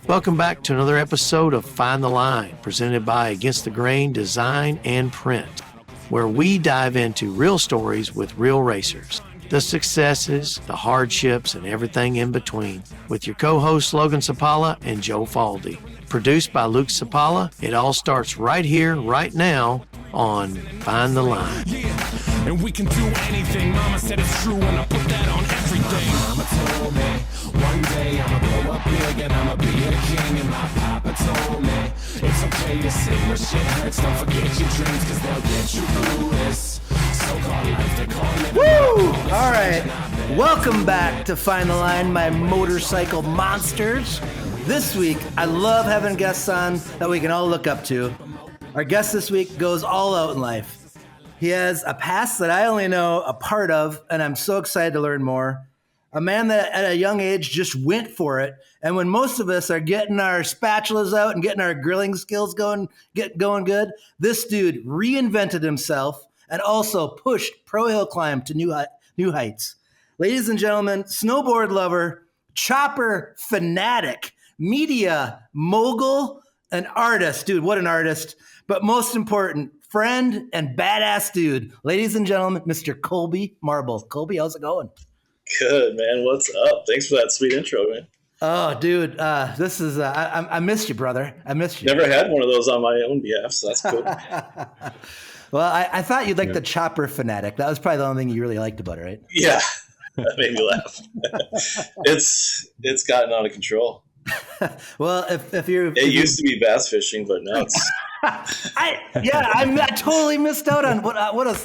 Welcome back to another episode of Find the Line, presented by Against the Grain Design and Print, where we dive into real stories with real racers, the successes, the hardships, and everything in between, with your co-hosts Logan Cipala and Joe Falde. Produced by Luke Cipala, it all starts right here, right now, on Find the Line. Yeah, and we can do anything. Mama said it's true, and I put that on everything. Mama told me one day I'ma blow up big and I'ma be a king. And my papa told me it's okay to sit where shit hurts. Don't forget your dreams, cause they'll get you through this so-called life they call it. Woo! All right. Welcome back to Find the Line, my motorcycle monsters. This week, I love having guests on that we can all look up to. Our guest this week goes all out in life. He has a past that I only know a part of, and I'm so excited to learn more. A man that at a young age just went for it. And when most of us are getting our spatulas out and getting our grilling skills going good, this dude reinvented himself and also pushed pro Hillclimb to new heights. Ladies and gentlemen, snowboard lover, chopper fanatic, media mogul, an artist. Dude, what an artist. But most important, friend and badass dude. Ladies and gentlemen, Mr. Colby Marble. Colby, how's it going? Good, man. What's up? Thanks for that sweet intro, man. Oh, dude, this is, I missed you, brother. I missed you. Never had one of those on my own behalf, so that's cool. Well, I thought you'd like the chopper fanatic. That was probably the only thing you really liked about it, right? Yeah, that made me laugh. It's gotten out of control. Well, if you're... It used to be bass fishing, but now it's... I totally missed out on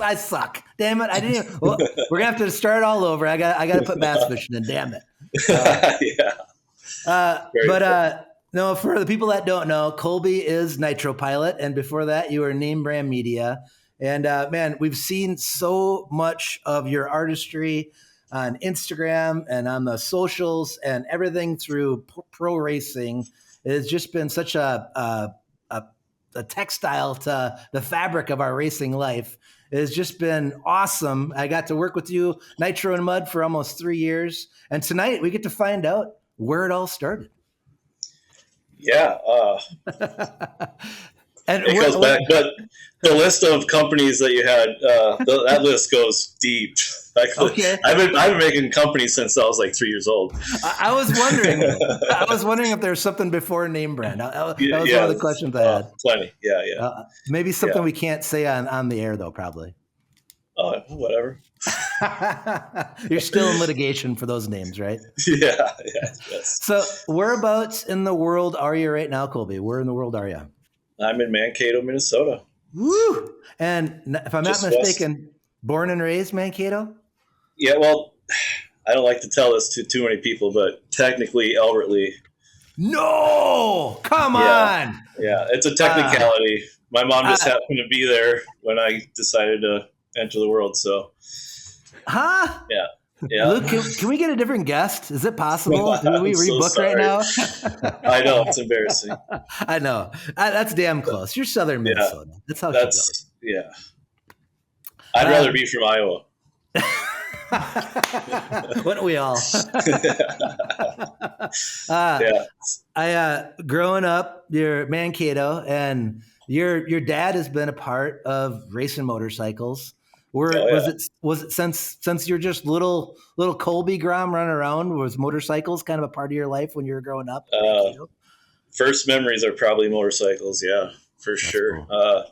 I suck. Damn it. I didn't even, well, we're gonna have to start all over. I got to put bass fishing in, damn it. No, for the people that don't know, Colby is Nitro Pilot, and before that you were Name Brand Media. And man, we've seen so much of your artistry on Instagram and on the socials and everything through pro racing. It has just been such a textile to the fabric of our racing life. It has just been awesome. I got to work with you, Nitro and Mud, for almost 3 years. And tonight we get to find out where it all started. Yeah. And it goes back, but the list of companies that you had, that list goes deep. Okay. I've been making companies since I was like 3 years old. I was wondering if there's something before name brand. That was one of the questions I had. Plenty. Yeah. Maybe something we can't say on the air though, probably. Whatever. You're still in litigation for those names, right? Yeah. Yes. So whereabouts in the world are you right now, Colby? Where in the world are you? I'm in Mankato, Minnesota. Woo! And if I'm not mistaken, born and raised Mankato? Yeah, well, I don't like to tell this to too many people, but technically Albert Lee. No! Come on! Yeah, it's a technicality. My mom just happened to be there when I decided to enter the world, so. Huh? Yeah. Luke, can we get a different guest? Is it possible? Do we rebook right now? I know, it's embarrassing. I know. That's damn close. You're Southern Minnesota. That's how it goes. Yeah. I'd rather be from Iowa. Wouldn't we all? Growing up, you're Mankato, and your dad has been a part of racing motorcycles. Was it since you're just little Colby Grom running around? Was motorcycles kind of a part of your life when you were growing up? First memories are probably motorcycles. Yeah, for That's sure. Cool.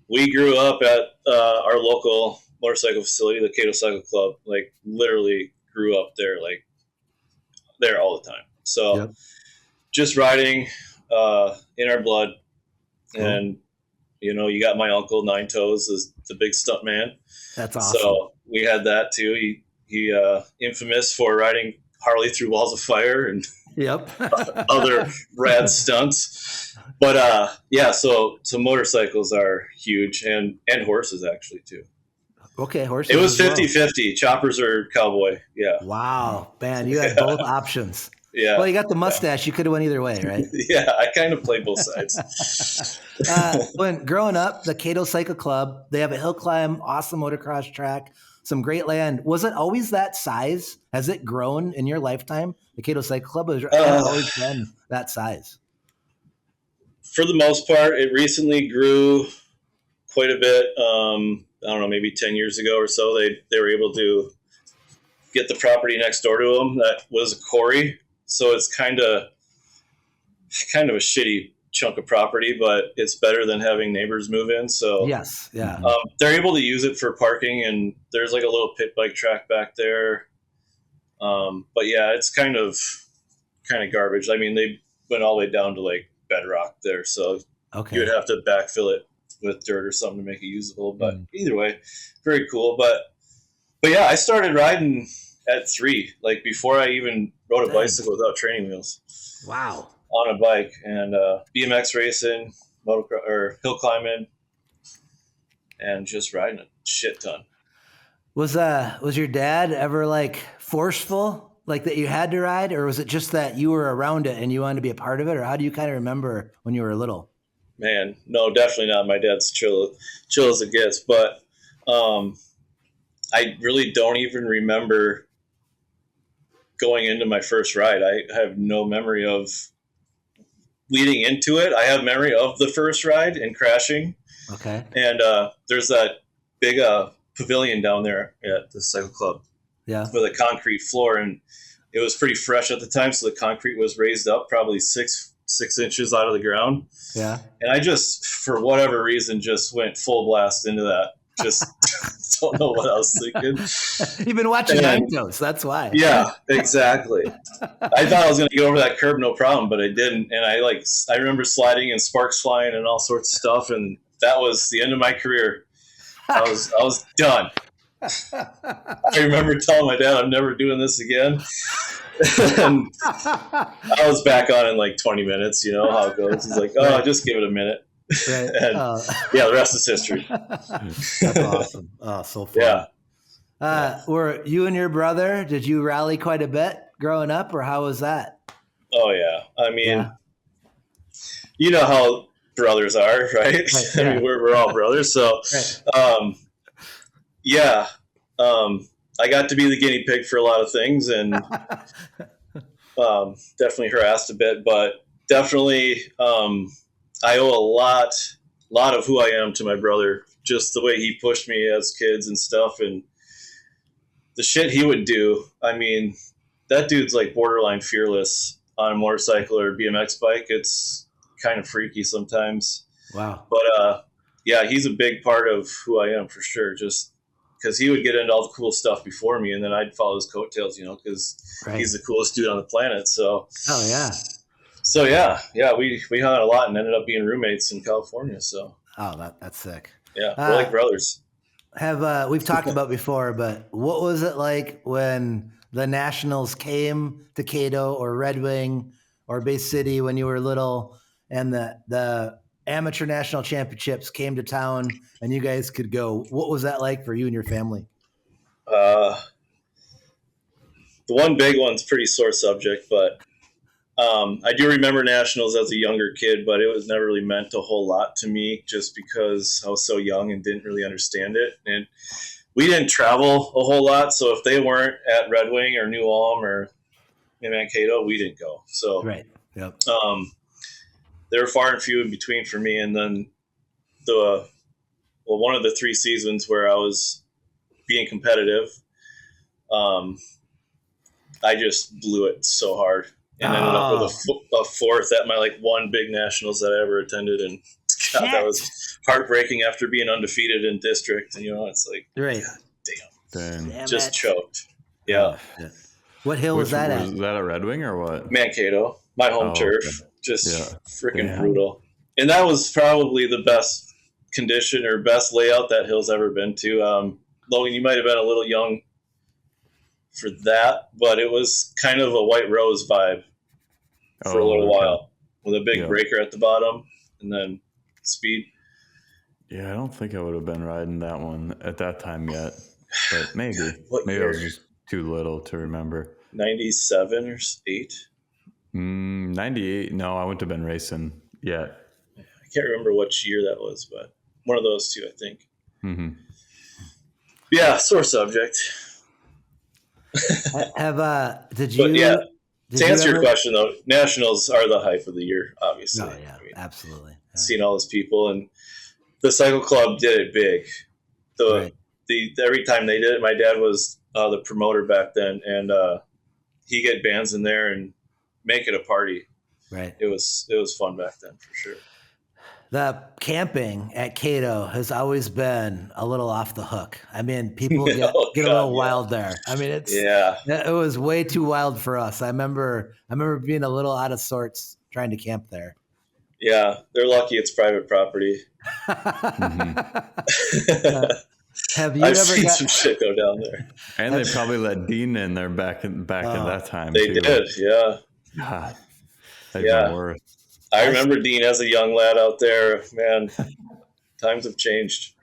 We grew up at our local motorcycle facility, the Cato Cycle Club. Like literally grew up there, like there all the time. So just riding in our blood, and you got my uncle Nine Toes is the big stunt man. That's awesome. So we had that too. He infamous for riding Harley through walls of fire and other rad stunts. But so motorcycles are huge and horses actually too. Okay, horses. It was 50-50. Choppers or cowboy. Yeah. Wow, man, you had both options. Yeah. Well, you got the mustache. You could have went either way, right? Yeah, I kind of played both sides. When growing up, the Cato Cycle Club, they have a Hillclimb, awesome motocross track. some great land. Was it always that size? Has it grown in your lifetime? The Cato Cycle Club has always been that size. For the most part, it recently grew quite a bit. I don't know, maybe 10 years ago or so, they were able to get the property next door to them that was a quarry. So it's kind of a shitty chunk of property, but it's better than having neighbors move in. So yes, yeah, they're able to use it for parking, and there's like a little pit bike track back there. But yeah, it's kind of garbage. I mean, they went all the way down to like bedrock there, so you would have to backfill it with dirt or something to make it usable. But either way, very cool. But yeah, I started riding at 3, like before I even rode a bicycle without training wheels. Wow. On a bike, and BMX racing, motocross or hill climbing, and just riding a shit ton. Was your dad ever like forceful, like that you had to ride, or was it just that you were around it and you wanted to be a part of it, or how do you kind of remember when you were little? Man, no, definitely not. My dad's chill as it gets, but I really don't even remember going into my first ride. I have no memory of leading into it. I have memory of the first ride and crashing. Okay. And there's that big pavilion down there at the cycle club. Yeah. With a concrete floor, and it was pretty fresh at the time, so the concrete was raised up probably six inches out of the ground. Yeah. And I just, for whatever reason, just went full blast into that. Just don't know what I was thinking. You've been watching Naruto, that's why. Yeah, exactly. I thought I was going to get over that curb no problem, but I didn't. And I remember sliding and sparks flying and all sorts of stuff, and that was the end of my career. I was done. I remember telling my dad I'm never doing this again. And I was back on in like 20 minutes, you know how it goes. He's like, oh, just give it a minute. Right. And yeah, the rest is history. That's awesome. Oh, so fun. Yeah. Were you and your brother, did you rally quite a bit growing up, or how was that? Oh, yeah. I mean, you know how brothers are, right? I mean, we're all brothers. So, I got to be the guinea pig for a lot of things, and definitely harassed a bit, but definitely I owe a lot of who I am to my brother. Just the way he pushed me as kids and stuff, and the shit he would do. I mean, that dude's like borderline fearless on a motorcycle or BMX bike. It's kind of freaky sometimes. Wow. But yeah, he's a big part of who I am for sure. Just because he would get into all the cool stuff before me, and then I'd follow his coattails, you know, because he's the coolest dude on the planet. So, oh yeah. So yeah, we hung out a lot and ended up being roommates in California. So, that's sick. Yeah, we're like brothers. We've talked about before, but what was it like when the Nationals came to Cato or Red Wing or Bay City when you were little, and the Amateur National Championships came to town and you guys could go? What was that like for you and your family? The one big one's pretty sore subject, but I do remember Nationals as a younger kid, but it was never really meant a whole lot to me just because I was so young and didn't really understand it. And we didn't travel a whole lot, so if they weren't at Red Wing or New Ulm or in Mankato, we didn't go. So right. Yep. They were far and few in between for me. And then one of the 3 seasons where I was being competitive, I just blew it so hard and ended up with a 4th at my one big nationals that I ever attended. And God, that was heartbreaking after being undefeated in district. And, you know, it's like, right. God, damn. Just choked. Yeah. What hill was that at? Was that a Red Wing or what? Mankato, my home turf. Okay. Just freaking brutal. And that was probably the best condition or best layout that hill's ever been to. Logan, you might have been a little young for that, but it was kind of a White Rose vibe for a little while with a big breaker at the bottom and then speed. Yeah, I don't think I would have been riding that one at that time yet, but maybe. Maybe I was just too little to remember. 97 or 8? 98. No, I wouldn't have been racing yet. I can't remember which year that was, but one of those two, I think. Mm-hmm. Yeah, sore subject. Did you? But yeah, did to you answer ever- your question though, nationals are the hype of the year, obviously. Oh yeah, absolutely. Yeah. Seeing all those people, and the cycle club did it big. Every time they did it, my dad was the promoter back then, and he get bands in there and make it a party. Right. It was fun back then for sure. The camping at Cato has always been a little off the hook. I mean, people get a little wild there. I mean, it was way too wild for us. I remember being a little out of sorts trying to camp there. Yeah, they're lucky it's private property. Have you I've ever seen some shit go down there? And they probably let Dean in there back in that time. They did, yeah. God, that'd be worse. I remember Dean as a young lad out there. Man, times have changed.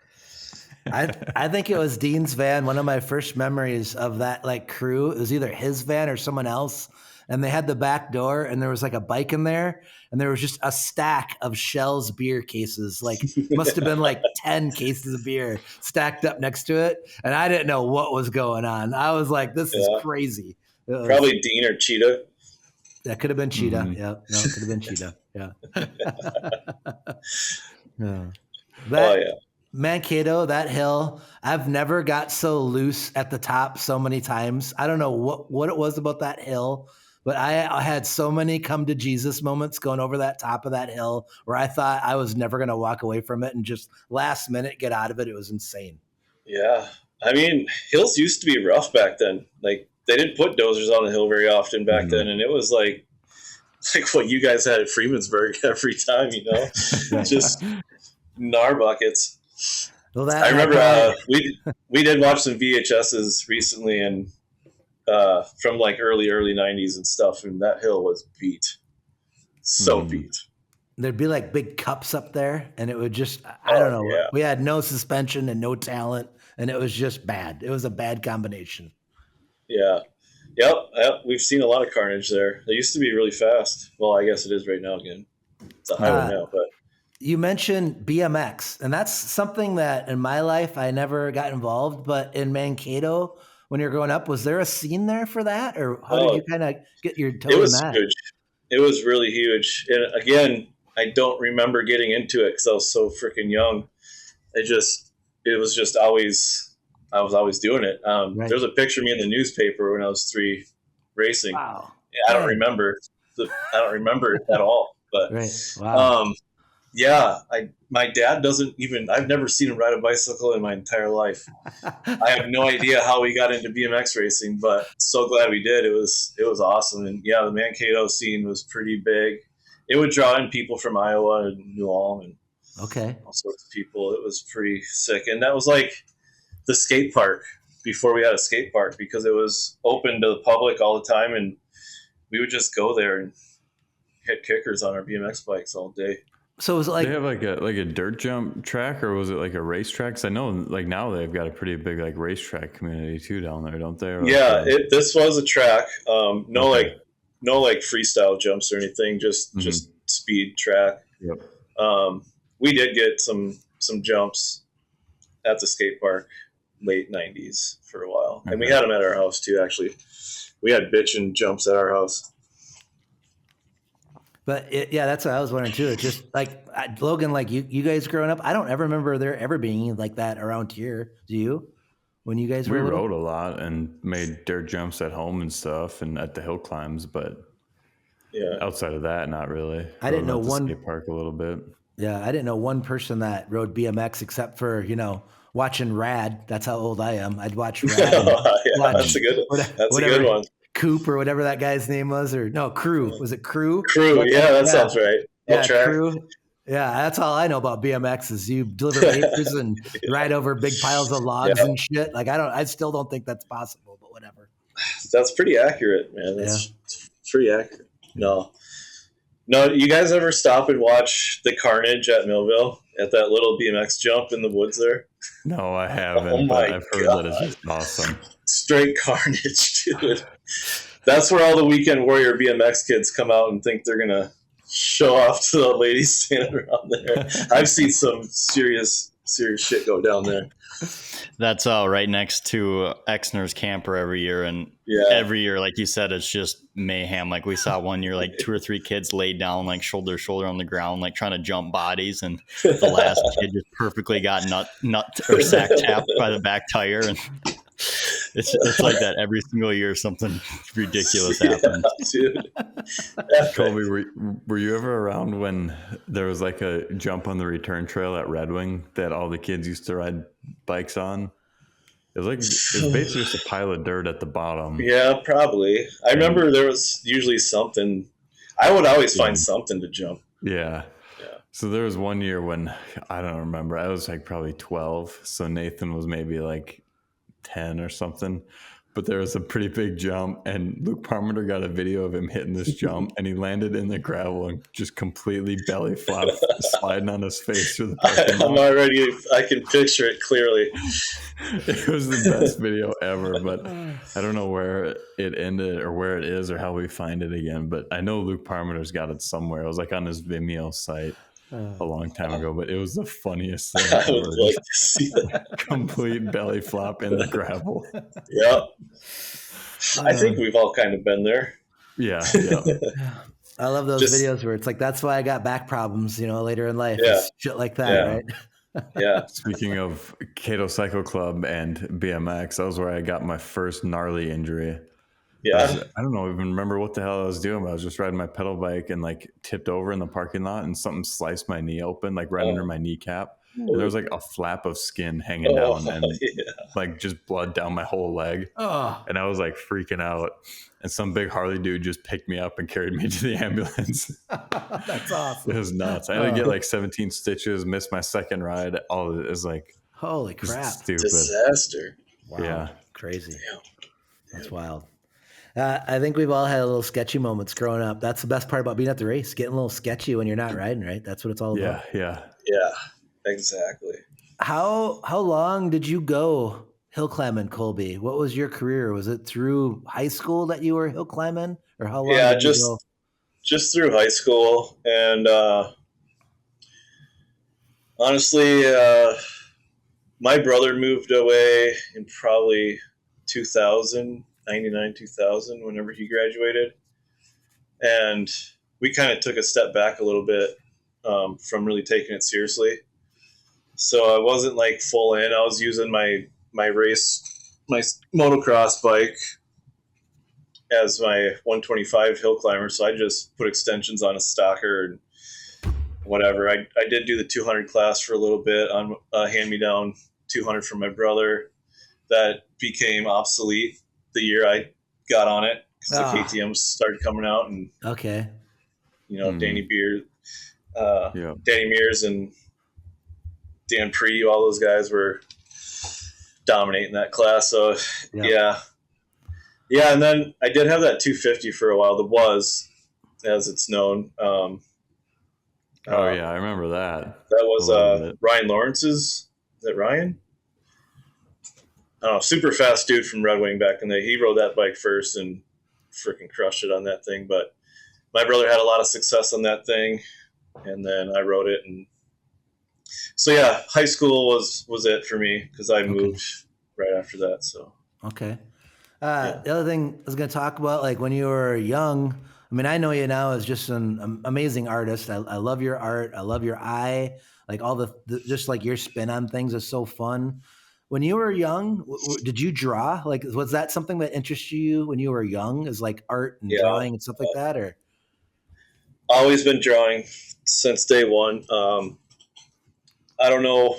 I think it was Dean's van. One of my first memories of that like crew, it was either his van or someone else. And they had the back door and there was like a bike in there and there was just a stack of Shell's beer cases. Like must have been like 10 cases of beer stacked up next to it. And I didn't know what was going on. I was like, this is crazy. Probably Dean or Cheetah. That could have been Cheetah. Mm-hmm. Yeah. No, it could have been Cheetah. Yeah. Mankato, that hill, I've never got so loose at the top so many times. I don't know what it was about that hill, but I had so many come to Jesus moments going over that top of that hill where I thought I was never going to walk away from it and just last minute get out of it. It was insane. Yeah. I mean, hills used to be rough back then. Like they didn't put dozers on the hill very often back then. And it was like what you guys had at Freemansburg every time, you know, just gnar buckets. Well, I remember we did watch some VHSs recently and from like early 90s and stuff, and that hill was beat. Beat. There'd be like big cups up there, and it would just I don't know. Yeah. We had no suspension and no talent, and it was just bad. It was a bad combination. Yeah. Yep. We've seen a lot of carnage there. They used to be really fast. Well, I guess it is right now again. It's a highway now, but. You mentioned BMX, and that's something that in my life I never got involved. But in Mankato, when you're growing up, was there a scene there for that, or how did you kind of get your toe in that? It was huge. It was really huge. And again, I don't remember getting into it because I was so freaking young. I was always doing it. Right. There's a picture of me in the newspaper when I was 3 racing. Wow. I don't remember. I don't remember it at all. But right. Wow. My dad I've never seen him ride a bicycle in my entire life. I have no idea how we got into BMX racing, but so glad we did. It was awesome. And yeah, the Mankato scene was pretty big. It would draw in people from Iowa and New Ulm and all sorts of people. It was pretty sick. And that was like the skate park before we had a skate park because it was open to the public all the time. And we would just go there and hit kickers on our BMX bikes all day. So was it like they have like a dirt jump track, or was it like a racetrack? Because I know like now they've got a pretty big like racetrack community too down there, don't they? Or this was a track. No freestyle jumps or anything. Just speed track. Yep. We did get some jumps at the skate park late 90s for a while, and we had them at our house too. Actually, we had bitchin' jumps at our house. But that's what I was wondering too. It's just like Logan, like you guys growing up, I don't ever remember there ever being like that around here. Do you? When you guys were we rode a lot and made dirt jumps at home and stuff, and at the hill climbs. But outside of that, not really. I didn't know one skate park a little bit. Yeah, I didn't know one person that rode BMX except for watching Rad. That's how old I am. I'd watch Rad. That's a good one. Coop or whatever that guy's name was, or no, Crew. Was it Crew? Crew, that sounds right. Crew. Yeah, that's all I know about BMX is you deliver papers and ride over big piles of logs and shit. Like I still don't think that's possible, but whatever. That's pretty accurate, man. That's pretty accurate. No, you guys ever stop and watch the carnage at Millville at that little BMX jump in the woods there? No, I haven't. Oh my I've heard God. that it's just awesome. Straight carnage, dude. That's where all the Weekend Warrior BMX kids come out and think they're gonna show off to the ladies standing around there. I've seen some serious serious shit go down there. That's right next to Exner's camper every year. And every year, like you said, it's just mayhem. Like we saw one year, like 2 or 3 kids laid down, like shoulder to shoulder on the ground, like trying to jump bodies. And the last kid just perfectly got nut or sack tapped by the back tire. And it's like that every single year. Something ridiculous happens. Dude. Colby, were you ever around when there was like a jump on the return trail at Red Wing that all the kids used to ride bikes on? It was basically just a pile of dirt at the bottom. Yeah, probably. I remember there was usually something. I would always find something to jump. Yeah. So there was one year when, I don't remember, I was like probably 12. So Nathan was maybe like 10 or something. But there was a pretty big jump, and Luke Parmenter got a video of him hitting this jump, and he landed in the gravel and just completely belly flop, sliding on his face through the parking lot. I can picture it clearly. It was the best video ever, but I don't know where it ended or where it is or how we find it again. But I know Luke Parmenter's got it somewhere. It was like on his Vimeo site a long time ago, but it was the funniest thing I ever. would like to see that. Complete belly flop in the gravel. Yep. I think we've all kind of been there. Yeah. I love those videos where it's like, that's why I got back problems, later in life. Yeah. It's shit like that, right? Yeah. Speaking of Cato Cycle Club and BMX, that was where I got my first gnarly injury. Yeah. I don't even remember what the hell I was doing, but I was just riding my pedal bike and like tipped over in the parking lot, and something sliced my knee open, like right under my kneecap. And there was like a flap of skin hanging down and like just blood down my whole leg. And I was like freaking out. And some big Harley dude just picked me up and carried me to the ambulance. That's awesome. It was nuts. I had to get like 17 stitches, missed my second ride. All of it is like, holy crap. Stupid. Disaster. Wow. Yeah. Crazy. Yeah. That's wild. I think we've all had a little sketchy moments growing up. That's the best part about being at the race, getting a little sketchy when you're not riding, right? That's what it's all about. Yeah. Exactly. How long did you go hill climbing, Colby? What was your career? Was it through high school that you were hill climbing, or how long? Yeah, did you go? just through high school, and honestly, my brother moved away in probably 99, 2000, whenever he graduated, and we kind of took a step back a little bit from really taking it seriously. So I wasn't like full in. I was using my motocross bike as my 125 hill climber. So I just put extensions on a stocker and whatever. I did do the 200 class for a little bit on hand-me-down 200 from my brother. That became obsolete the year I got on it because the KTMs started coming out, and Danny Mears and Dan Pre, all those guys were dominating that class. So yeah. And then I did have that 250 for a while. The Was, as it's known. I remember that. That was Ryan Lawrence's. Is that Ryan? I don't know, super fast dude from Red Wing back in the day. He rode that bike first and freaking crushed it on that thing. But my brother had a lot of success on that thing, and then I rode it. And so yeah, high school was it for me because I moved right after that. So the other thing I was going to talk about, like when you were young, I mean, I know you now as just an amazing artist. I love your art. I love your eye. Like all the just like your spin on things is so fun. When you were young, did you draw? Like, was that something that interested you when you were young? Is like art and drawing and stuff like that, or? Always been drawing since day one. I don't know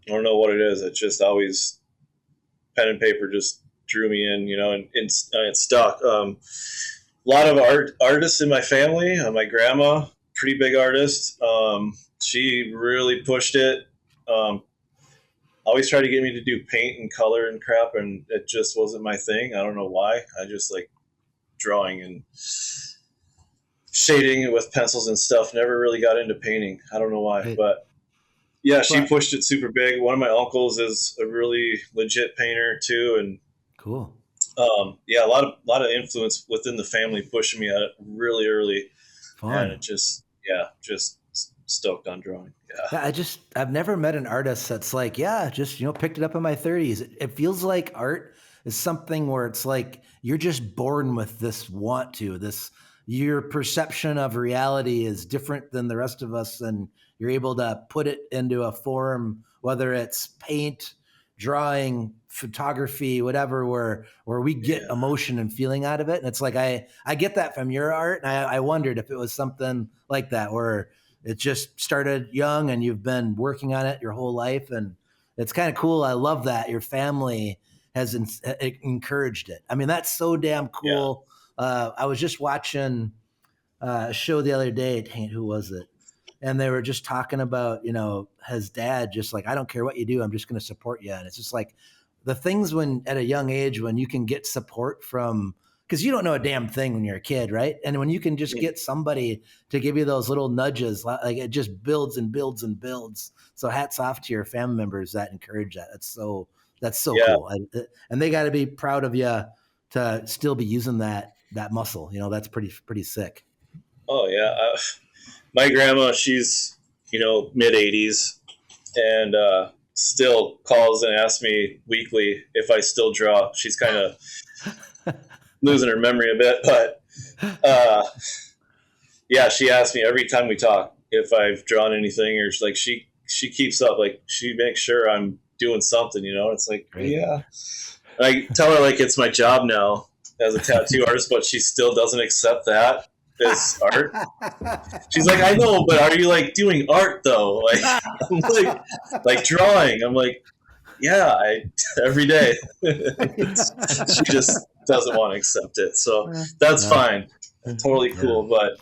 what it is. It's just always pen and paper just drew me in, and it stuck. A lot of artists in my family. My grandma, pretty big artist. She really pushed it. Always tried to get me to do paint and color and crap, and it just wasn't my thing. I don't know why. I just like drawing and shading with pencils and stuff. Never really got into painting. I don't know why, but yeah, she pushed it super big. One of my uncles is a really legit painter too, and cool. A lot of influence within the family pushing me at it really early. Fun. And it just stoked on drawing. Yeah. I've never met an artist that's like, just, picked it up in my 30s. It feels like art is something where it's like you're just born with this your perception of reality is different than the rest of us, and you're able to put it into a form, whether it's paint, drawing, photography, whatever, where we get emotion and feeling out of it. And it's like I get that from your art, and I wondered if it was something like that where it just started young and you've been working on it your whole life. And it's kind of cool. I love that your family has encouraged it. I mean, that's so damn cool. I was just watching a show the other day. Who was it? And they were just talking about, his dad just like, I don't care what you do, I'm just going to support you. And it's just like the things when at a young age, when you can get support from, because you don't know a damn thing when you're a kid, right? And when you can just get somebody to give you those little nudges, like it just builds and builds and builds. So hats off to your family members that encourage that. That's so cool. And they got to be proud of you to still be using that muscle. That's pretty sick. Oh yeah. My grandma, she's, mid 80s and still calls and asks me weekly if I still draw. She's kind of losing her memory a bit, but she asks me every time we talk if I've drawn anything, or like she keeps up, like she makes sure I'm doing something, it's like, yeah. And I tell her like it's my job now as a tattoo artist, but she still doesn't accept that as art. She's like, I know, but are you like doing art though? Like, I'm like drawing. I'm like, yeah, every day. She just doesn't want to accept it, so that's fine. Totally cool, but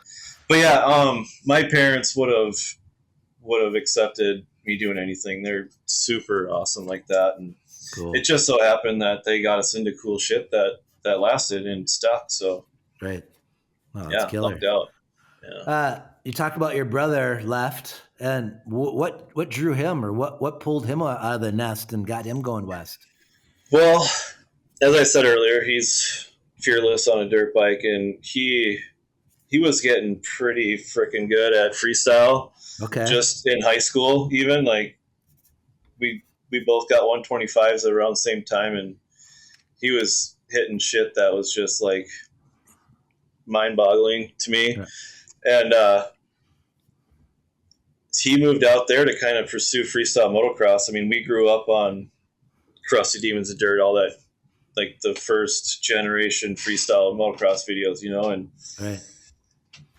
yeah, my parents would have accepted me doing anything. They're super awesome like that, and It just so happened that they got us into cool shit that lasted and stuck. So right. Oh, that's killer. Lucked out. Yeah. You talked about your brother left, and what drew him, or what pulled him out of the nest and got him going west? Well, as I said earlier, he's fearless on a dirt bike, and he was getting pretty freaking good at freestyle. Okay. Just in high school, even like we both got 125s around the same time, and he was hitting shit that was just like mind-boggling to me. Right. And he moved out there to kind of pursue freestyle motocross. I mean, we grew up on Crusty Demons of Dirt, all that, like the first generation freestyle motocross videos, and right.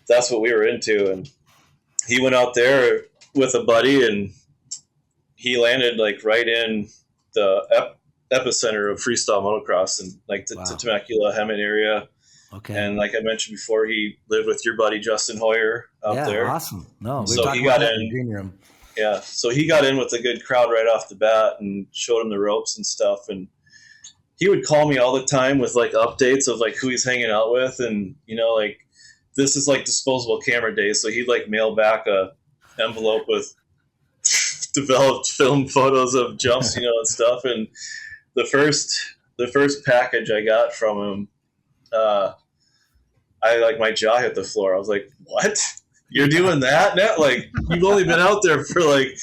That's what we were into. And he went out there with a buddy, and he landed like right in the epicenter of freestyle motocross, and like the Temecula, Hemet area. Okay. And like I mentioned before, he lived with your buddy Justin Hoyer out there. Awesome. No, so he got in the green room. Yeah, so he got in with a good crowd right off the bat and showed him the ropes and stuff. And he would call me all the time with like updates of like who he's hanging out with, and like this is like disposable camera days, so he'd like mail back a envelope with developed film photos of jumps, and stuff. And the first package I got from him, I like my jaw hit the floor. I was like, "What? You're doing that now? Like you've only been out there for like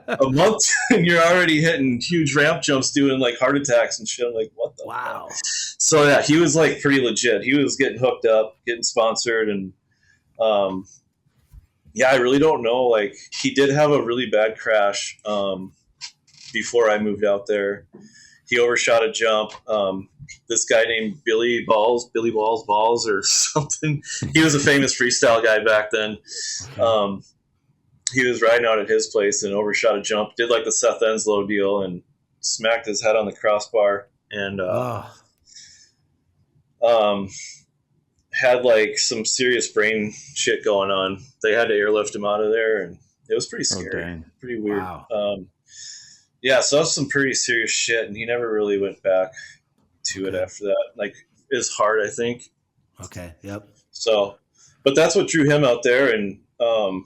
a month, and you're already hitting huge ramp jumps, doing like heart attacks and shit." I'm like, "What the wow?" fuck? So yeah, he was like pretty legit. He was getting hooked up, getting sponsored, and I really don't know. Like he did have a really bad crash before I moved out there. He overshot a jump. This guy named Billy Balls or something. He was a famous freestyle guy back then. He was riding out at his place and overshot a jump, did like the Seth Enslow deal and smacked his head on the crossbar, and had like some serious brain shit going on. They had to airlift him out of there, and it was pretty scary, pretty weird. Wow. So that's some pretty serious shit, and he never really went back to it after that. Like his heart, I think. Okay. Yep. So, but that's what drew him out there, and I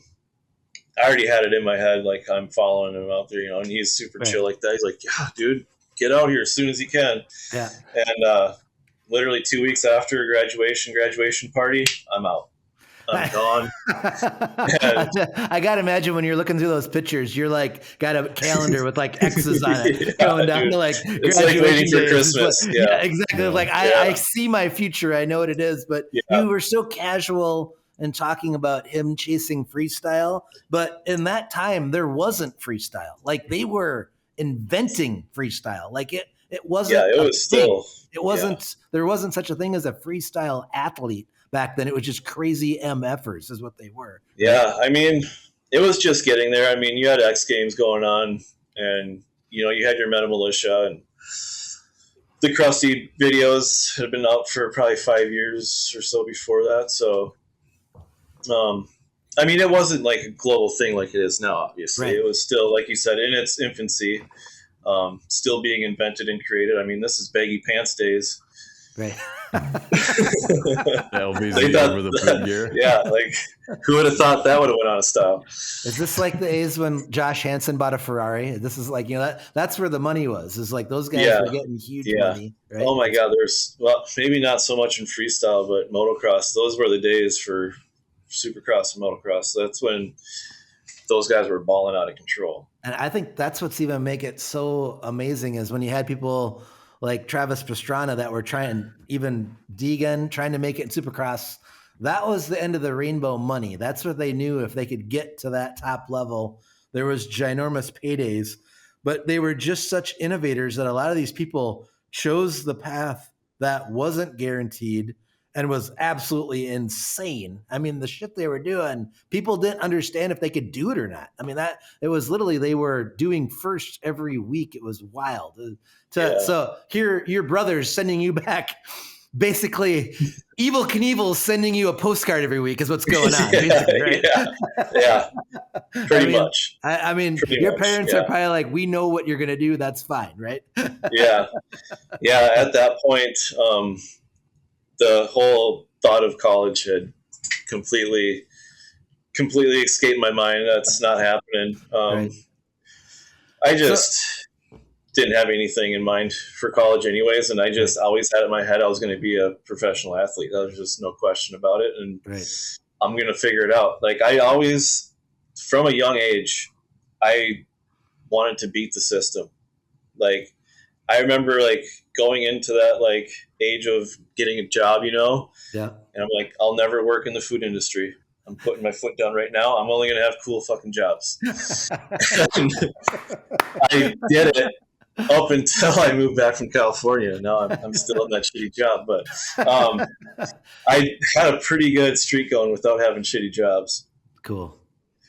already had it in my head, like I'm following him out there, and he's super chill like that. He's like, "Yeah, dude, get out here as soon as you can." Yeah. And literally 2 weeks after graduation party, I'm out. I'm gone. I got to imagine when you're looking through those pictures, you're like, got a calendar with like X's on it going down to like it's like waiting for Christmas. Yeah, exactly. Yeah. Like I see my future. I know what it is, but you were so casual and talking about him chasing freestyle. But in that time, there wasn't freestyle. Like they were inventing freestyle. Like it wasn't. Yeah, it was still. It wasn't. There wasn't such a thing as a freestyle athlete back then. It was just crazy MFers is what they were. Yeah, I mean, it was just getting there. I mean, you had X Games going on, and you had your Meta Militia, and the Krusty videos had been out for probably 5 years or so before that. So, I mean, it wasn't like a global thing like it is now. Obviously, It was still, like you said, in its infancy, still being invented and created. I mean, this is baggy pants days. Right. LBZ over the boot gear. Yeah, like who would have thought that would have went out of style? Is this like the days when Josh Hansen bought a Ferrari? This is like, that's where the money was. Is like those guys were getting huge money. Right? Oh my God, maybe not so much in freestyle, but motocross. Those were the days for supercross and motocross. That's when those guys were balling out of control. And I think that's what's even make it so amazing is when you had people like Travis Pastrana that were trying, even Deegan trying to make it in Supercross. That was the end of the rainbow money. That's what they knew. If they could get to that top level, there was ginormous paydays, but they were just such innovators that a lot of these people chose the path that wasn't guaranteed and was absolutely insane. I mean, the shit they were doing, people didn't understand if they could do it or not. I mean, it was literally, they were doing first every week. It was wild. So here, your brother's sending you back. Basically, Evel Knievel's sending you a postcard every week is what's going on. Right? Yeah. Pretty much. I mean, your parents are probably like, we know what you're going to do. That's fine, right? Yeah. At that point, the whole thought of college had completely escaped my mind. That's not happening. Right. I just didn't have anything in mind for college anyways. And I just always had in my head, I was going to be a professional athlete. There was just no question about it. And I'm going to figure it out. Like I always, from a young age, I wanted to beat the system. Like I remember like going into that like age of getting a job, and I'm like, I'll never work in the food industry. I'm putting my foot down right now. I'm only going to have cool fucking jobs. I did it up until I moved back from California. Now I'm still in that shitty job, but I had a pretty good streak going without having shitty jobs. Cool.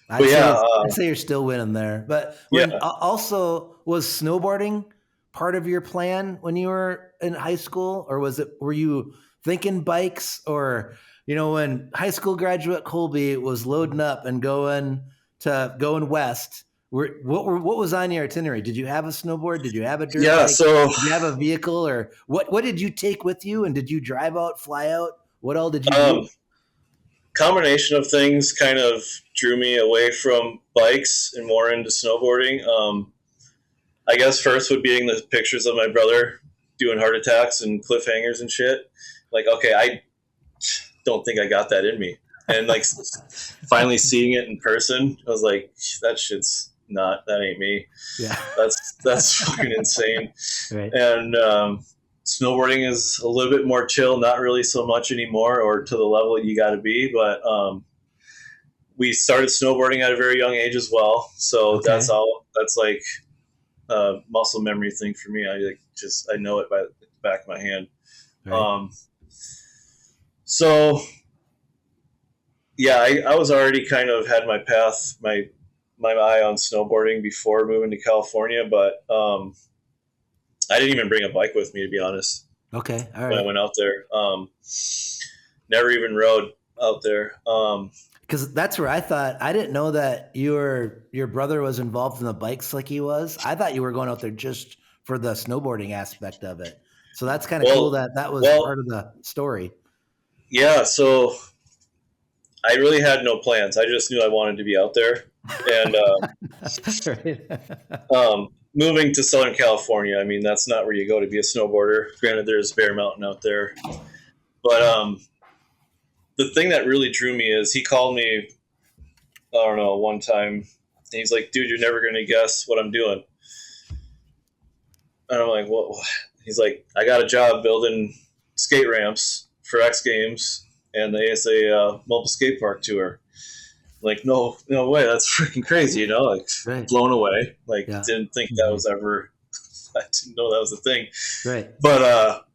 I'd say you're still winning there. But also, was snowboarding part of your plan when you were in high school, or were you thinking bikes, or when high school graduate Colby was loading up and going west? What was on your itinerary? Did you have a snowboard? Did you have a dirt bike? So did you have a vehicle, or what did you take with you? And did you drive out, fly out? What all did you do? Combination of things kind of drew me away from bikes and more into snowboarding. I guess first would being the pictures of my brother doing heart attacks and cliffhangers and shit. Like, okay, I don't think I got that in me. And like finally seeing it in person, I was like, that ain't me. Yeah. That's fucking insane. Right. And snowboarding is a little bit more chill, not really so much anymore, or to the level you got to be. But we started snowboarding at a very young age as well. So that's like a muscle memory thing for me. I know it by the back of my hand. Right. I was already kind of had my path, my eye on snowboarding before moving to California, but I didn't even bring a bike with me, to be honest. Okay, all right. When I went out there, never even rode out there. Because that's where I thought, I didn't know that your brother was involved in the bikes like he was. I thought you were going out there just for the snowboarding aspect of it. So that's kind of cool that was part of the story. Yeah, so I really had no plans. I just knew I wanted to be out there. And moving to Southern California, I mean, that's not where you go to be a snowboarder. Granted, there's Bear Mountain out there. But the thing that really drew me is he called me, I don't know, one time, and he's like, dude, you're never going to guess what I'm doing. And I'm like, what? He's like, I got a job building skate ramps for X Games and the ASA Mobile Skate Park Tour. Like, no way, that's freaking crazy, like right. Blown away. Like, didn't think that was ever, I didn't know that was a thing. Right. But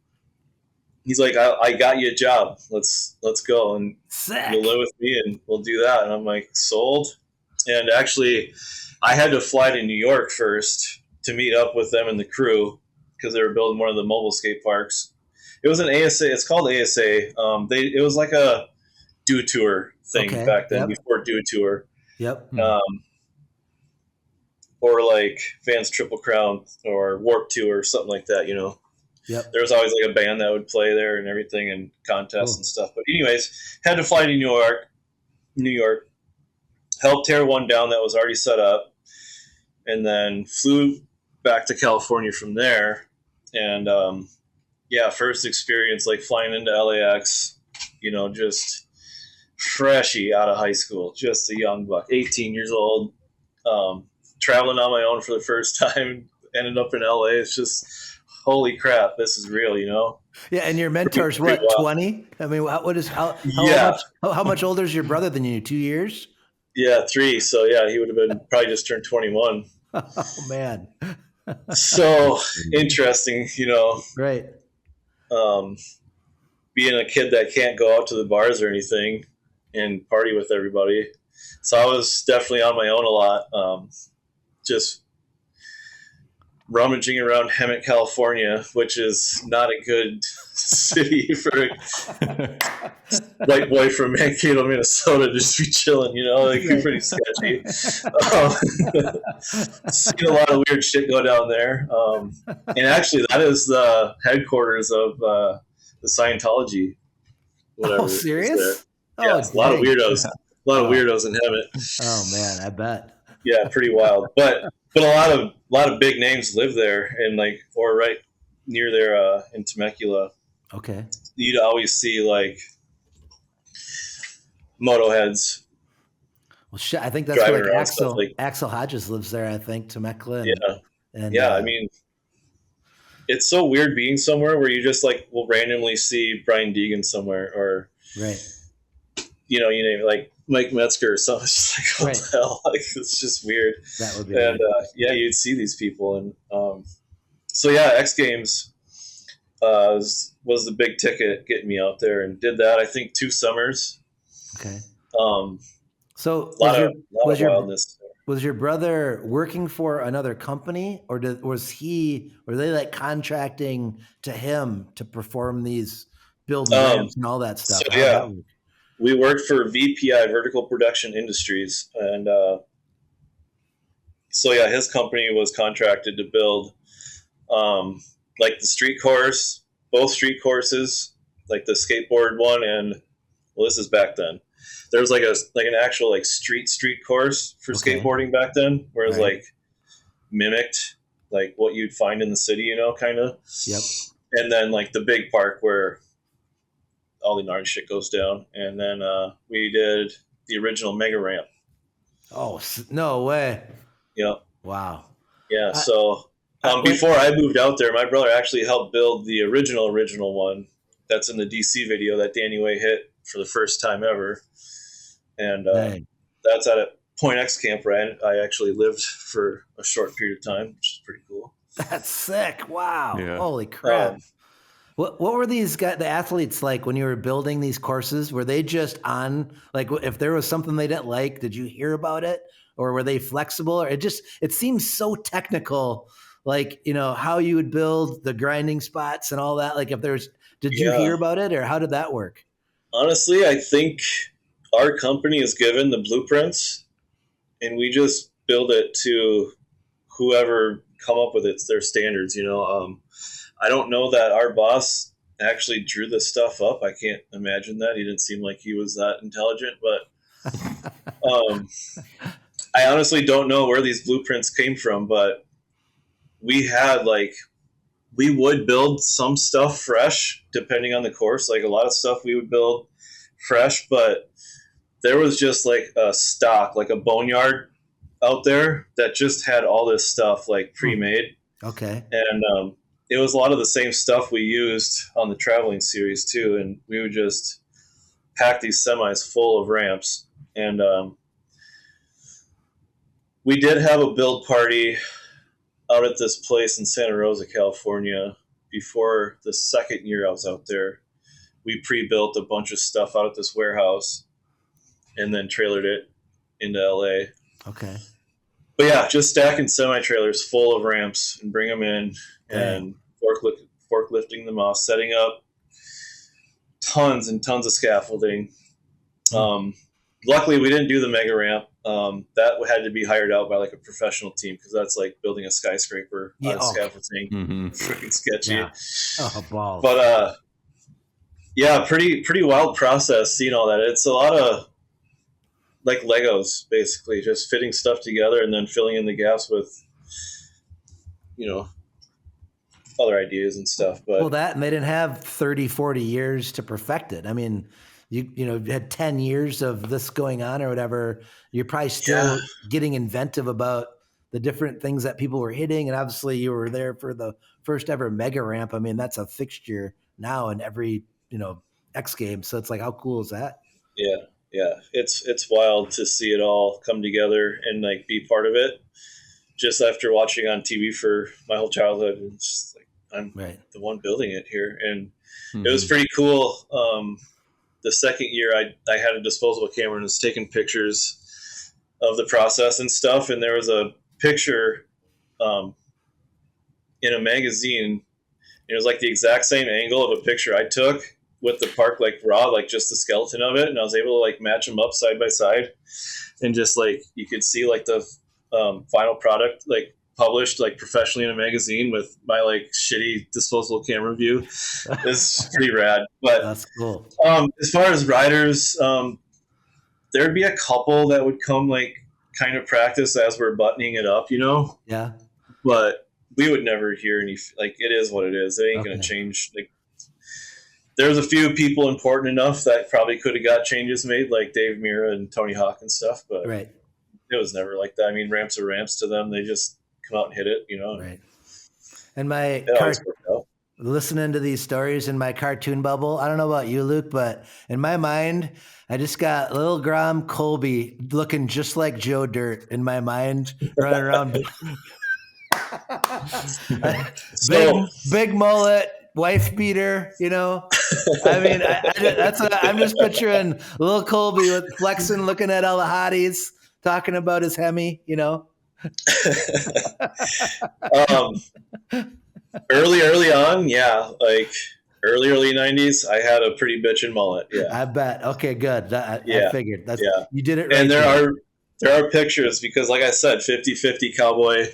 he's like, I got you a job. Let's go, and Sick. You'll live with me, and we'll do that. And I'm like, sold. And actually, I had to fly to New York first to meet up with them and the crew because they were building one of the mobile skate parks. It was an ASA. It's called ASA. It was like a Do Tour thing back then, before Do Tour. Yep. Or like Vans Triple Crown or Warped Tour or something like that, Yep. There was always like a band that would play there and everything, and contests and stuff. But anyways, had to fly to New York, helped tear one down that was already set up, and then flew back to California from there. And first experience like flying into LAX, just freshy out of high school, just a young buck, 18 years old, traveling on my own for the first time, ended up in LA. It's just, holy crap, this is real, Yeah, and your mentor's what, 20? I mean, how much older is your brother than you? 2 years? Yeah, 3. So yeah, he would have been probably just turned 21. Oh man. So interesting, Right. Being a kid that can't go out to the bars or anything and party with everybody. So I was definitely on my own a lot. Just rummaging around Hemet, California, which is not a good city for a white boy from Mankato, Minnesota, just be chilling, like pretty sketchy. Seen a lot of weird shit go down there. And actually that is the headquarters of the Scientology. Whatever. Oh, serious? Yeah, a lot of weirdos. A lot of weirdos in Hemet. Oh man, I bet. Yeah, pretty wild. But a lot of big names live there, and or right near there in Temecula. Okay. You'd always see like moto heads. Well, shit, I think that's where like Axel Hodges lives there. I think Temecula. I mean, it's so weird being somewhere where you just will randomly see Brian Deegan somewhere, or right. You name it, like Mike Metzger or something. It's like, what the hell? It's just weird. That would be weird. You'd see these people. And X Games was the big ticket getting me out there, and did that, I think, 2 summers. Okay. So a lot of wildness. Was your brother working for another company, or were they contracting to him to perform these build ramps and all that stuff? So, we worked for VPI, Vertical Production Industries, and his company was contracted to build the street course, both street courses, like the skateboard one, and this is back then. There was an actual street course for skateboarding back then, where it was mimicked what you'd find in the city, kind of. Yep. And then the big park where all the gnarly shit goes down. And then we did the original mega ramp. Oh, no way. Yep. Wow. Yeah. So before I moved out there, my brother actually helped build the original one that's in the DC video that Danny Way hit for the first time ever. And that's at a Point X camp where I actually lived for a short period of time, which is pretty cool. That's sick. Wow. Yeah. Holy crap. What were these guys, the athletes, like when you were building these courses? Were they just on, if there was something they didn't like, did you hear about it? Or were they flexible? Or it seems so technical, how you would build the grinding spots and all that. Did you hear about it, or how did that work? Honestly, I think our company is given the blueprints, and we just build it to whoever come up with their standards, I don't know that our boss actually drew this stuff up. I can't imagine that. He didn't seem like he was that intelligent, but I honestly don't know where these blueprints came from, but we had we would build some stuff fresh depending on the course. A lot of stuff we would build fresh, but there was just like a stock, like a boneyard out there that just had all this stuff like pre-made. Okay. And it was a lot of the same stuff we used on the traveling series too. And we would just pack these semis full of ramps. And we did have a build party out at this place in Santa Rosa, California. Before the second year I was out there, we pre-built a bunch of stuff out at this warehouse and then trailered it into LA. Okay. But yeah, just stacking semi-trailers full of ramps and bring them in and forklifting them off, setting up tons and tons of scaffolding. Luckily, we didn't do the mega ramp. That had to be hired out by like a professional team because that's like building a skyscraper on scaffolding. Freaking sketchy. Yeah. Oh, balls. But yeah, pretty wild process seeing all that. It's a lot of like Legos, basically, just fitting stuff together and then filling in the gaps with, other ideas and stuff. But well, that, and they didn't have 30, 40 years to perfect it. I mean, you had 10 years of this going on or whatever. You're probably still getting inventive about the different things that people were hitting. And obviously you were there for the first ever mega ramp. I mean, that's a fixture now in every, X game. So it's like, how cool is that? Yeah. Yeah. It's wild to see it all come together and like be part of it. Just after watching on TV for my whole childhood, it's just like, I'm the one building it here. And it was pretty cool. The second year I had a disposable camera and was taking pictures of the process and stuff. And there was a picture in a magazine. It was like the exact same angle of a picture I took with the park, like raw, like just the skeleton of it. And I was able to like match them up side by side. And just like, you could see like the final product, like published like professionally in a magazine with my like shitty disposable camera view. It's pretty rad. But that's cool. As far as riders, there'd be a couple that would come like kind of practice as we're buttoning it up, Yeah. But we would never hear any, like, it is what it is. It ain't going to change. Like, there's a few people important enough that probably could have got changes made, like Dave Mira and Tony Hawk and stuff, but it was never like that. I mean, ramps are ramps to them. They just come out and hit it, Right. And listening to these stories in my cartoon bubble, I don't know about you, Luke, but in my mind, I just got little Grom Colby looking just like Joe Dirt in my mind, running around. big mullet, wife beater, I mean, that's what I'm just picturing little Colby with flexing, looking at all the hotties, talking about his Hemi, Early on, yeah, like early 90s, I had a pretty bitchin' mullet. Yeah, I bet. Okay, good. I figured you did it right. And there are pictures because, like I said, 50-50 cowboy,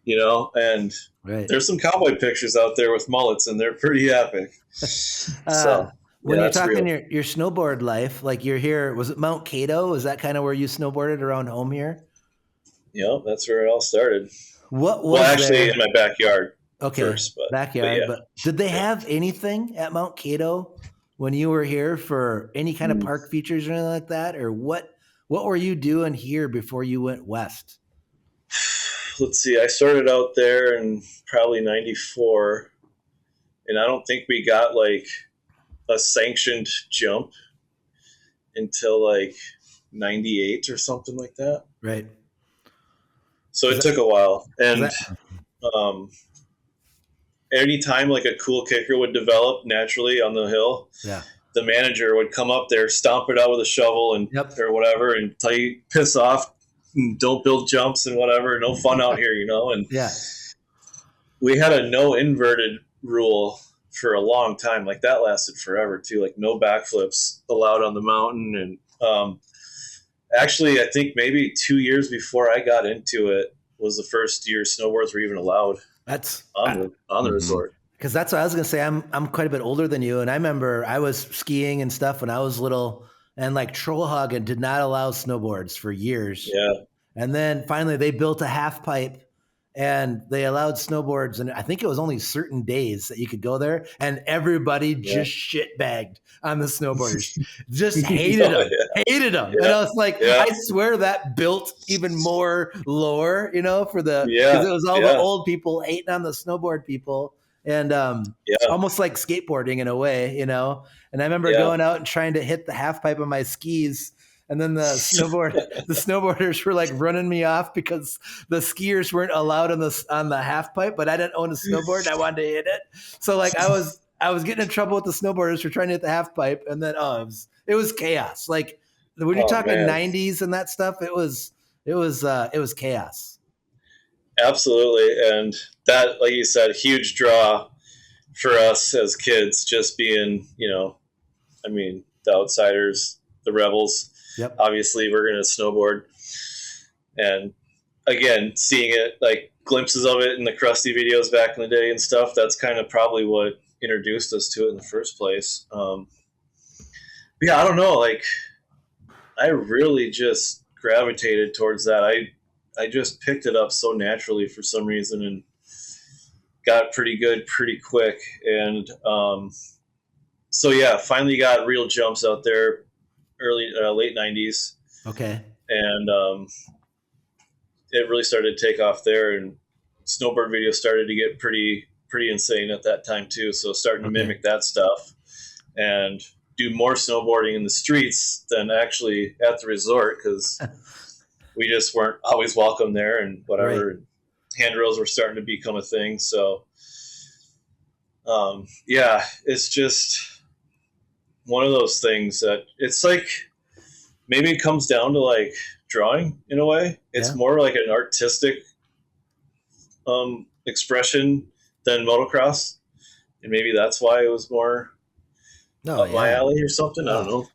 and there's some cowboy pictures out there with mullets, and they're pretty epic. So when you're talking your snowboard life, like you're here, was it Mount Cato? Is that kind of where you snowboarded around home here? Yeah, that's where it all started. What was actually in my backyard. Okay, first, backyard. But did they have anything at Mount Cato when you were here for any kind of park features or anything like that? Or what were you doing here before you went west? Let's see. I started out there in probably 94, and I don't think we got like a sanctioned jump until like 98 or something like that. Right. So it took a while. And anytime like a cool kicker would develop naturally on the hill, the manager would come up there, stomp it out with a shovel and or whatever, and tell you, piss off, and don't build jumps and whatever, no fun out here, And we had a no inverted rule for a long time. Like that lasted forever too. Like no backflips allowed on the mountain. And actually, I think maybe 2 years before I got into it was the first year snowboards were even allowed. That's on the resort. Because that's what I was going to say. I'm quite a bit older than you. And I remember I was skiing and stuff when I was little, and like Trollhagen did not allow snowboards for years. Yeah. And then finally they built a half pipe and they allowed snowboards, and I think it was only certain days that you could go there, and everybody just shitbagged on the snowboarders, just hated them. Yeah. And I was like, I swear that built even more lore, you know, for the, because it was all the old people hating on the snowboard people, and almost like skateboarding in a way, you know. And I remember going out and trying to hit the half pipe on my skis, and then the snowboarders were like running me off because the skiers weren't allowed on the half pipe, but I didn't own a snowboard and I wanted to hit it. So like I was getting in trouble with the snowboarders for trying to hit the half pipe, and then it was chaos. Like when you're talking 90s and that stuff, it was chaos. Absolutely. And that, like you said, huge draw for us as kids, just being, you know, I mean, the outsiders, the rebels. Yep. Obviously, we're going to snowboard. And again, seeing it, like glimpses of it in the Krusty videos back in the day and stuff, that's kind of probably what introduced us to it in the first place. Yeah, I don't know. Like, I really just gravitated towards that. I just picked it up so naturally for some reason and got pretty good pretty quick. And so, yeah, finally got real jumps out there. Late 90s. Okay. And it really started to take off there, and snowboard videos started to get pretty insane at that time too. So starting to mimic that stuff and do more snowboarding in the streets than actually at the resort, because we just weren't always welcome there and whatever. Right. Handrails were starting to become a thing. So it's just one of those things that it's like, maybe it comes down to like drawing in a way. It's more like an artistic expression than motocross. And maybe that's why it was more up my alley or something. I don't know.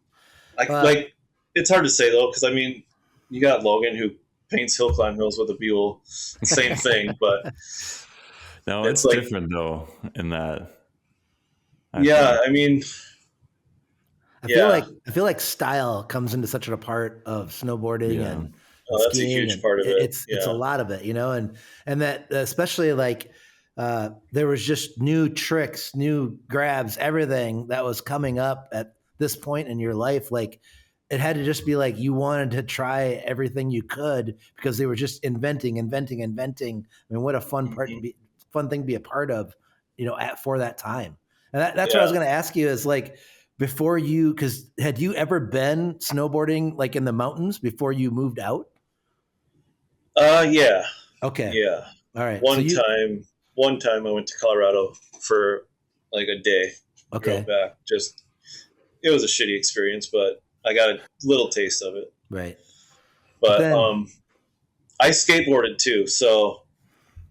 Like, it's hard to say though, because I mean, you got Logan who paints Hillclimb hills with a Buell. Same thing, but no, it's like, different though in that. I mean, I feel like style comes into such a part of snowboarding and that's a huge part of it. It's a lot of it, you know, and that especially like there was just new tricks, new grabs, everything that was coming up at this point in your life. Like it had to just be like you wanted to try everything you could because they were just inventing. I mean, what a fun fun thing to be a part of, you know, for that time. And that's what I was going to ask you is like, before you, because had you ever been snowboarding like in the mountains before you moved out? Yeah. Okay. Yeah. All right. One time I went to Colorado for like a day. Okay. Back. Just, it was a shitty experience, but I got a little taste of it. Right. But I skateboarded too, so.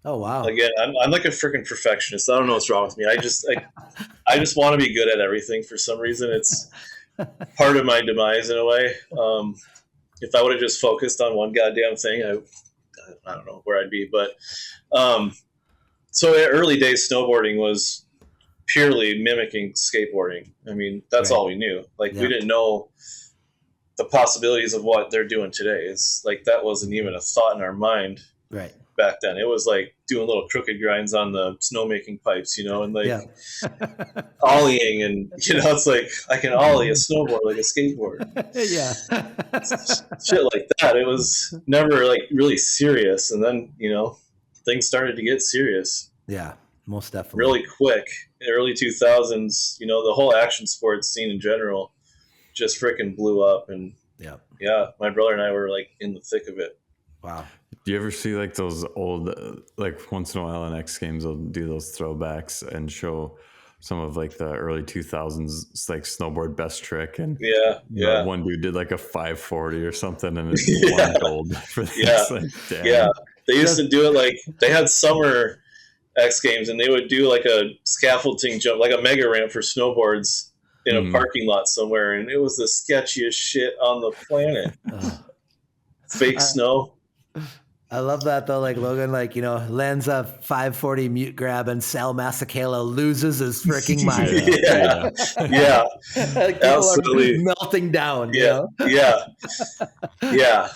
Oh wow! Again, I'm like a freaking perfectionist. I don't know what's wrong with me. I just want to be good at everything for some reason. It's part of my demise in a way. If I would have just focused on one goddamn thing, I don't know where I'd be. But so early days snowboarding was purely mimicking skateboarding. I mean, that's all we knew. Like we didn't know the possibilities of what they're doing today. It's like that wasn't even a thought in our mind. Right. Back then, it was like doing little crooked grinds on the snowmaking pipes, you know, and like ollieing, and you know, it's like I can ollie a snowboard like a skateboard. Shit like that. It was never like really serious, and then you know, things started to get serious. Yeah, most definitely. Really quick, in the early 2000s, you know, the whole action sports scene in general just freaking blew up, and my brother and I were like in the thick of it. Wow. Do you ever see like those old, like once in a while on X Games, they'll do those throwbacks and show some of like the early 2000s like snowboard best trick, and one dude did like a 540 or something, and it won gold for this. Like, damn. They used to do it like they had summer X Games, and they would do like a scaffolding jump, like a mega ramp for snowboards in a parking lot somewhere, and it was the sketchiest shit on the planet. Fake snow. I love that though. Like Logan, like, you know, lands a 540 mute grab and Sal Masakela loses his freaking mind. Yeah. Like, absolutely are melting down. Yeah. You know? Yeah.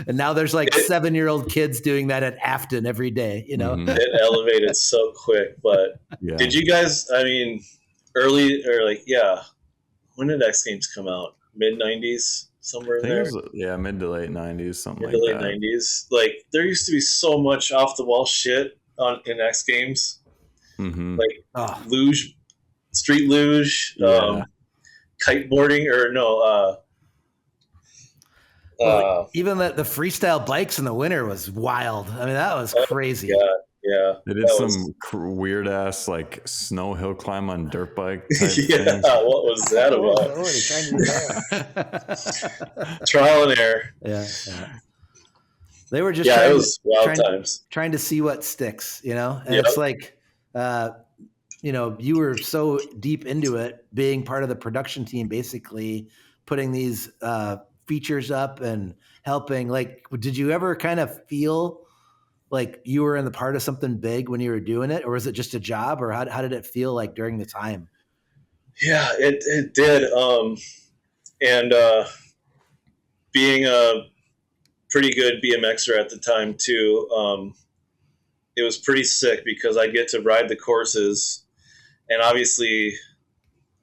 And now there's like 7-year-old kids doing that at Afton every day, you know? It elevated so quick, but did you guys, I mean, early or like, when did X Games come out? Mid 90s? Somewhere in there. Mid to late 90s, something like that. Mid to late 90s. Like, there used to be so much off the wall shit in X Games. Like luge, street luge, kiteboarding, or even the freestyle bikes in the winter was wild. I mean, that was crazy. Yeah. They did some weird ass like snow hill climb on dirt bike. Things. What was that about? Trial and error. Yeah. They were just it was wild times. Trying to see what sticks, you know? And it's like, you know, you were so deep into it, being part of the production team, basically putting these features up and helping. Like, did you ever kind of feel like you were in the part of something big when you were doing it, or was it just a job, or how did it feel like during the time? Yeah, it did. And being a pretty good BMXer at the time too, it was pretty sick because I get to ride the courses, and obviously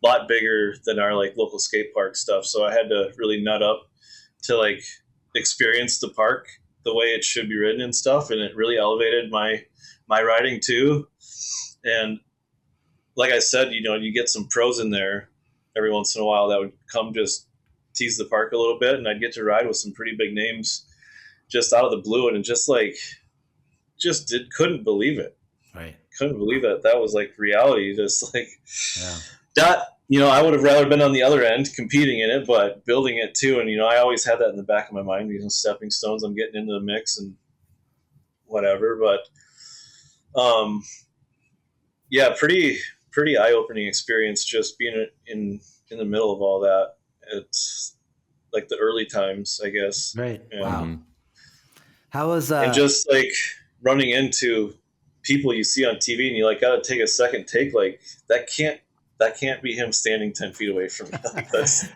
a lot bigger than our like local skate park stuff. So I had to really nut up to like experience the park the way it should be ridden and stuff, and it really elevated my riding too. And like I said, you know, you get some pros in there every once in a while that would come just tease the park a little bit, and I'd get to ride with some pretty big names just out of the blue, and couldn't believe it. Right. Couldn't believe that was like reality. Just like that. You know, I would have rather been on the other end competing in it, but building it too. And, you know, I always had that in the back of my mind, you know, stepping stones, I'm getting into the mix and whatever. But, pretty eye-opening experience just being in the middle of all that. It's like the early times, I guess. Right. Yeah. Wow. How was and just like running into people you see on TV and you like got to take a second take, like that can't be him standing 10 feet away from me. Like, that's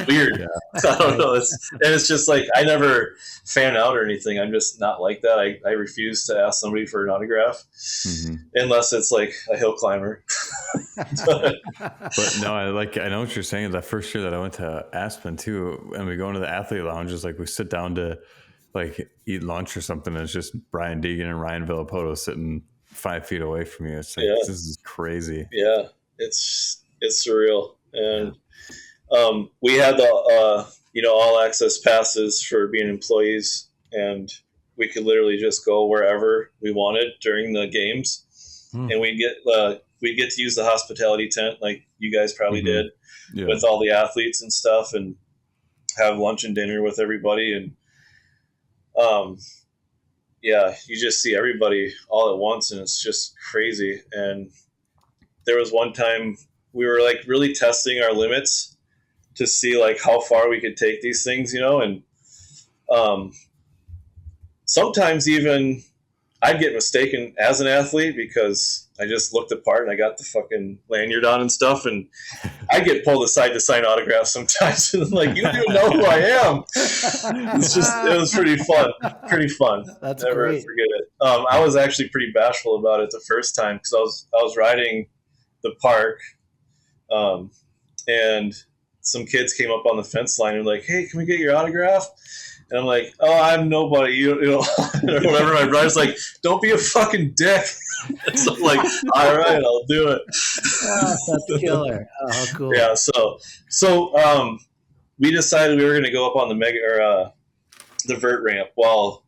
weird. I don't know. It's just like, I never fan out or anything. I'm just not like that. I refuse to ask somebody for an autograph unless it's like a hill climber. but no, I know what you're saying. That first year that I went to Aspen too, and we go into the athlete lounges, like we sit down to like eat lunch or something, and it's just Brian Deegan and Ryan Villapoto sitting 5 feet away from you. It's like, this is crazy. Yeah. It's surreal. And we had the all access passes for being employees, and we could literally just go wherever we wanted during the games. And we get to use the hospitality tent like you guys probably did with all the athletes and stuff, and have lunch and dinner with everybody. And you just see everybody all at once, and it's just crazy. And there was one time we were like really testing our limits to see like how far we could take these things, you know, and sometimes even I'd get mistaken as an athlete because I just looked the part and I got the fucking lanyard on and stuff, and I get pulled aside to sign autographs sometimes, and I'm like, you don't even know who I am. It was pretty fun. That's never great. Forget it. I was actually pretty bashful about it the first time because I was riding the park, and some kids came up on the fence line and were like, hey, can we get your autograph? And I'm like, oh, I'm nobody, you know, or whatever. My brother's like, don't be a fucking dick. So I'm like, all right, I'll do it. Oh, that's killer. Oh, how cool. Yeah. So we decided we were going to go up on the vert ramp while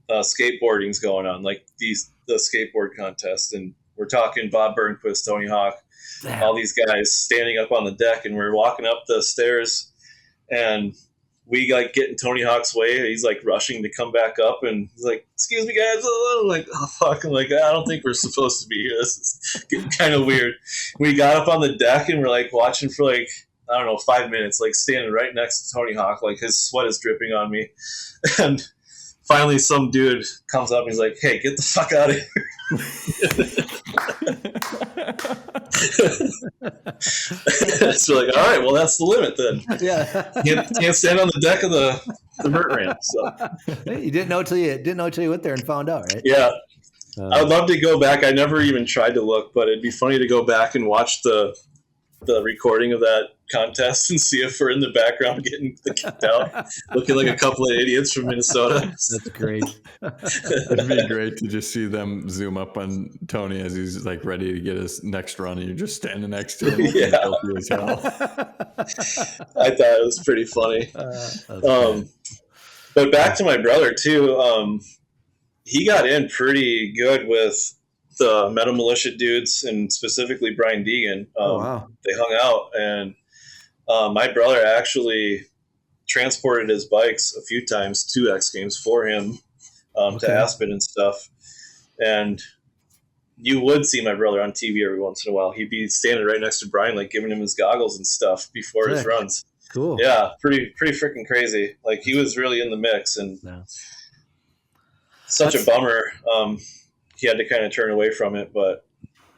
skateboarding's going on, like the skateboard contest. And we're talking Bob Burnquist, Tony Hawk, all these guys standing up on the deck, and we're walking up the stairs, and we like get in Tony Hawk's way. He's like rushing to come back up, and he's like, excuse me guys. I'm like, oh fuck. I'm like, I don't think we're supposed to be here. This is getting kind of weird. We got up on the deck and we're like watching for like, I don't know, 5 minutes, like standing right next to Tony Hawk. Like his sweat is dripping on me. And finally some dude comes up and he's like, "Hey, get the fuck out of here." So like, all right, well, that's the limit then. Yeah. Can't stand on the deck of the vert ramp. So You didn't know till you went there and found out, right? yeah. I would love to go back. I never even tried to look, but it'd be funny to go back and watch the recording of that contest and see if we're in the background getting kicked out, looking like a couple of idiots from Minnesota. That's great. It'd be great to just see them zoom up on Tony as he's like ready to get his next run, and you're just standing next to him. Yeah. As hell. I thought it was pretty funny. But back to my brother too. He got in pretty good with the Meta Militia dudes, and specifically Brian Deegan. Wow. They hung out, and my brother actually transported his bikes a few times to X Games for him, to Aspen and stuff. And you would see my brother on TV every once in a while. He'd be standing right next to Brian, like giving him his goggles and stuff before his runs. Cool. Yeah, pretty freaking crazy. Like he was really in the mix, and such a bummer. He had to kind of turn away from it, but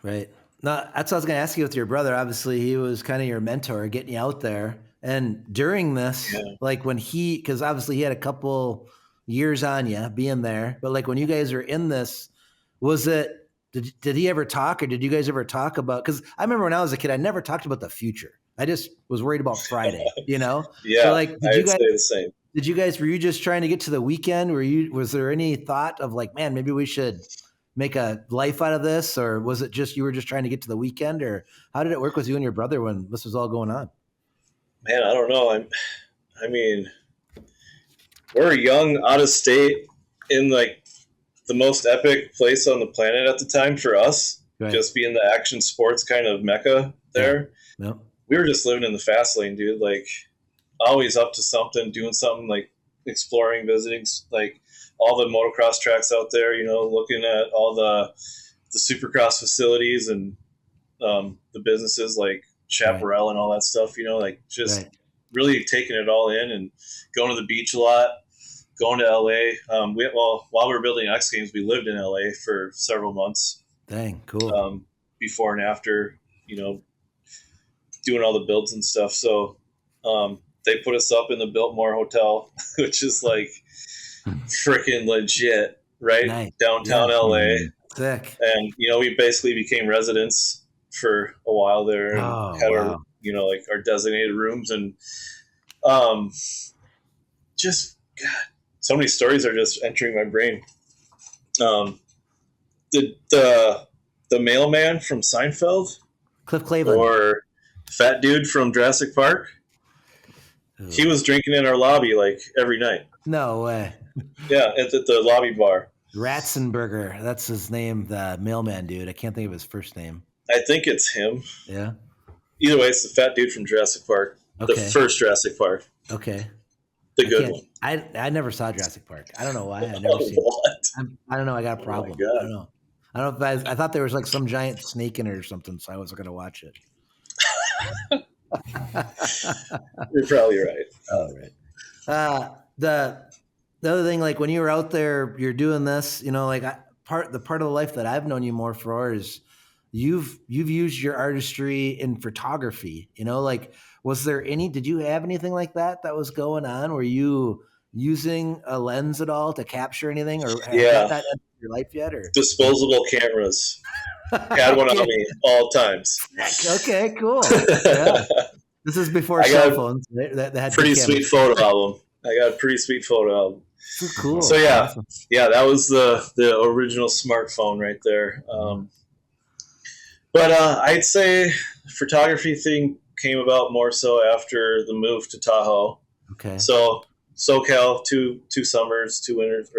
right. No, that's what I was going to ask you with your brother. Obviously, he was kind of your mentor, getting you out there. And during this, like when because obviously he had a couple years on you being there, but like when you guys were in this, did he ever talk, or did you guys ever talk about? Because I remember when I was a kid, I never talked about the future. I just was worried about Friday, you know? Yeah, so like, I'd say the same. Were you just trying to get to the weekend? Was there any thought of like, man, maybe we should make a life out of this? Or was it just, you were just trying to get to the weekend? Or how did it work with you and your brother when this was all going on? Man, I don't know. I mean, we're young, out of state, in like the most epic place on the planet at the time for us, just being the action sports kind of mecca there. Yeah. We were just living in the fast lane, dude. Like always up to something, doing something, like exploring, visiting, like all the motocross tracks out there, you know, looking at all the supercross facilities and the businesses like Chaparral and all that stuff, you know, like just really taking it all in and going to the beach a lot, going to LA. While we were building X Games, we lived in LA for several months. Dang, cool. Before and after, you know, doing all the builds and stuff. So they put us up in the Biltmore Hotel, which is like freaking legit, right? Nice. Downtown LA. Sick. And, you know, we basically became residents for a while there and had our, you know, like our designated rooms, and just, God, so many stories are just entering my brain. The mailman from Seinfeld, Cliff Clavin, or fat dude from Jurassic Park, he was drinking in our lobby like every night. No way. Yeah, at the lobby bar. Ratzenberger, that's his name, the mailman dude. I can't think of his first name. I think it's him. Yeah. Either way, it's the fat dude from Jurassic Park. Okay. The first Jurassic Park. Okay. The good one. I never saw Jurassic Park. I don't know why. I never seen it. I don't know. I got a problem. I don't know. If I thought there was like some giant snake in it or something, so I wasn't going to watch it. You're probably right. Oh, right. The other thing, like when you were out there, you're doing this, you know, like the part of the life that I've known you more for is you've used your artistry in photography, you know, like, did you have anything like that was going on? Were you using a lens at all to capture anything, or have that in your life yet? Or disposable cameras? Had one on me all times. Okay, cool. Yeah. This is before cell phones. That had pretty sweet photo album. I got a pretty sweet photo album. Cool. So awesome. That was the original smartphone right there. But I'd say photography thing came about more so after the move to Tahoe. Okay. So SoCal, two summers, 2 winters,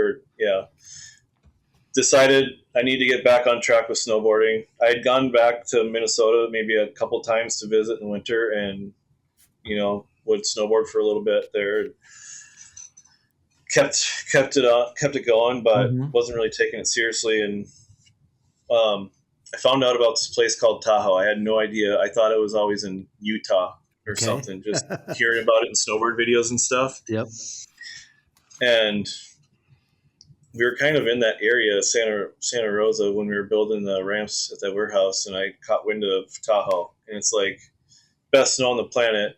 decided I need to get back on track with snowboarding. I had gone back to Minnesota maybe a couple times to visit in the winter, and, you know, would snowboard for a little bit there. Kept it going, but wasn't really taking it seriously. And I found out about this place called Tahoe. I had no idea. I thought it was always in Utah or something, just hearing about it in snowboard videos and stuff. Yep. And we were kind of in that area, Santa Rosa, when we were building the ramps at that warehouse, and I caught wind of Tahoe, and it's like best snow on the planet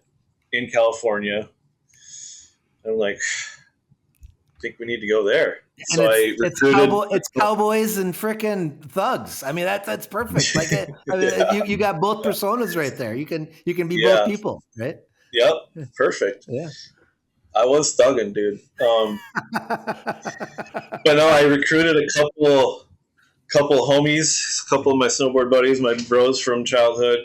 in California. I'm like, I think we need to go there. And so it's cowboys and frickin' thugs. I mean, that's perfect. Like, you got both personas right there. You can be both people, right? Yep, perfect. Yeah. I was thugging, dude. But no, I recruited a couple homies, a couple of my snowboard buddies, my bros from childhood.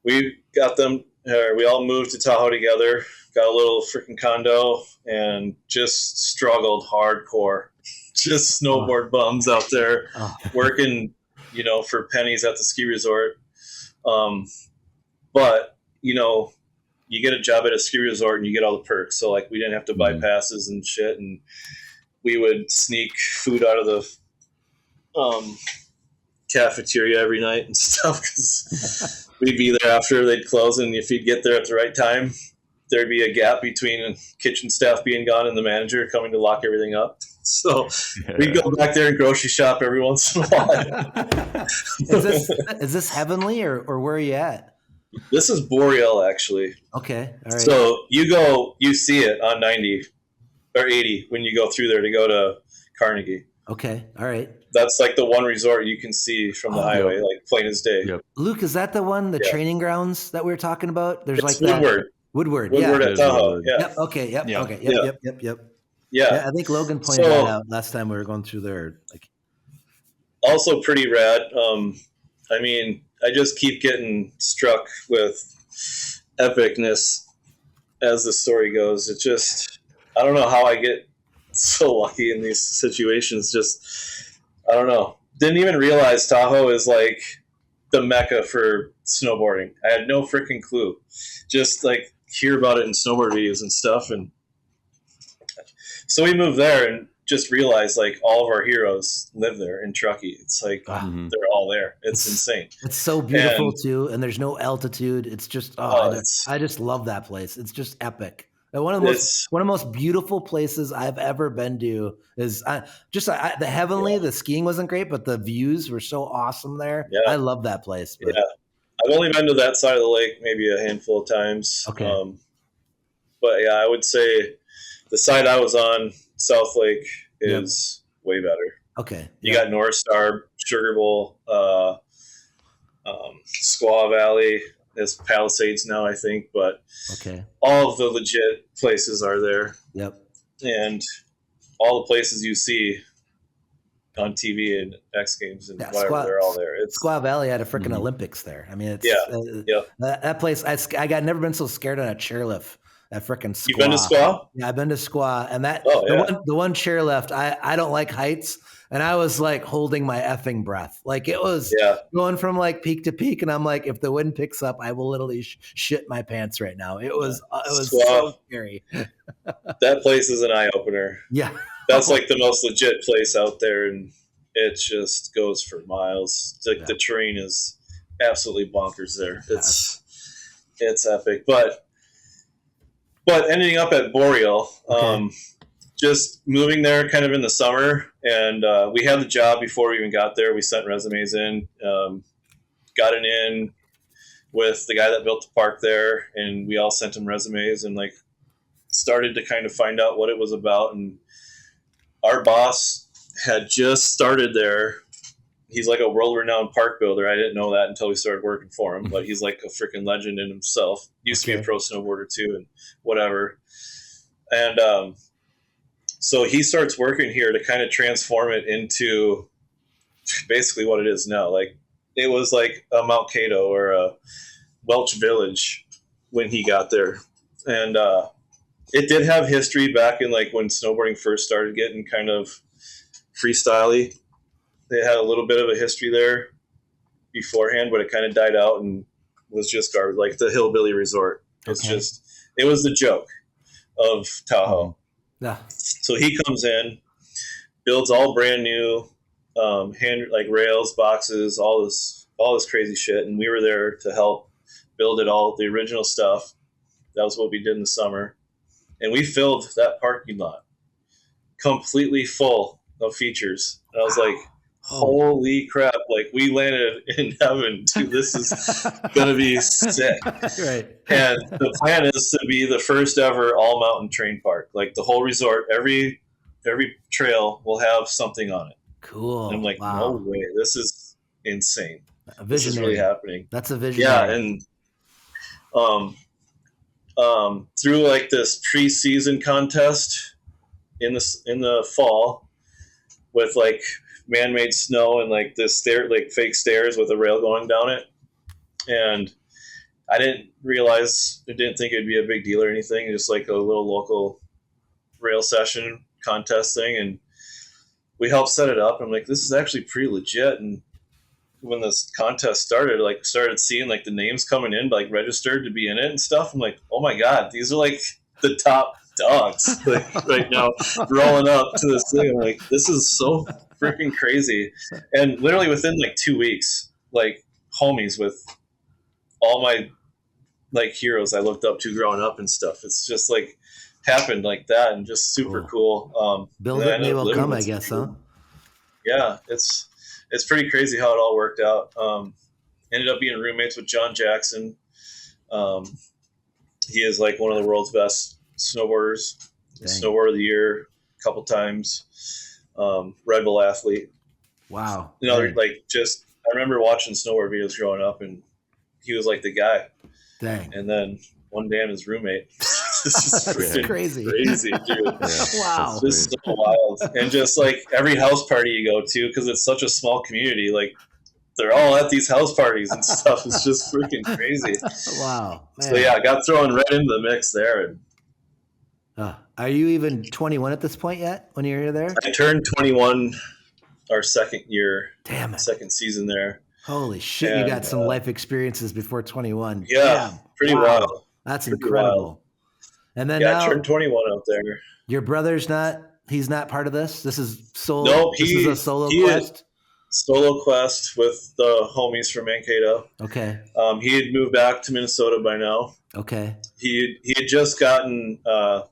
We got them. We all moved to Tahoe together. Got a little freaking condo and just struggled hardcore. Just snowboard bums out there working, for pennies at the ski resort. But you get a job at a ski resort and you get all the perks. So like we didn't have to buy passes and shit, and we would sneak food out of the cafeteria every night and stuff because we'd be there after they'd close, and if you'd get there at the right time, there'd be a gap between kitchen staff being gone and the manager coming to lock everything up. So we'd go back there and grocery shop every once in a while. Is this Heavenly or where are you at? This is Boreal, actually. Okay, all right. So you see it on 90 or 80 when you go through there to go to Carnegie. Okay, all right. That's like the one resort you can see from the highway, like plain as day. Yep. Luke, is that the one, the training grounds that we were talking about? There's it's like Woodward yeah. at Tahoe. Yeah. Yep. Okay. Yep. Yeah. Okay. Yep. Yeah. I think Logan pointed that out last time we were going through there. Like, also pretty rad. I mean, I just keep getting struck with epicness as the story goes. It just, I don't know how I get so lucky in these situations. Just, I don't know. Didn't even realize Tahoe is like the mecca for snowboarding. I had no freaking clue. Just like hear about it in snowboard videos and stuff. And so we moved there and just realized like all of our heroes live there in Truckee. It's like they're all there. It's insane. It's so beautiful too, and there's no altitude. It's just I just love that place. It's just epic. And one of the most beautiful places I've ever been to is the Heavenly. The skiing wasn't great, but the views were so awesome there. Yeah. I love that place. But. Yeah, I've only been to that side of the lake maybe a handful of times. Okay, but yeah, I would say the side I was on, South Lake, is way better. Okay. You got North Star, Sugar Bowl, Squaw Valley. It's Palisades now, I think, but all of the legit places are there. Yep. And all the places you see on TV and X Games and whatever, they're all there. Squaw Valley had a freaking Olympics there. I mean, it's that place. I got never been so scared on a chairlift. That freaking Squaw. You've been to Squaw? Yeah, I've been to Squaw, and the one chairlift. I don't like heights, and I was like holding my effing breath. Like it was going from like peak to peak, and I'm like, if the wind picks up, I will literally shit my pants right now. It was so scary. That place is an eye opener. Yeah, that's like the most legit place out there, and it just goes for miles. Like the terrain is absolutely bonkers there. It's epic, but ending up at Boreal, just moving there kind of in the summer, and we had the job before we even got there. We sent resumes in, got it in with the guy that built the park there, and we all sent him resumes and like started to kind of find out what it was about. And our boss had just started there. He's like a world-renowned park builder. I didn't know that until we started working for him, but he's like a freaking legend in himself. Used to be a pro snowboarder too and whatever. And so he starts working here to kind of transform it into basically what it is now. Like it was like a Mount Cato or a Welch Village when he got there. And it did have history back in like when snowboarding first started getting kind of freestyle-y. They had a little bit of a history there beforehand, but it kind of died out and was just garbage, like the Hillbilly Resort. It's just, it was the joke of Tahoe. Yeah. So he comes in, builds all brand new, like rails, boxes, all this crazy shit. And we were there to help build it all, the original stuff. That was what we did in the summer. And we filled that parking lot completely full of features. And I was like, holy crap, like we landed in heaven, dude. This is gonna be sick. Right. And the plan is to be the first ever all mountain terrain park. Like the whole resort, every trail will have something on it. Cool. And I'm like, wow. no way, this is insane. A visionary. This is really happening. That's a vision. Yeah, and through like this pre-season contest in the fall with like man-made snow and like this like fake stairs with a rail going down it, and I didn't think it'd be a big deal or anything, just like a little local rail session contest thing, and we helped set it up. I'm like, this is actually pretty legit. And when this contest started, like started seeing like the names coming in, like registered to be in it and stuff. I'm like, oh my God, these are like the top dogs like right now rolling up to this thing. I'm like, this is so freaking crazy. And literally within like 2 weeks, like homies with all my like heroes I looked up to growing up and stuff. It's just like happened like that, and just super cool. Build it, they will come, I guess, huh? Yeah, it's pretty crazy how it all worked out. Ended up being roommates with John Jackson. He is like one of the world's best snowboarders. Snowboarder of the year a couple times. Red Bull athlete. Wow. You know, like just I remember watching snowboard videos growing up, and he was like the guy. Dang. And then one day I'm his roommate. This is crazy, dude. Wow. It's just so wild. And just like every house party you go to, because it's such a small community, like they're all at these house parties and stuff. It's just freaking crazy. Wow. Man. So yeah, I got thrown right into the mix there. And are you even 21 at this point yet when you're there? I turned 21 our second year. Damn it. Second season there. Holy shit, and, you got some life experiences before 21. Yeah, pretty wild. That's pretty incredible. Wild. And then now, I turned 21 out there. Your brother's he's not part of this? This is solo? Nope, this is a solo quest? Solo quest with the homies from Mankato. Okay. He had moved back to Minnesota by now. Okay. He had just gotten the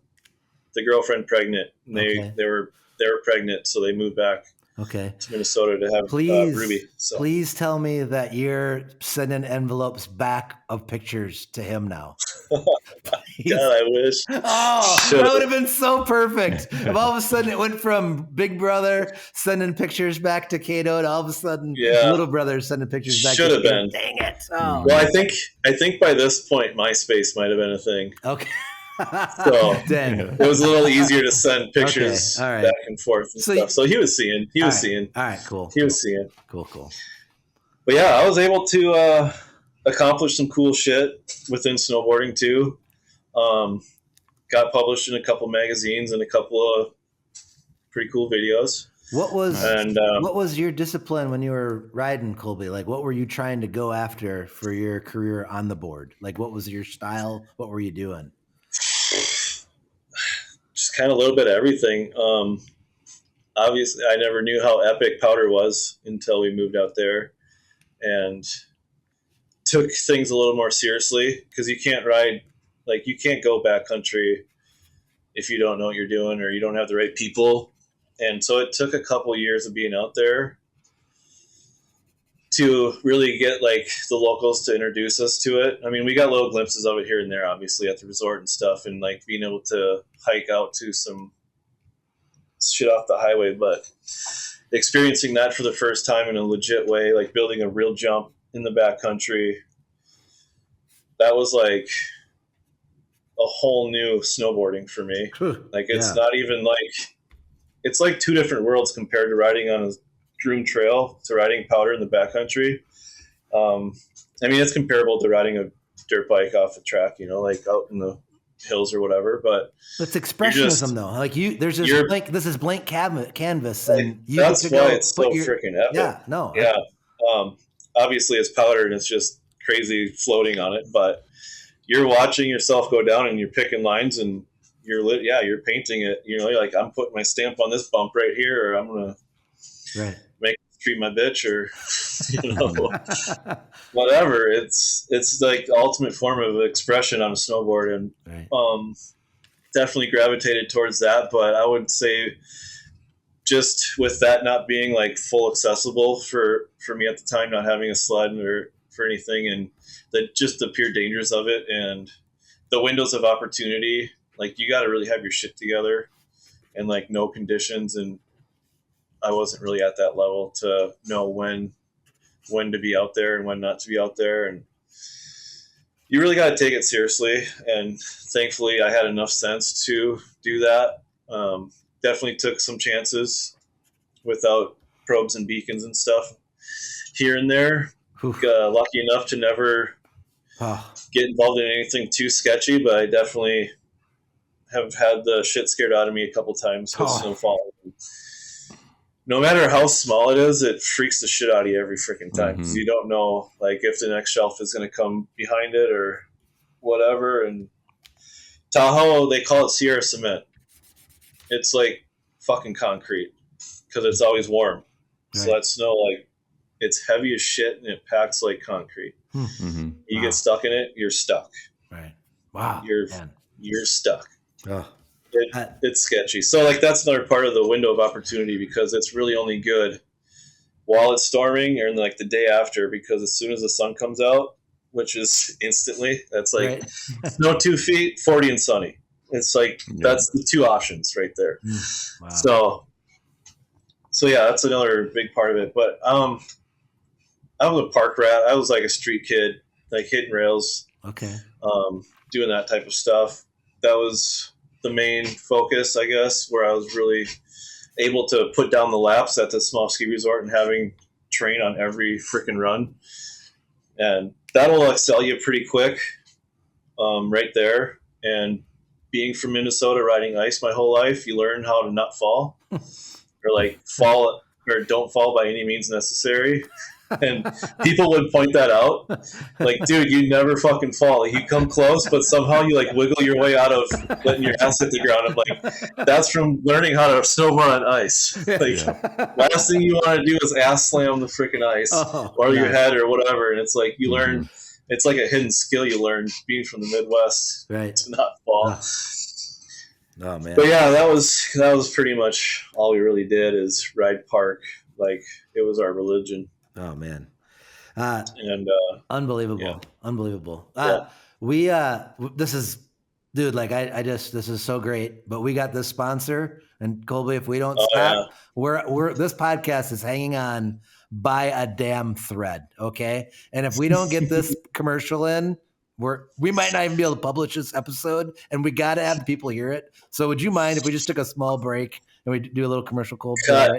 girlfriend pregnant. And they were pregnant, so they moved back. Okay. To Minnesota to have Ruby. So. Please tell me that you're sending envelopes back of pictures to him now. God, I wish. Oh, that would have been so perfect. If all of a sudden it went from big brother sending pictures back to Cato to all of a sudden little brother sending pictures back to Cato. Should have been. Dang it. Oh. Well, I think by this point MySpace might have been a thing. Okay. So Dang. It was a little easier to send pictures back and forth and stuff. So he was seeing. All right, cool. He was seeing. Cool. But yeah, I was able to accomplish some cool shit within snowboarding too. Got published in a couple magazines and a couple of pretty cool videos. What was your discipline when you were riding, Colby? Like, what were you trying to go after for your career on the board? Like, what was your style? What were you doing? Just kind of a little bit of everything. Obviously, I never knew how epic powder was until we moved out there and took things a little more seriously, because you can't ride, like you can't go backcountry if you don't know what you're doing or you don't have the right people. And so it took a couple of years of being out there to really get like the locals to introduce us to it. I mean, we got little glimpses of it here and there, obviously at the resort and stuff, and like being able to hike out to some shit off the highway, but experiencing that for the first time in a legit way, like building a real jump in the backcountry, that was like a whole new snowboarding for me. Like it's not even like, it's like two different worlds compared to riding on a groomed trail to riding powder in the backcountry. I mean, it's comparable to riding a dirt bike off a track, you know, like out in the hills or whatever. But it's expressionism, though. Like this is blank canvas, and that's why it's so freaking epic. Yeah, no, yeah. Obviously, it's powder and it's just crazy floating on it, but you're watching yourself go down and you're picking lines and you're painting it. You know, you're like, I'm putting my stamp on this bump right here, or I'm gonna make treat my bitch, or you know, whatever. It's like the ultimate form of expression on a snowboard, and definitely gravitated towards that. But I would say just with that not being like full accessible for me at the time, not having a sled or for anything, and just the pure dangers of it and the windows of opportunity, like you got to really have your shit together and like know conditions. And I wasn't really at that level to know when to be out there and when not to be out there. And you really got to take it seriously. And thankfully I had enough sense to do that. Definitely took some chances without probes and beacons and stuff here and there. Lucky enough to never get involved in anything too sketchy, but I definitely have had the shit scared out of me a couple times with snowfall. No matter how small it is, it freaks the shit out of you every freaking time because you don't know like if the next shelf is going to come behind it or whatever. And Tahoe, they call it Sierra cement. It's like fucking concrete because it's always warm. Right. So that snow, like, it's heavy as shit and it packs like concrete. You get stuck in it, you're stuck. Right. Wow. You're stuck. Oh. It's sketchy. So like that's another part of the window of opportunity because it's really only good while it's storming or like the day after, because as soon as the sun comes out, which is instantly, that's like snow 2 feet, 40 and sunny. It's like that's the two options right there. Wow. So yeah, that's another big part of it. But I was a park rat. I was like a street kid, like hitting rails. Okay. Doing that type of stuff. That was the main focus, I guess, where I was really able to put down the laps at the small ski resort and having train on every freaking run. And that'll excel you pretty quick right there. And being from Minnesota, riding ice my whole life, you learn how to not fall or like fall or don't fall by any means necessary. And people would point that out. Like, dude, you never fucking fall. Like, you come close, but somehow you like wiggle your way out of letting your ass hit the ground. I'm like, that's from learning how to snowboard on ice. Like, last thing you want to do is ass slam the freaking ice or your head or whatever. And it's like, you learn, it's like a hidden skill you learn being from the Midwest to not fall. Oh man. But yeah, that was pretty much all we really did is ride park. Like, it was our religion. Oh man. Unbelievable. Yeah. Unbelievable. Yeah. This is, dude, like this is so great, but we got this sponsor, and Colby, if we don't stop, we're this podcast is hanging on by a damn thread. Okay. And if we don't get this commercial in, we might not even be able to publish this episode, and we got to have the people hear it. So would you mind if we just took a small break and we do a little commercial, Colby? All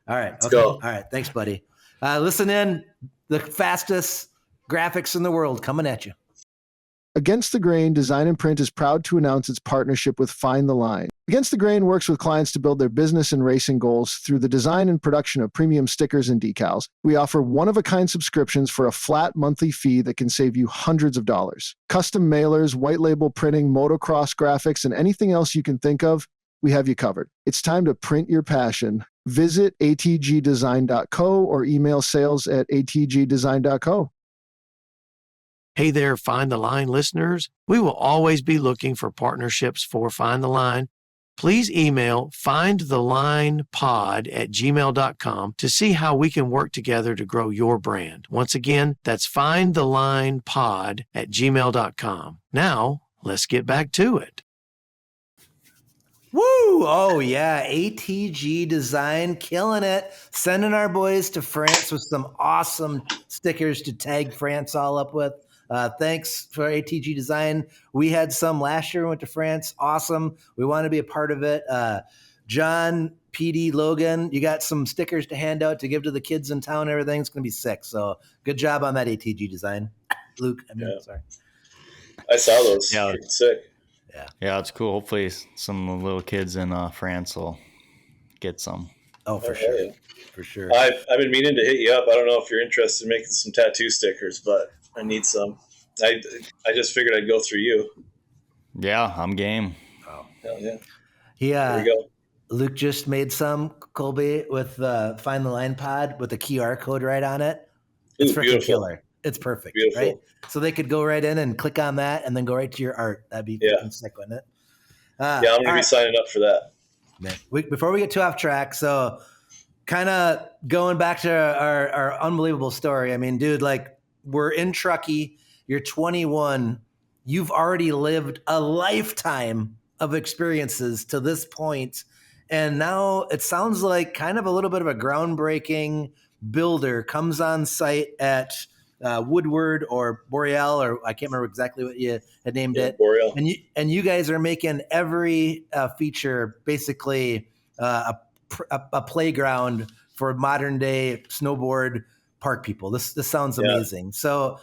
right. Let's go. All right. Thanks, buddy. Listen in, the fastest graphics in the world coming at you. Against the Grain Design and Print is proud to announce its partnership with Find the Line. Against the Grain works with clients to build their business and racing goals through the design and production of premium stickers and decals. We offer one-of-a-kind subscriptions for a flat monthly fee that can save you hundreds of dollars. Custom mailers, white label printing, motocross graphics, and anything else you can think of, we have you covered. It's time to print your passion. Visit atgdesign.co or email sales@atgdesign.co. Hey there, Find the Line listeners. We will always be looking for partnerships for Find the Line. Please email findthelinepod@gmail.com to see how we can work together to grow your brand. Once again, that's findthelinepod@gmail.com. Now, let's get back to it. Woo! Oh, yeah. ATG Design, killing it. Sending our boys to France with some awesome stickers to tag France all up with. Thanks for ATG Design. We had some last year. We went to France. Awesome. We want to be a part of it. John, PD, Logan, you got some stickers to hand out to give to the kids in town. Everything's going to be sick. So good job on that, ATG Design. Luke, sorry. I saw those. Yeah. Sick. Yeah, it's cool. Hopefully some little kids in France will get some. Oh, for sure. Yeah. For sure. I've been meaning to hit you up. I don't know if you're interested in making some tattoo stickers, but I need some. I just figured I'd go through you. Yeah, I'm game. Oh, hell yeah. There we go. Luke just made some, Colby, with Find the Line pod with a QR code right on it. It's freaking killer. It's perfect, beautiful. Right? So they could go right in and click on that and then go right to your art. That'd be freaking sick, wouldn't it? I'm going to be signing up for that. Before we get too off track, so kind of going back to our unbelievable story. I mean, dude, like we're in Truckee. You're 21. You've already lived a lifetime of experiences to this point. And now it sounds like kind of a little bit of a groundbreaking builder comes on site at Woodward or Boreal, or I can't remember exactly what you had named it. Boreal. And you guys are making every feature basically a playground for modern day snowboard park people. This sounds amazing. So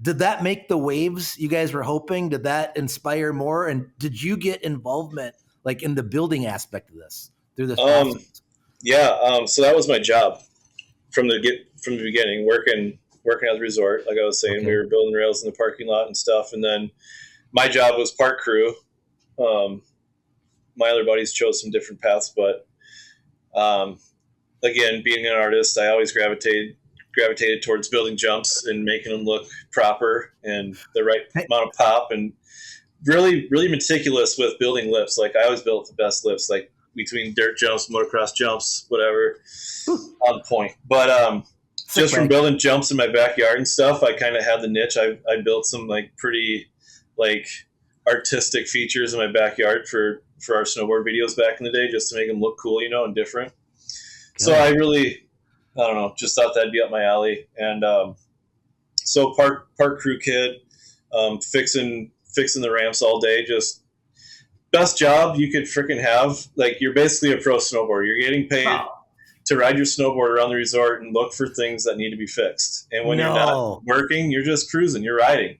did that make the waves you guys were hoping? Did that inspire more? And did you get involvement like in the building aspect of this through this process? So that was my job from the beginning, working at the resort. Like I was saying, we were building rails in the parking lot and stuff. And then my job was park crew. My other buddies chose some different paths, but again, being an artist, I always gravitated towards building jumps and making them look proper and the right amount of pop, and really, really meticulous with building lifts. Like I always built the best lifts, like between dirt jumps, motocross jumps, whatever, on point. But just from building jumps in my backyard and stuff, I kind of had the niche. I built some like pretty like artistic features in my backyard for our snowboard videos back in the day, just to make them look cool, and different. So I really, I don't know, just thought that'd be up my alley. And so park crew kid, fixing the ramps all day, just best job you could freaking have. Like you're basically a pro snowboarder. You're getting paid to ride your snowboard around the resort and look for things that need to be fixed. And when you're not working, you're just cruising, you're riding.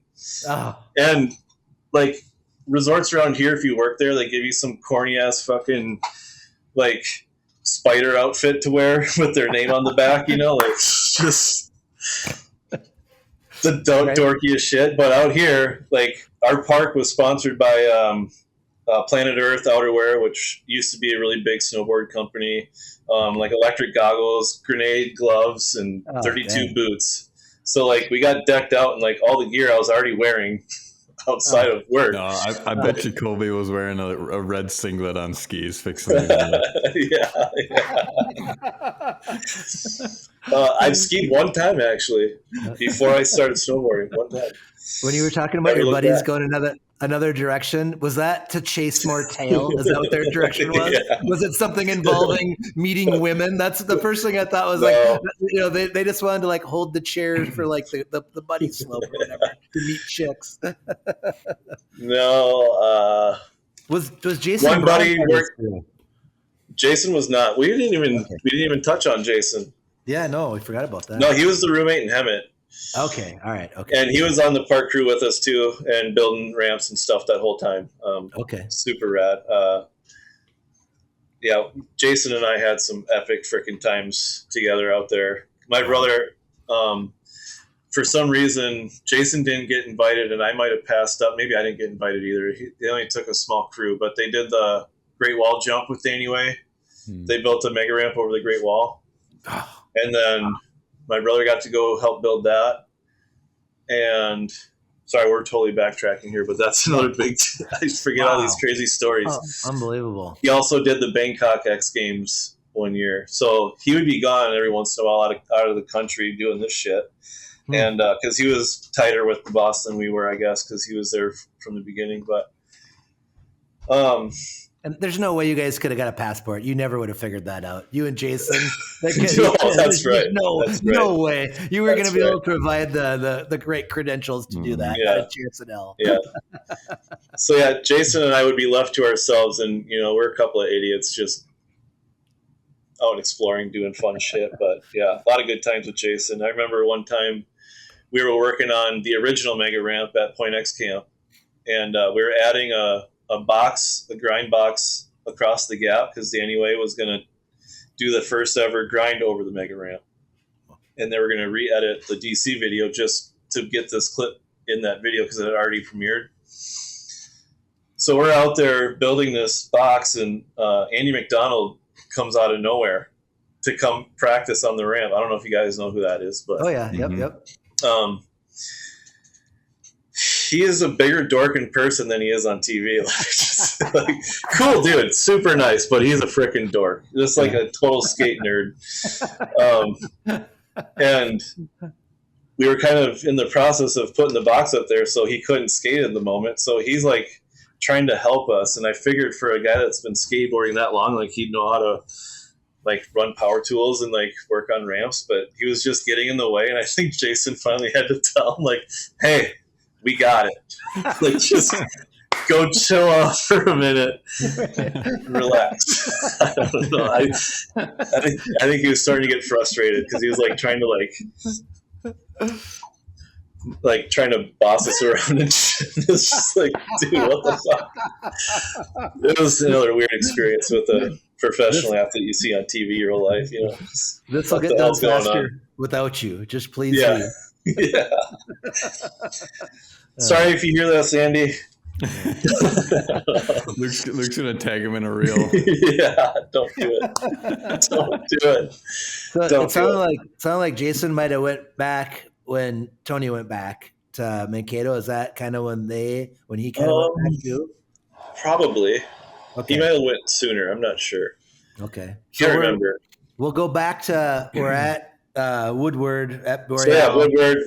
And like resorts around here, if you work there, they give you some corny ass fucking like spider outfit to wear with their name on the back, like just the dorkiest shit. But out here, like our park was sponsored by Planet Earth Outerwear, which used to be a really big snowboard company, like electric goggles, grenade gloves, and 32 boots. So like we got decked out in like all the gear I was already wearing outside of work. No, I bet you Colby was wearing a red singlet on skis fixing it. I've skied one time actually before I started snowboarding. One time. When you were talking about your buddies going another direction, was that to chase more tail? Is that what their direction was? Yeah. Was it something involving meeting women? That's the first thing I thought was like, they just wanted to like hold the chairs for like the buddy slope or whatever to meet chicks. No. Was Jason? One buddy worked. Jason was not. We didn't even touch on Jason. Yeah, no, we forgot about that. No, he was the roommate in Hemet. Okay, all right, okay. And he was on the park crew with us too, and building ramps and stuff that whole time. Super rad. Jason and I had some epic freaking times together out there. My brother, for some reason, Jason didn't get invited, and I might have passed up. Maybe I didn't get invited either. They only took a small crew, but they did the Great Wall jump with Danny Way. They built a mega ramp over the Great Wall, and then. My brother got to go help build that. And sorry, we're totally backtracking here, but that's another big, I forget all these crazy stories. Unbelievable. He also did the Bangkok X Games one year. So he would be gone every once in a while out of the country doing this shit. And because he was tighter with the boss than we were, I guess, because he was there from the beginning. But and there's no way you guys could have got a passport. You never would have figured that out. You and Jason. That's right. No way. You were going to be able to provide the great credentials to do that at GSNL. Yeah. So yeah, Jason and I would be left to ourselves, and we're a couple of idiots just out exploring, doing fun shit. But yeah, a lot of good times with Jason. I remember one time we were working on the original mega ramp at Point X Camp, and we were adding a grind box across the gap because Danny Way was going to do the first ever grind over the mega ramp. And they were going to re-edit the DC video just to get this clip in that video because it had already premiered. So we're out there building this box, and Andy McDonald comes out of nowhere to come practice on the ramp. I don't know if you guys know who that is, but yep. he is a bigger dork in person than he is on TV. Like, cool dude, super nice, but he's a freaking dork. Just like a total skate nerd. And we were kind of in the process of putting the box up there, so he couldn't skate at the moment. So he's like trying to help us. And I figured for a guy that's been skateboarding that long, like he'd know how to like run power tools and like work on ramps, but he was just getting in the way. And I think Jason finally had to tell him like, hey, we got it. Like, just go chill out for a minute, relax. I don't know. I think he was starting to get frustrated because he was like trying to trying to boss us around and shit. It's just like, dude, what the fuck? It was another weird experience with a professional athlete you see on TV your whole life. You know, this will get done faster without you. Just please. Yeah. Yeah. Sorry if you hear that, Sandy. Luke's gonna tag him in a reel. Yeah, don't do it. Don't do it. So it sounded like Jason might have went back when Tony went back to Mankato. Is that kind of when he kind of went back too? Probably. Okay. He might have went sooner. I'm not sure. Okay. Can't remember. We'll go back to we're at Woodward at Boreal. So yeah, Woodward.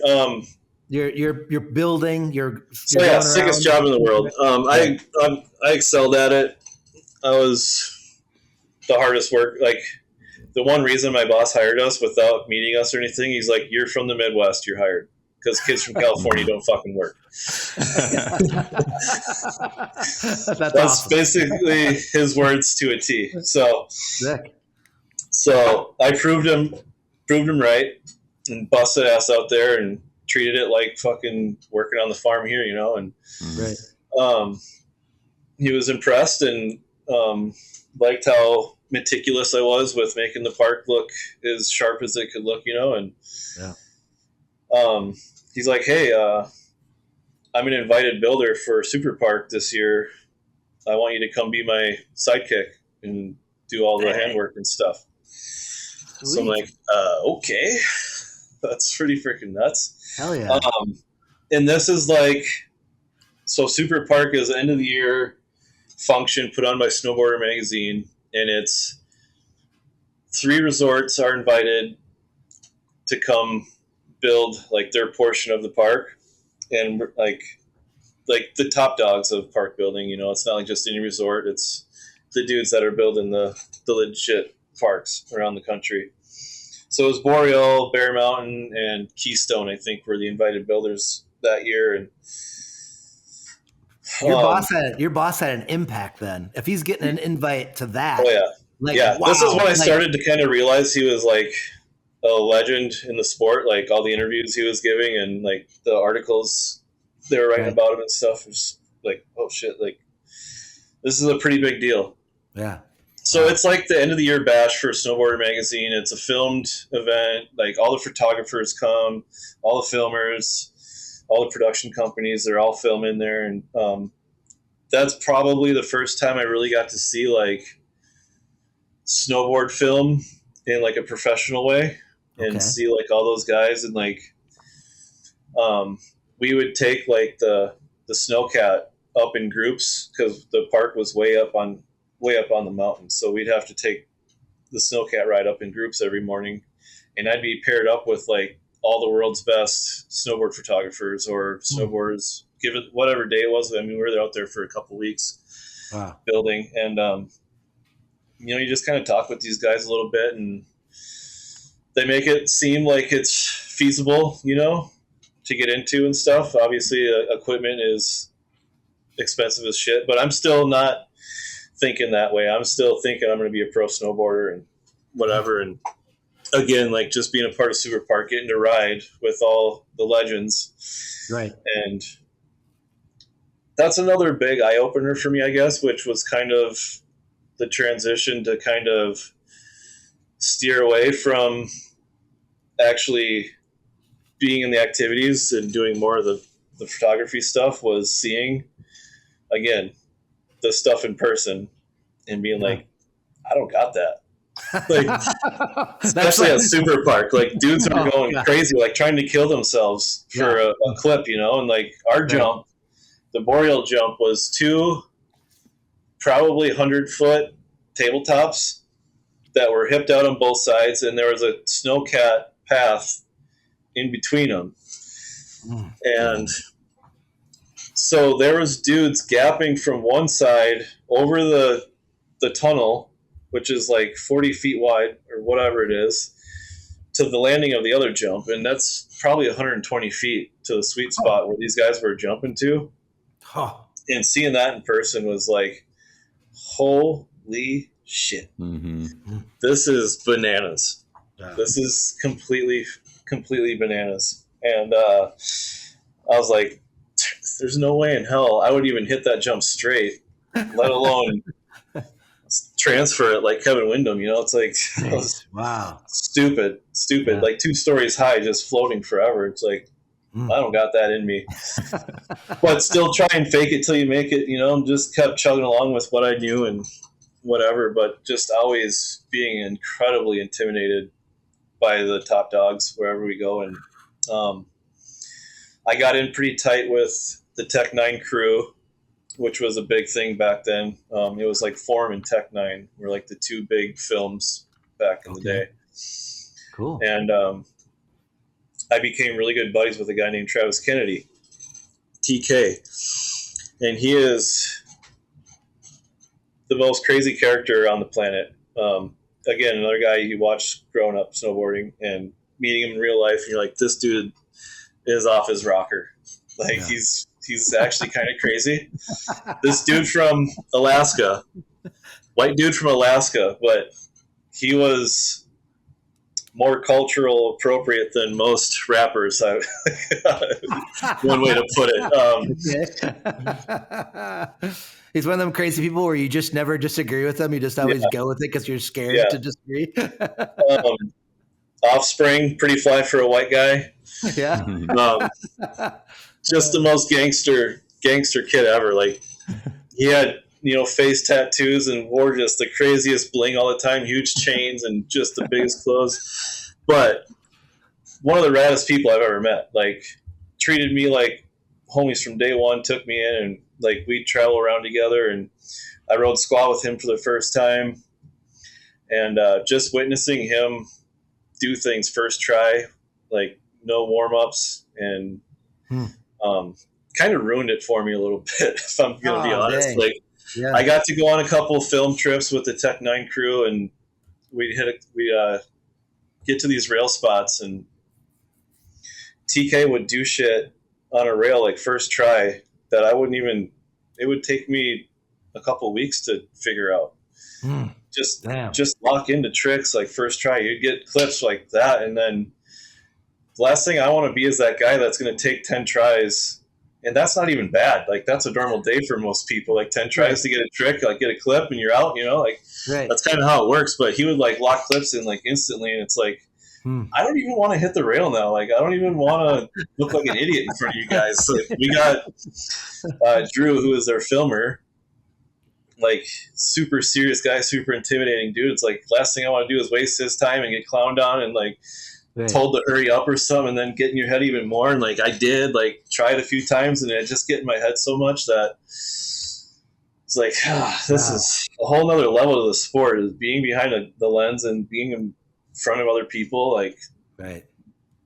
You're building. Sickest job in the world. I excelled at it. I was the hardest work. Like the one reason my boss hired us without meeting us or anything, he's like, "You're from the Midwest. You're hired." Because kids from California don't fucking work. That's awesome. Basically his words to a T. So I proved him right and busted ass out there and treated it like fucking working on the farm here, you know. And he was impressed and liked how meticulous I was with making the park look as sharp as it could look, you know. And he's like, hey, I'm an invited builder for Super Park this year. I want you to come be my sidekick and do all the handwork and stuff. Sweet. So I'm like, okay, that's pretty freaking nuts. Hell yeah. And this is like, so Super Park is an end of the year function put on by Snowboarder magazine, and it's 3 resorts are invited to come build like their portion of the park, and like the top dogs of park building, you know. It's not like just any resort, it's the dudes that are building the legit parks around the country. So it was Boreal, Bear Mountain, and Keystone, I think, were the invited builders that year. And your boss had an impact then. If he's getting an invite to that. Oh yeah. Like, yeah. Wow. This is when I started to kind of realize he was like a legend in the sport. Like all the interviews he was giving and like the articles they were writing about him and stuff. It was like, oh shit, like this is a pretty big deal. Yeah. So it's like the end of the year bash for Snowboarder magazine. It's a filmed event. Like all the photographers come, all the filmers, all the production companies, they're all filming there. And that's probably the first time I really got to see like snowboard film in like a professional way and see like all those guys. And like we would take like the snowcat up in groups because the park was way up on the mountain. So we'd have to take the snowcat ride up in groups every morning. And I'd be paired up with like all the world's best snowboard photographers or snowboarders, given whatever day it was. I mean, we were out there for a couple weeks building. And, you know, you just kind of talk with these guys a little bit and they make it seem like it's feasible, you know, to get into and stuff. Obviously, equipment is expensive as shit, but I'm still not thinking that way. I'm still thinking I'm going to be a pro snowboarder and whatever. And again, like just being a part of Super Park, getting to ride with all the legends. Right. And that's another big eye opener for me, I guess, which was kind of the transition to kind of steer away from actually being in the activities and doing more of the photography stuff, was seeing again the stuff in person and being like, I don't got that. Like, especially at Super Park, like dudes are going crazy, like trying to kill themselves for a clip, you know. And like our jump the Boreal jump was 2 probably 100-foot tabletops that were hipped out on both sides, and there was a snowcat path in between them. And so there was dudes gapping from one side over the tunnel, which is like 40 feet wide or whatever it is, to the landing of the other jump. And that's probably 120 feet to the sweet spot where these guys were jumping to. And seeing that in person was like, holy shit. This is bananas. This is completely bananas. And I was like, there's no way in hell I would even hit that jump straight, let alone transfer it like Kevin Windham. It's like, wow, stupid, like 2 stories high, just floating forever. It's like, I don't got that in me. But still try and fake it till you make it. Just kept chugging along with what I knew and whatever, but just always being incredibly intimidated by the top dogs wherever we go. And I got in pretty tight with the Tech 9 crew, which was a big thing back then. It was like Form and Tech 9 were like the 2 big films back in the day. Cool. And I became really good buddies with a guy named Travis Kennedy, TK. And he is the most crazy character on the planet. Again, another guy you watch growing up snowboarding and meeting him in real life, and you're like, this dude is off his rocker. Like, he's actually kind of crazy. This dude from Alaska, white dude from Alaska, but he was more cultural appropriate than most rappers. One way to put it. He's one of them crazy people where you just never disagree with them. You just always go with it because you're scared to disagree. Offspring, pretty fly for a white guy. Yeah. Just the most gangster kid ever. Like, he had, face tattoos and wore just the craziest bling all the time, huge chains and just the biggest clothes. But one of the raddest people I've ever met. Like, treated me like homies from day one, took me in, and like we'd travel around together, and I rode squat with him for the first time. And just witnessing him do things first try, like no warm-ups, and kind of ruined it for me a little bit, if I'm going to be honest. Dang. Like, I got to go on a couple film trips with the Tech 9 crew, and we get to these rail spots, and TK would do shit on a rail like first try that I wouldn't even, it would take me a couple weeks to figure out. Just lock into tricks like first try. You'd get clips like that, and then the last thing I want to be is that guy that's going to take 10 tries, and that's not even bad. Like, that's a normal day for most people. Like, 10 tries to get a trick, like get a clip, and you're out. That's kind of how it works. But he would like lock clips in like instantly, and it's like, I don't even want to hit the rail now. Like, I don't even want to look like an idiot in front of you guys. Like, we got Drew, who is their filmer, like super serious guy, super intimidating dude. It's like, last thing I want to do is waste his time and get clowned on and like told to hurry up or something, and then get in your head even more. And like, I did like try it a few times, and it just get in my head so much that it's like, this is a whole nother level of the sport, is being behind the lens and being in front of other people. Like, like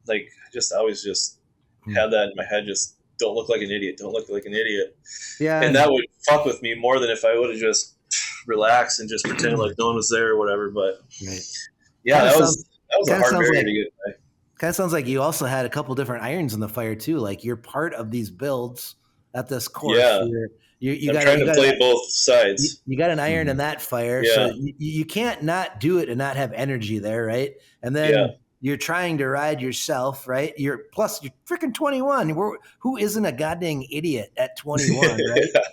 I just always just had that in my head. Just don't look like an idiot. Don't look like an idiot. Yeah. And that would fuck with me more than if I would have just relaxed and just pretended like no one was there or whatever. But that was a hard barrier to get by. Kind of sounds like you also had a couple different irons in the fire too. Like, you're part of these builds at this course. Yeah. I'm trying to play both sides. You got an iron in that fire. Yeah. So you can't not do it and not have energy there, right? And then you're trying to ride yourself, right? You're freaking 21. Who isn't a goddamn idiot at 21, right?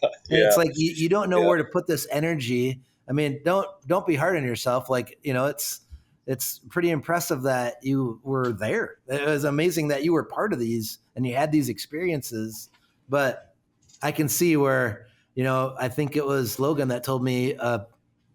And it's like you don't know where to put this energy. I mean, don't be hard on yourself. Like, it's pretty impressive that you were there. It was amazing that you were part of these and you had these experiences. But I can see where, I think it was Logan that told me, a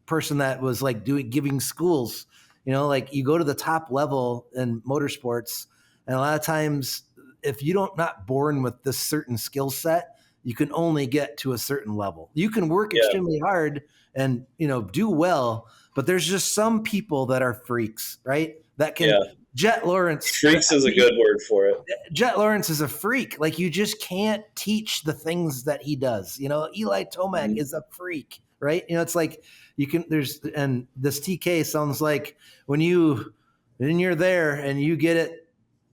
person that was like giving schools, like, you go to the top level in motorsports, and a lot of times if you not born with this certain skill set, you can only get to a certain level. You can work extremely hard and, do well, but there's just some people that are freaks, right? That can Jet Lawrence. Freaks is a good word for it. Jet Lawrence is a freak. Like, you just can't teach the things that he does. Eli Tomac is a freak, right? It's like and this TK sounds like when you're there and you get it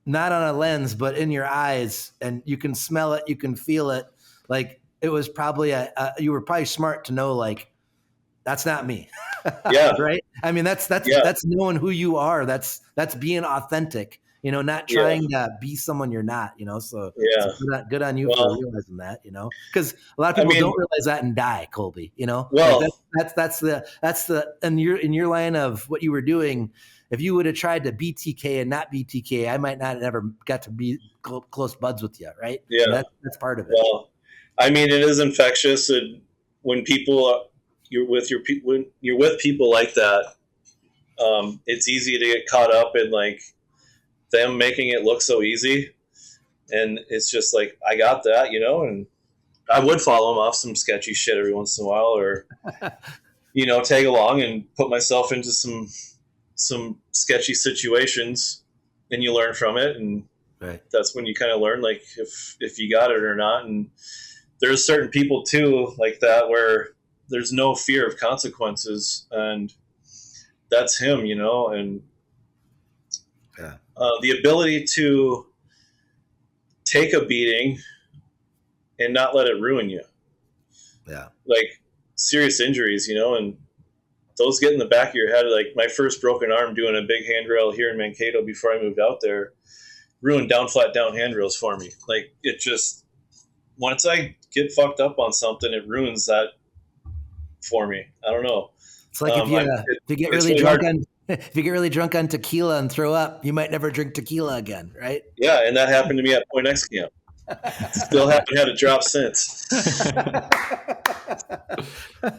not on a lens, but in your eyes, and you can smell it, you can feel it. Like, it was probably you were probably smart to know, like, that's not me. Yeah. Right. I mean, that's knowing who you are. That's being authentic, not trying to be someone you're not, so good on you for realizing that, because a lot of people don't realize that and die, Colby, well, like that's the, and in your line of what you were doing, if you would have tried to BTK and not BTK, I might not have ever got to be close buds with you. Right. Yeah. That's part of it. Well, I mean, it is infectious. And when you're with people like that, it's easy to get caught up in like them making it look so easy. And it's just like, I got that, and I would follow them off some sketchy shit every once in a while, or, tag along and put myself into some sketchy situations, and you learn from it. And that's when you kind of learn, like, if you got it or not. And there's certain people too like that, where there's no fear of consequences, and that's him, and the ability to take a beating and not let it ruin you. Yeah. Like serious injuries, and those get in the back of your head. Like my first broken arm doing a big handrail here in Mankato before I moved out there ruined flat down handrails for me. Like, it just, once I get fucked up on something, it ruins that for me. I don't know. It's like if you get really drunk if you get really drunk on tequila and throw up, you might never drink tequila again, right? Yeah, and that happened to me at Point X Camp. Still haven't had a drop since.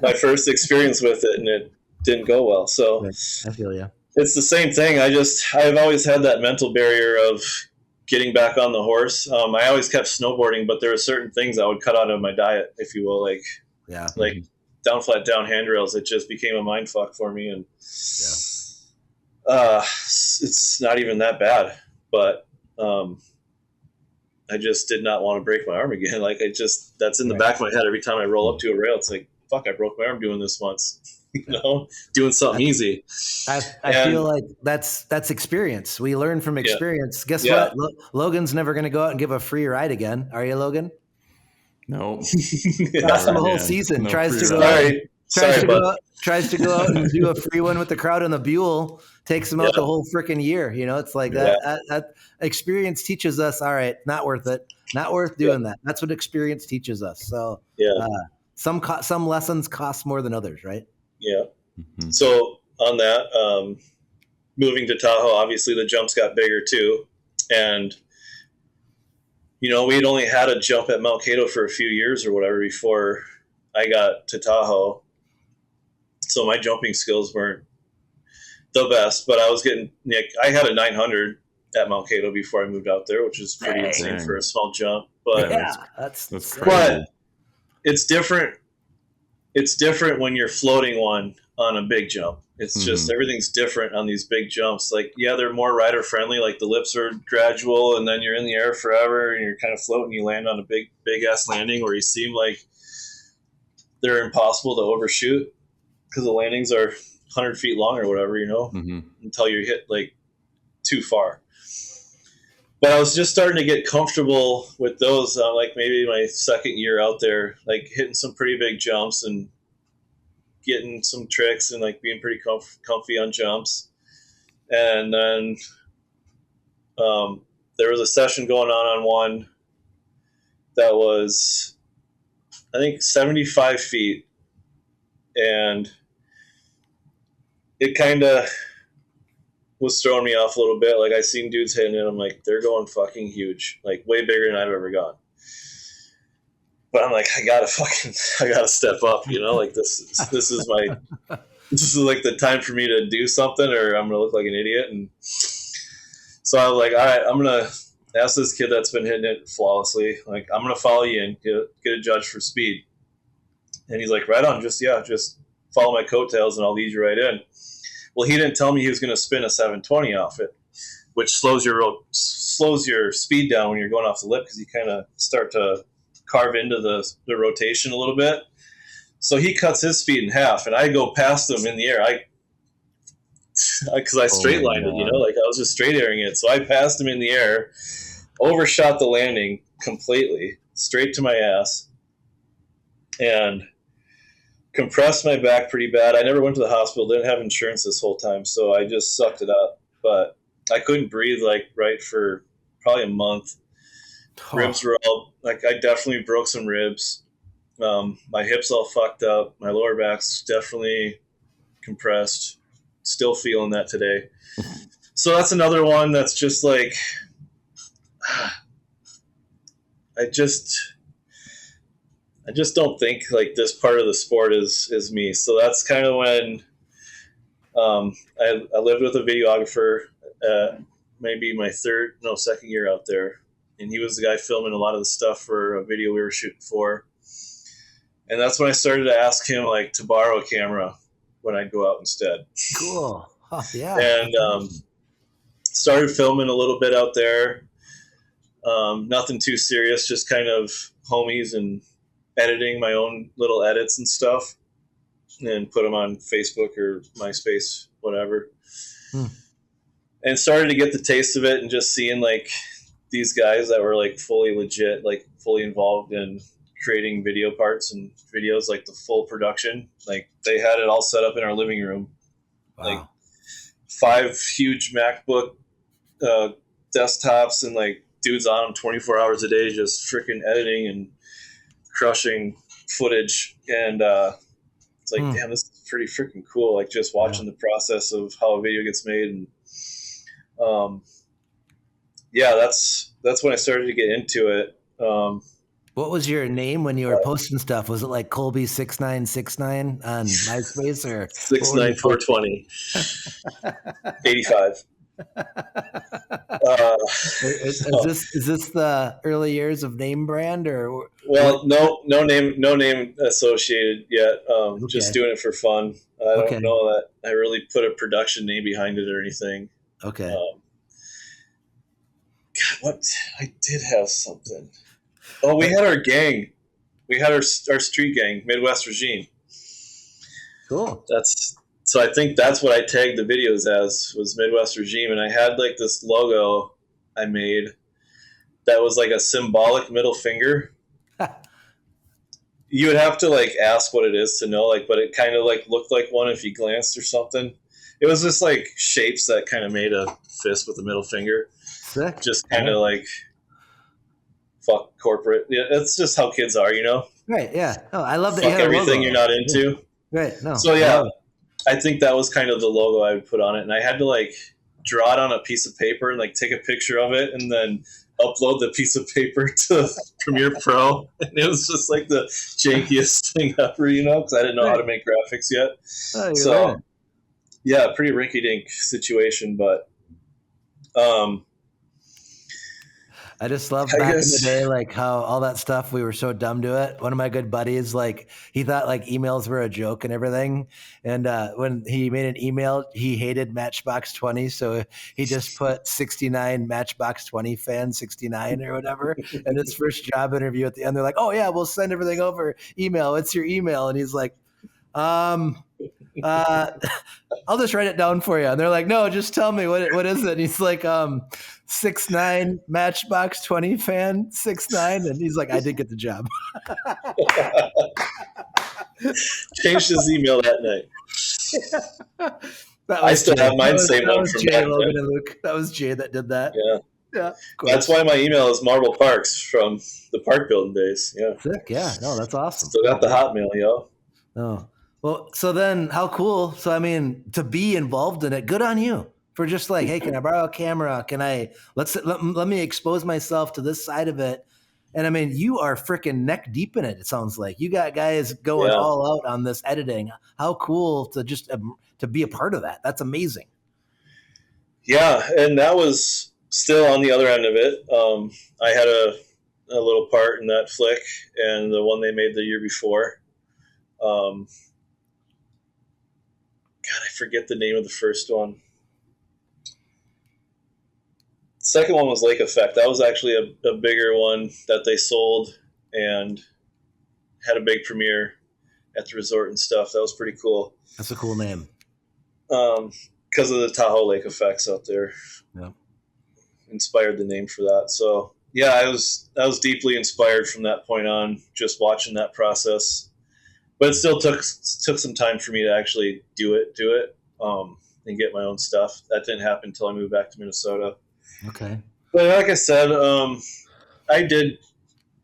My first experience with it, and it didn't go well. So I feel you. It's the same thing. I've always had that mental barrier of getting back on the horse. I always kept snowboarding, but there are certain things I would cut out of my diet, if you will, like flat down handrails. It just became a mind fuck for me, and it's not even that bad, but I just did not want to break my arm again. Like, that's in the back of my head every time I roll up to a rail. It's like, fuck, I broke my arm doing this once. Doing something easy. I feel like that's experience. We learn from experience. Guess what? Logan's never going to go out and give a free ride again. Are you, Logan? No. That's the whole season. No tries to go out and do a free one with the crowd on the Buell. Takes him out the whole freaking year. It's like that experience teaches us, all right, not worth it. Not worth doing that. That's what experience teaches us. So some lessons cost more than others, right? Yeah. Mm-hmm. So on that, moving to Tahoe, obviously the jumps got bigger too. And, we'd only had a jump at Mount Cato for a few years or whatever before I got to Tahoe. So my jumping skills weren't the best, but I had a 900 at Mount Cato before I moved out there, which is pretty insane for a small jump. But that's crazy. But it's different. It's different when you're floating one on a big jump. It's just everything's different on these big jumps. Like, they're more rider friendly. Like the lips are gradual, and then you're in the air forever, and you're kind of floating. You land on a big ass landing where you seem like they're impossible to overshoot because the landings are 100 feet long or whatever, until you hit like too far. But I was just starting to get comfortable with those, like maybe my second year out there, like hitting some pretty big jumps and getting some tricks and like being pretty comfy on jumps. And then there was a session going on one that was, I think, 75 feet. And it kind of was throwing me off a little bit. Like, I seen dudes hitting it. I'm like, they're going fucking huge, like way bigger than I've ever gone. But I'm like, I gotta step up, like this is like the time for me to do something, or I'm going to look like an idiot. And so I was like, all right, I'm going to ask this kid that's been hitting it flawlessly, like, I'm going to follow you and get a judge for speed. And he's like, right on, just follow my coattails and I'll lead you right in. Well, he didn't tell me he was going to spin a 720 off it, which slows your speed down when you're going off the lip, because you kind of start to carve into the rotation a little bit. So he cuts his speed in half, and I go past him in the air. Because I straight lined it, like I was just straight airing it. So I passed him in the air, overshot the landing completely, straight to my ass, and compressed my back pretty bad. I never went to the hospital, didn't have insurance this whole time, so I just sucked it up. But I couldn't breathe right for probably a month. Ribs were all like, I definitely broke some ribs. My hips all fucked up. My lower back's definitely compressed. Still feeling that today. So that's another one that's just like, I just don't think like this part of the sport is me. So that's kind of when I lived with a videographer, maybe my second year out there. And he was the guy filming a lot of the stuff for a video we were shooting for. And that's when I started to ask him like to borrow a camera when I'd go out instead. Cool. Oh, yeah. And started filming a little bit out there. Nothing too serious, just kind of homies and editing my own little edits and stuff, and put them on Facebook or MySpace, whatever. And started to get the taste of it, and just seeing like these guys that were like fully legit, like fully involved in creating video parts and videos, like the full production. Like they had it all set up in our living room. Wow. Like 5 huge MacBook desktops, and like dudes on them 24 hours a day, just freaking editing and crushing footage. And it's like, damn, this is pretty freaking cool. Like just watching the process of how a video gets made. And that's when I started to get into it. What was your name when you were posting stuff? Was it like Colby 6969 on MySpace, or 69420 85? Is this the early years of name brand, or? Well, no name associated yet. Just doing it for fun. I don't know that I really put a production name behind it or anything. Okay. God, I did have something. Oh, we had our gang. We had our street gang, Midwest Regime. Cool. So I think that's what I tagged the videos as, was Midwest Regime. And I had like this logo I made that was like a symbolic middle finger. You would have to like ask what it is to know, like, but it kind of like looked like one if you glanced or something. It was just like shapes that kind of made a fist with a middle finger. Sick. Just kind of like, fuck corporate. Yeah, that's just how kids are, Right. Yeah. Oh, I love that. Fuck everything you're not into. Yeah. Right. No. So yeah, I think that was kind of the logo I would put on it, and I had to like draw it on a piece of paper and like take a picture of it, and then upload the piece of paper to Premiere Pro, and it was just like the jankiest thing ever, because I didn't know how to make graphics yet. Oh, so right. Yeah, pretty rinky-dink situation, but I just love back in the day, like how all that stuff, we were so dumb to it. One of my good buddies, like he thought like emails were a joke and everything. And when he made an email, he hated Matchbox 20. So he just put 69 Matchbox 20 fan 69 or whatever. And his first job interview at the end, they're like, oh yeah, we'll send everything over email. What's your email? And he's like, I'll just write it down for you. And they're like, no, just tell me what is it? And he's like, 69 Matchbox 20 fan 69. And he's like, I did get the job. Changed his email that night. I still have mine saved up from Jay, Logan, and Luke. That was Jay that did that. Yeah. That's why my email is Marble Parks from the park building days. Yeah. Sick. Yeah. No, that's awesome. Still got the Hotmail, yo. Oh. Well, so then how cool. So, I mean, to be involved in it, good on you for just like, hey, can I borrow a camera? Can I, let me expose myself to this side of it. And I mean, you are freaking neck deep in it. It sounds like you got guys going all out on this editing. How cool to just, to be a part of that. That's amazing. Yeah. And that was still on the other end of it, I had a little part in that flick and the one they made the year before. God, I forget the name of the first one. The second one was Lake Effect. That was actually a bigger one that they sold and had a big premiere at the resort and stuff. That was pretty cool. That's a cool name. Because of the Tahoe Lake effects out there. Yeah. Inspired the name for that. So yeah, I was deeply inspired from that point on, just watching that process. But it still took some time for me to actually do it, and get my own stuff. That didn't happen until I moved back to Minnesota. Okay. But like I said, I did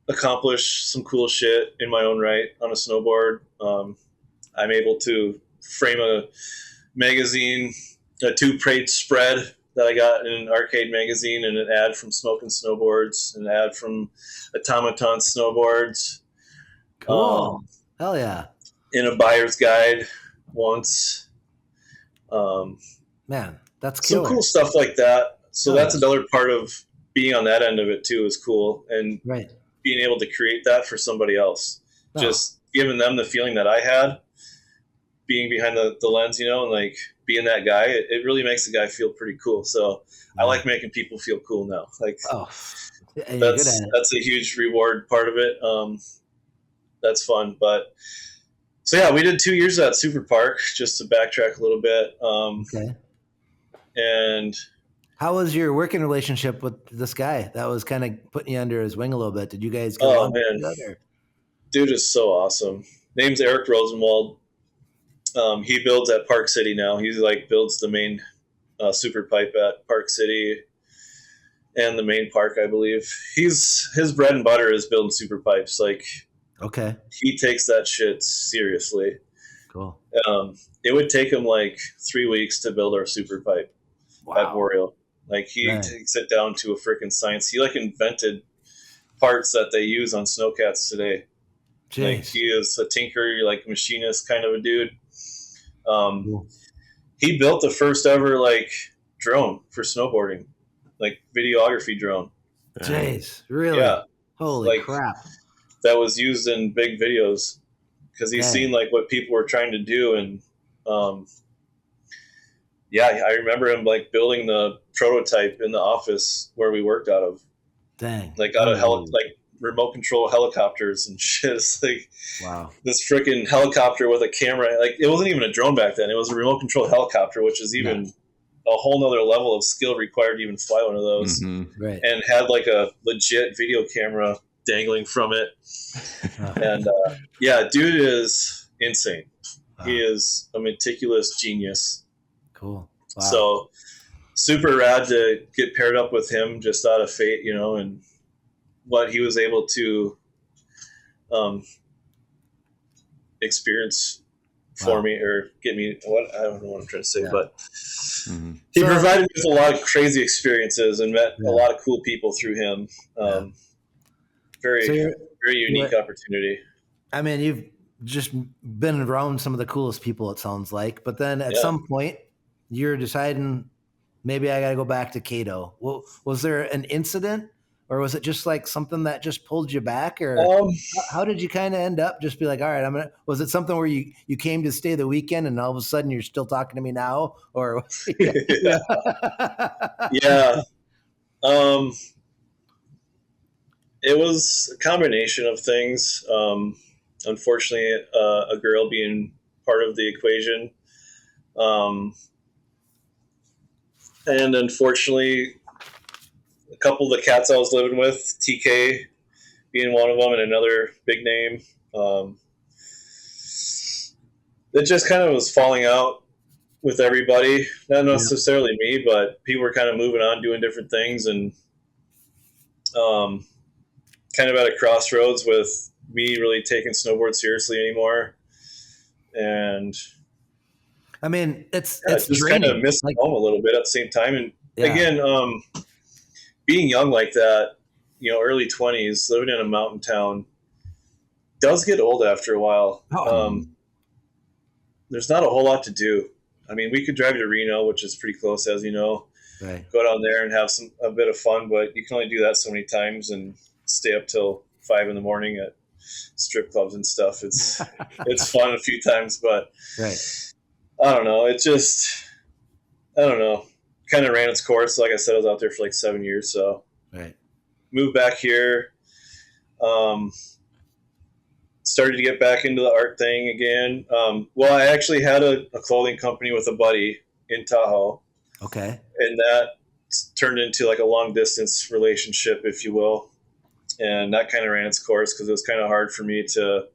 accomplish some cool shit in my own right on a snowboard. I'm able to frame a magazine, a 2-page spread that I got in an arcade magazine, and an ad from Smoking Snowboards, an ad from Automaton Snowboards. Cool. Hell yeah. In a buyer's guide once. Man, that's killer. Some cool stuff like that. So that's another part of being on that end of it too is cool. And being able to create that for somebody else. Just giving them the feeling that I had being behind the lens, and like being that guy, it really makes the guy feel pretty cool. So I like making people feel cool now. Like that's a huge reward part of it. That's fun. But so yeah, we did 2 years at Super Park, just to backtrack a little bit. Okay. And how was your working relationship with this guy that was kind of putting you under his wing a little bit? Did you guys go on together? Dude is so awesome. Name's Eric Rosenwald. He builds at Park City now. He builds the main super pipe at Park City and the main park, I believe. His bread and butter is building super pipes. Okay. He takes that shit seriously. Cool. It would take him 3 weeks to build our super pipe at Boreal. He takes it down to a freaking science. He invented parts that they use on snowcats today. Jeez. He is a tinker, machinist kind of a dude. He built the first ever drone for snowboarding, videography drone. Jeez, really? Yeah. Holy crap. That was used in big videos because he's seen what people were trying to do. And I remember him building the prototype in the office where we worked out of. Dang. Out of remote control helicopters and shit. It's wow. This freaking helicopter with a camera. It wasn't even a drone back then. It was a remote control helicopter, which is even a whole nother level of skill required to even fly one of those. Mm-hmm. Right. And had a legit video camera dangling from it. And dude is insane. Wow. He is a meticulous genius. Cool. Wow. So super rad to get paired up with him just out of fate, and what he was able to experience for me or get me. I don't know what I'm trying to say, but he provided me with a lot of crazy experiences and met a lot of cool people through him. Very unique opportunity. I mean, you've just been around some of the coolest people, it sounds like. But then at some point, you're deciding maybe I got to go back to Cato. Well, was there an incident? Or was it just something that just pulled you back? Or how did you kind of end up just be all right, was it something where you came to stay the weekend and all of a sudden you're still talking to me now? Or yeah. It was a combination of things. Unfortunately, a girl being part of the equation. And unfortunately, a couple of the cats I was living with, TK being one of them, and another big name. It just kind of was falling out with everybody. Not necessarily me, but people were kind of moving on, doing different things, and kind of at a crossroads with me really taking snowboard seriously anymore. And I mean, it's just kind of missing home a little bit at the same time. And again, being young like that, early 20s, living in a mountain town, does get old after a while. There's not a whole lot to do. I mean, we could drive to Reno, which is pretty close, as you know. go down there and have a bit of fun, but you can only do that so many times and stay up till 5 a.m. at strip clubs and stuff. It's fun a few times, but I don't know. It just, I don't know, kind of ran its course. Like I said, I was out there for like 7 years. So moved back here, started to get back into the art thing again. Well, I actually had a clothing company with a buddy in Tahoe. Okay. And that turned into like a long distance relationship, if you will. And that kind of ran its course because it was kind of hard for me to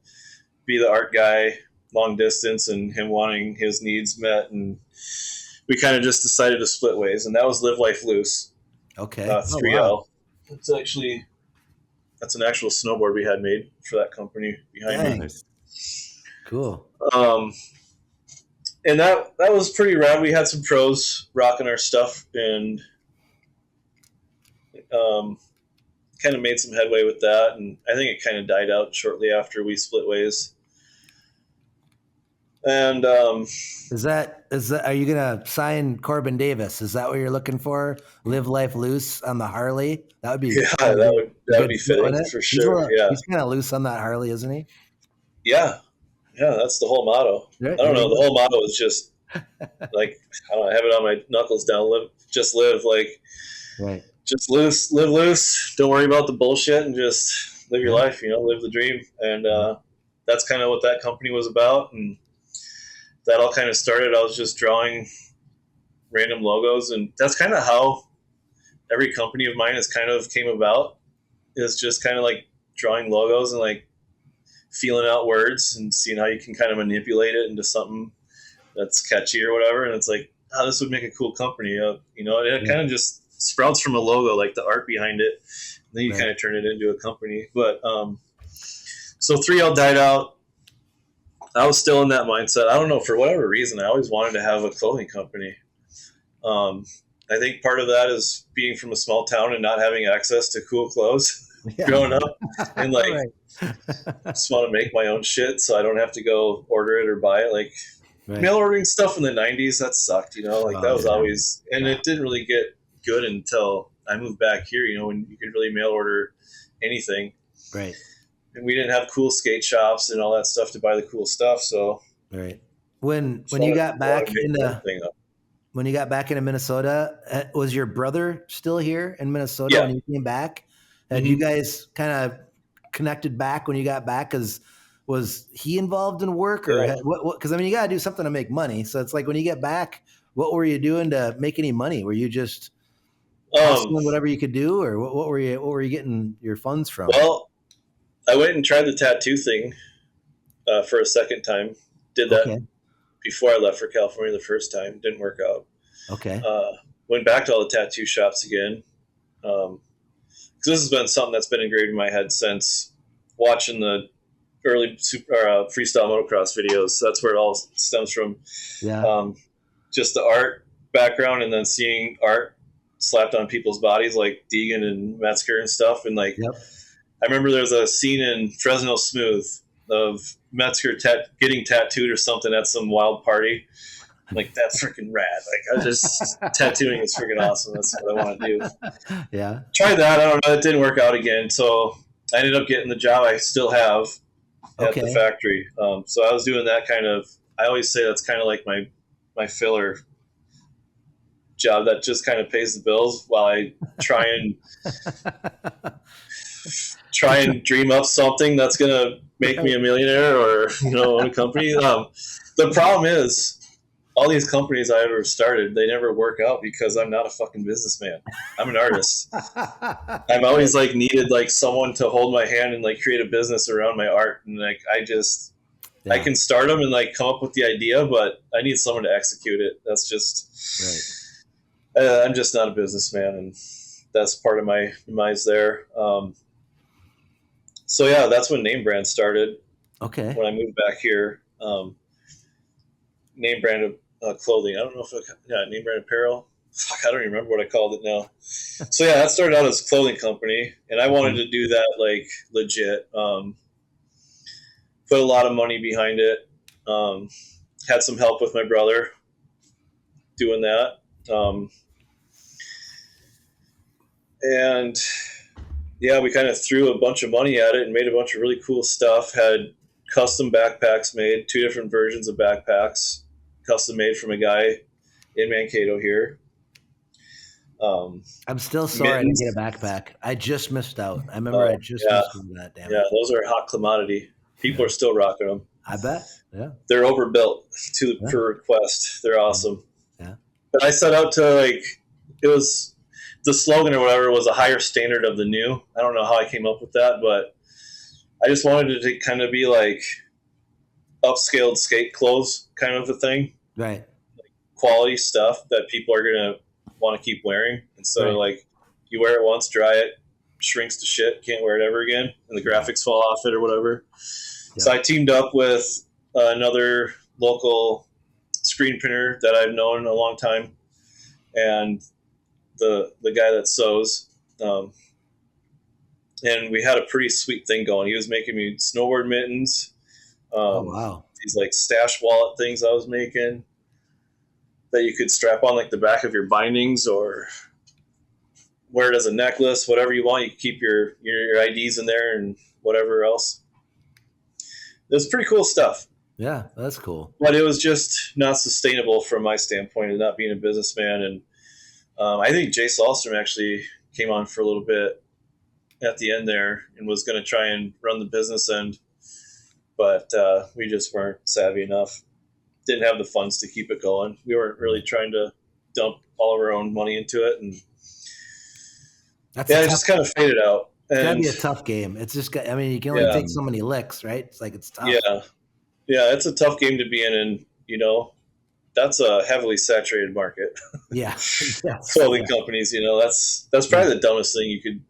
be the art guy long distance and him wanting his needs met. And we kind of just decided to split ways. And that was Live Life Loose. Okay. 3L. Oh, wow. That's an actual snowboard we had made for that company behind me. Cool. And that was pretty rad. We had some pros rocking our stuff and kind of made some headway with that. And I think it kind of died out shortly after we split ways. And is that are you gonna sign Corbin Davis? Is that what you're looking for? Live Life Loose on the Harley? That would be that would be fitting for sure. He's kind of loose on that Harley, isn't he? Yeah, that's the whole motto. I don't know. The whole motto is just like I have it on my knuckles down. Live loose. Don't worry about the bullshit and just live your life. Live the dream. And that's kind of what that company was about. And that all kind of started. I was just drawing random logos, and that's kind of how every company of mine has kind of came about. Is just kind of like drawing logos and like feeling out words and seeing how you can kind of manipulate it into something that's catchy or whatever. And it's like, this would make a cool company. And it kind of just sprouts from a logo, like the art behind it. And then you kind of turn it into a company. But so 3L died out. I was still in that mindset. I don't know, for whatever reason, I always wanted to have a clothing company. I think part of that is being from a small town and not having access to cool clothes growing up. And just want to make my own shit so I don't have to go order it or buy it. Like mail ordering stuff in the 90s, that sucked, that was always, and it didn't really get good until I moved back here, when you could really mail order anything. Right. And we didn't have cool skate shops and all that stuff to buy the cool stuff. So when you got back into Minnesota, was your brother still here in Minnesota when you came back? Had you guys kind of connected back when you got back? Because was he involved in work or what? Because you got to do something to make money. So it's like when you get back, what were you doing to make any money? Were you just hustling whatever you could do, or what were you getting your funds from? Well, I went and tried the tattoo thing for a second time. Did that before I left for California the first time. Didn't work out. Okay. Went back to all the tattoo shops again. Because this has been something that's been engraved in my head since watching the early freestyle motocross videos. That's where it all stems from. Yeah. Just the art background, and then seeing art slapped on people's bodies like Deegan and Metzger and stuff. And I remember there was a scene in Fresno Smooth of Metzger getting tattooed or something at some wild party. Like, that's freaking rad. Like, tattooing is freaking awesome. That's what I want to do. Yeah. Tried that. I don't know. It didn't work out again. So I ended up getting the job I still have at the factory. So I was doing that kind of, I always say that's kind of like my filler job that just kind of pays the bills while I try and dream up something that's going to make me a millionaire or, own a company. The problem is, all these companies I ever started, they never work out because I'm not a fucking businessman. I'm an artist. I've always needed someone to hold my hand and create a business around my art. And I can start them and come up with the idea, but I need someone to execute it. That's just, I'm just not a businessman. And that's part of my demise there. So yeah, that's when Name Brand started. Okay. When I moved back here, Name Brand clothing. I don't know if Name Brand apparel. Fuck, I don't even remember what I called it now. So yeah, that started out as a clothing company, and I wanted to do that legit. Put a lot of money behind it. Had some help with my brother doing that. And yeah, we kind of threw a bunch of money at it and made a bunch of really cool stuff. Had custom backpacks made, 2 different versions of backpacks, custom made from a guy in Mankato here. I'm still sorry I didn't get a backpack. I just missed out. I remember I just missed out on that. Damn it. Those are a hot commodity. People are still rocking them. I bet. Yeah. They're overbuilt per request. They're awesome. Yeah. But I set out to it was the slogan or whatever was a higher standard of the new. I don't know how I came up with that, but I just wanted it to kind of be like upscaled skate clothes kind of a thing. Right. Like quality stuff that people are going to want to keep wearing. Instead of you wear it once, dry it, shrinks to shit, can't wear it ever again, and the graphics fall off it or whatever. Yeah. So I teamed up with another local screen printer that I've known a long time, and the guy that sews. And we had a pretty sweet thing going. He was making me snowboard mittens. Oh, wow. These stash wallet things I was making that you could strap on the back of your bindings or wear it as a necklace, whatever you want. You can keep your IDs in there and whatever else. It was pretty cool stuff. Yeah, that's cool. But it was just not sustainable from my standpoint of not being a businessman. And I think Jay Sahlstrom actually came on for a little bit at the end there and was going to try and run the business end. But we just weren't savvy enough. Didn't have the funds to keep it going. We weren't really trying to dump all of our own money into it. And it just kind of faded out. It's got to be a tough game. It's just, you can only take so many licks, right? It's tough. Yeah, it's a tough game to be in. And, that's a heavily saturated market. Yeah. Clothing companies, that's probably the dumbest thing you could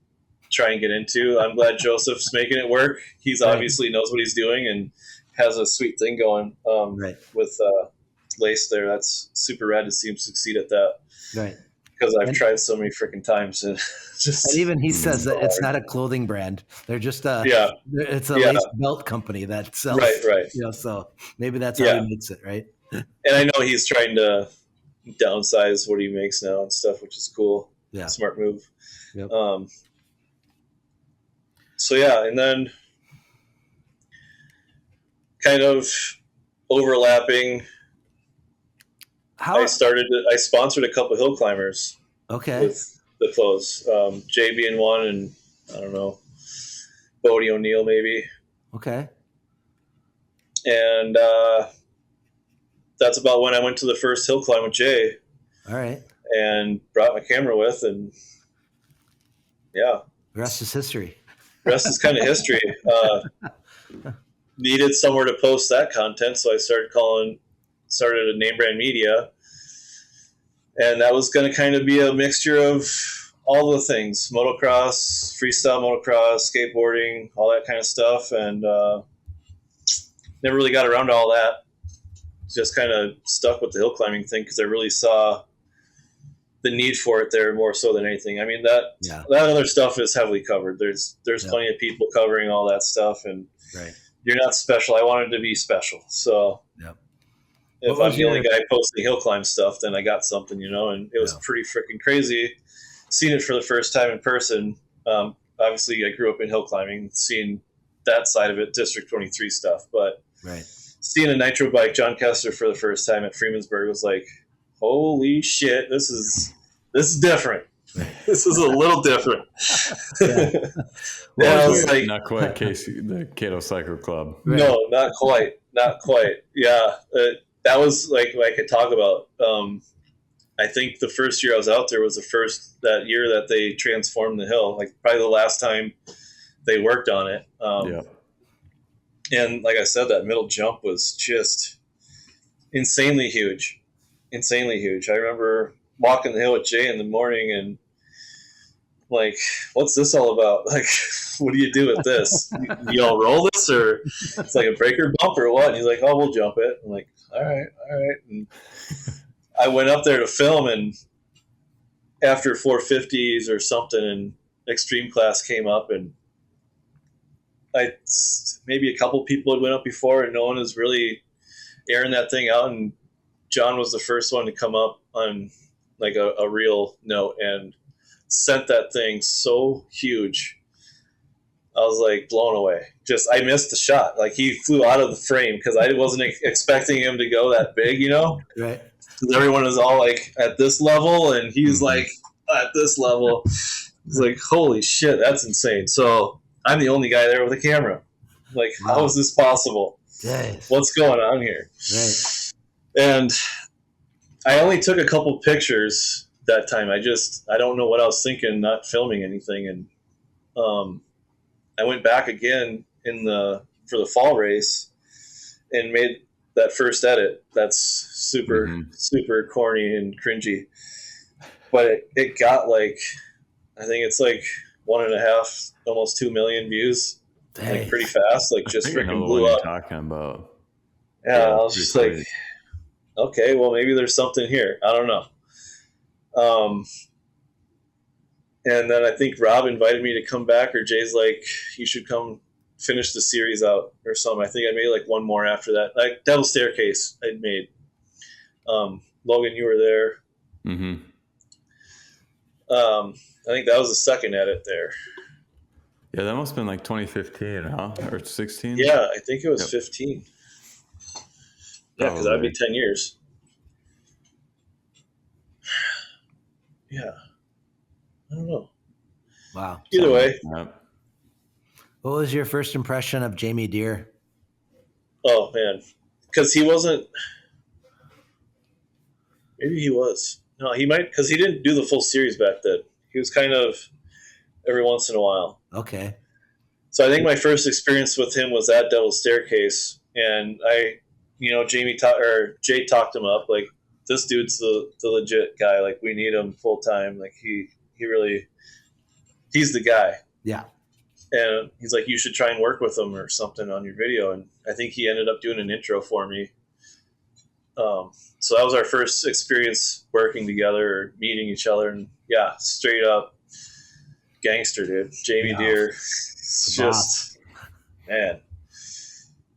try and get into. I'm glad Joseph's making it work. He's obviously knows what he's doing and has a sweet thing going with Lace there. That's super rad to see him succeed at that. Right. Because I've tried so many freaking times. And even he says that it's not a clothing brand. They're just it's a lace belt company that sells. Right. So maybe that's how he makes it, right? And I know he's trying to downsize what he makes now and stuff, which is cool. Yeah. Smart move. Yep. And then kind of overlapping. I sponsored a couple hill climbers. Okay. With the clothes. Jay being one, and I don't know, Bodie O'Neill maybe. Okay. And that's about when I went to the first hill climb with Jay. All right. And brought my camera with, and the rest is history. Rest is kind of history. Needed somewhere to post that content, so I started a name brand media, and that was going to kind of be a mixture of all the things: motocross, freestyle motocross, skateboarding, all that kind of stuff. And never really got around to all that. Just kind of stuck with the hill climbing thing because I really saw the need for it there more so than anything. I mean, that other stuff is heavily covered. There's plenty of people covering all that stuff, and you're not special. I wanted to be special. So if I'm the only guy posting hill climb stuff, then I got something, and it was pretty freaking crazy. Seeing it for the first time in person. Obviously, I grew up in hill climbing, seeing that side of it, District 23 stuff, but seeing a nitro bike, John Kessler, for the first time at Freemansburg was like, holy shit, this is different. This is a little different. I was like, not quite the Cato Cycle Club. No, not quite. Yeah, that was like I could talk about. I think the first year I was out there was that year that they transformed the hill. Like probably the last time they worked on it. And like I said, that middle jump was just insanely huge. I remember walking the hill with Jay in the morning and like, what's this all about? Like, what do you do with this? You all roll this, or it's like a breaker bump or what? And he's like, oh, we'll jump it. I'm like, all right. And I went up there to film, and after 450s or something, and extreme class came up, and maybe a couple people had went up before, and no one was really airing that thing out. And John was the first one to come up on like a real note and sent that thing so huge. I was like blown away. I missed the shot. Like he flew out of the frame because I wasn't expecting him to go that big, you know? Right. Because everyone is all like at this level and he's like at this level. It's like, holy shit, that's insane. So I'm the only guy there with a camera. Like, how is this possible? Yes. What's going on here? Right. And I only took a couple pictures that time. I don't know what I was thinking, not filming anything. And I went back again for the fall race and made that first edit. That's super corny and cringy. But it got like, I think it's like 1.5, almost 2 million views. Dang. Like pretty fast. Like just freaking blew up. Talking about. Yeah, I was just like, okay, well maybe there's something here. I don't know. And then I think Rob invited me to come back, or Jay's like, you should come finish the series out or something. I think I made like one more after that. Like Devil Staircase I'd made. Logan, you were there. Mm-hmm. I think that was the second edit there. Yeah, that must have been like 2015, huh? Or 16? Yeah, I think it was 15. Yeah, because that'd be 10 years. Yeah. I don't know. Wow. Either way. Yep. What was your first impression of Jamie Deere? Oh, man. Because he wasn't. Maybe he was. No, he might. Because he didn't do the full series back then. He was kind of every once in a while. Okay. So I think my first experience with him was at Devil's Staircase. And Jay talked him up. Like, this dude's the legit guy. Like, we need him full time. Like, he's the guy. Yeah. And he's like, you should try and work with him or something on your video. And I think he ended up doing an intro for me. So that was our first experience working together or meeting each other. And yeah, straight up gangster, dude. Jamie Deere. Just, man,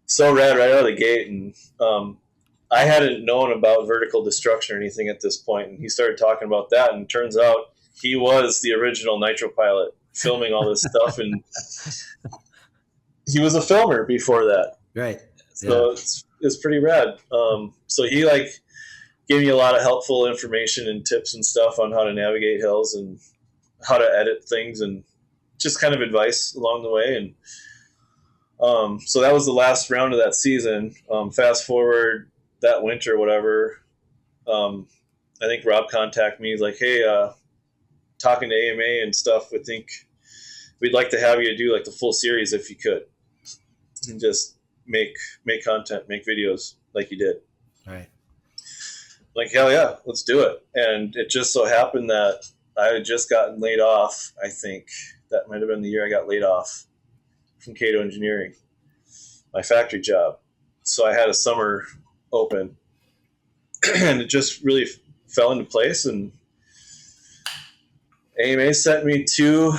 so rad right out of the gate. And I hadn't known about vertical destruction or anything at this point. And he started talking about that. And it turns out he was the original Nitro pilot filming all this stuff. And he was a filmer before that. Right. So it's pretty rad. So he like gave me a lot of helpful information and tips and stuff on how to navigate hills and how to edit things and just kind of advice along the way. And so that was the last round of that season. Fast forward that winter, whatever. I think Rob contacted me. He's like, hey, talking to AMA and stuff, we think we'd like to have you do like the full series if you could, and just make content, make videos like you did. Right. Like, hell yeah, let's do it. And it just so happened that I had just gotten laid off. I think that might have been the year I got laid off from Cato Engineering, my factory job. So I had a summer open and it just really fell into place. And AMA sent me 2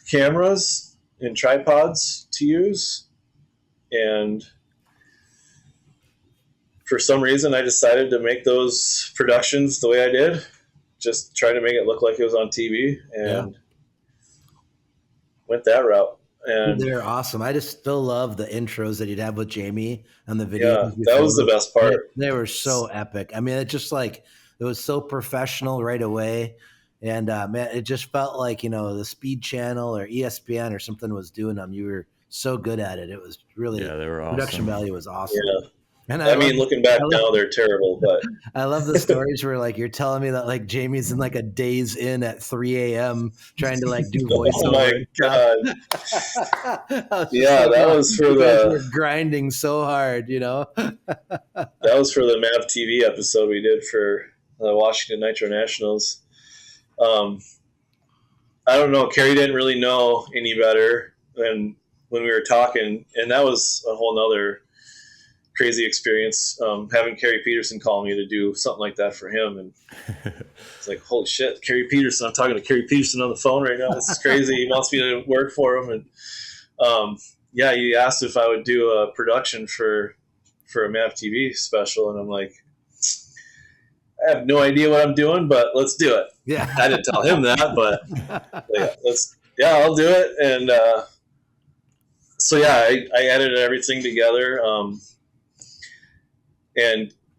cameras and tripods to use. And for some reason, I decided to make those productions the way I did, just try to make it look like it was on TV, and went that route. And they're awesome. I just still love the intros that you'd have with Jamie on the video. Yeah, that was the best part. They were so epic. I mean, it just like, it was so professional right away. And man, it just felt like, the Speed Channel or ESPN or something was doing them. You were so good at it. It was really, they were awesome. Production value was awesome. Yeah. And I mean, looking back now, they're terrible, but I love the stories where like you're telling me that like Jamie's in like a Days Inn at 3 a.m. trying to like do voiceover. Oh my God. Yeah, that was for were grinding so hard, That was for the MAV TV episode we did for the Washington Nitro Nationals. I don't know. Kerry didn't really know any better than when we were talking, and that was a whole nother crazy experience, having Kerry Peterson call me to do something like that for him. And it's like, holy shit, Kerry Peterson. I'm talking to Kerry Peterson on the phone right now. This is crazy. He wants me to work for him. And he asked if I would do a production for a MAV TV special. And I'm like, I have no idea what I'm doing, but let's do it. Yeah. I didn't tell him that, but I'll do it. And I edited everything together.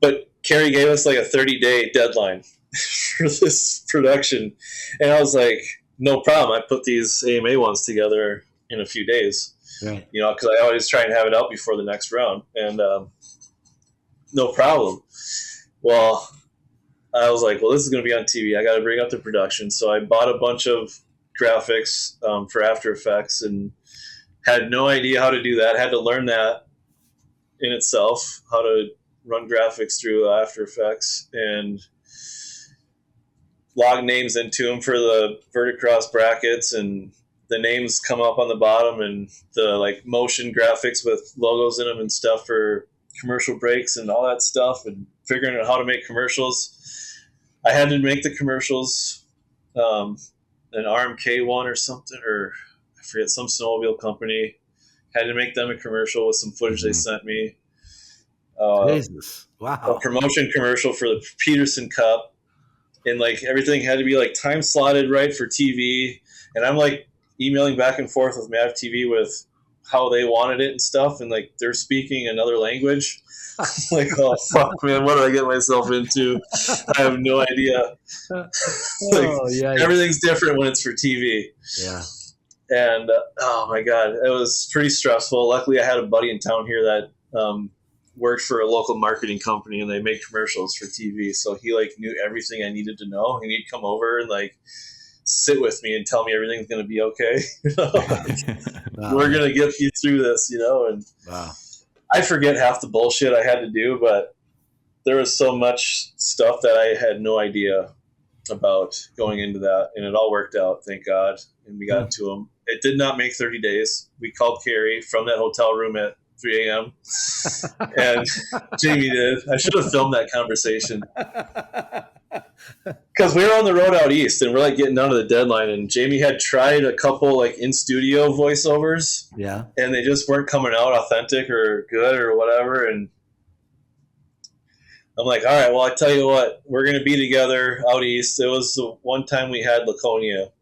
But Carrie gave us like a 30-day deadline for this production. And I was like, no problem. I put these AMA ones together in a few days, because I always try and have it out before the next round. And no problem. Well, I was like, well, this is going to be on TV. I got to bring up the production. So I bought a bunch of graphics for After Effects and had no idea how to do that. Had to learn that in itself, how to run graphics through After Effects and log names into them for the verticross brackets, and the names come up on the bottom, and the like motion graphics with logos in them and stuff for commercial breaks and all that stuff, and figuring out how to make commercials. I had to make the commercials, an RMK one or something, or I forget, some snowmobile company. Had to make them a commercial with some footage they sent me. Jesus. Wow. A promotion commercial for the Peterson Cup. And like everything had to be like time slotted right for TV. And I'm like emailing back and forth with Mav TV with how they wanted it and stuff. And like they're speaking another language. Like, oh fuck, man, what did I get myself into? I have no idea. Everything's different when it's for TV. Yeah. And oh my God, it was pretty stressful. Luckily I had a buddy in town here that worked for a local marketing company, and they make commercials for TV. So he like knew everything I needed to know, and he'd come over and like sit with me and tell me everything's going to be okay. We're going to get you through this, and I forget half the bullshit I had to do, but there was so much stuff that I had no idea about going into that, and it all worked out, thank God. And we got to them. It did not make 30 days. We called Carrie from that hotel room at 3 a.m. and Jamie did. I should have filmed that conversation because we were on the road out east, and we're like getting down to the deadline. And Jamie had tried a couple like in studio voiceovers, and they just weren't coming out authentic or good or whatever. And I'm like, all right, well, I tell you what, we're gonna be together out east. It was the one time we had Laconia,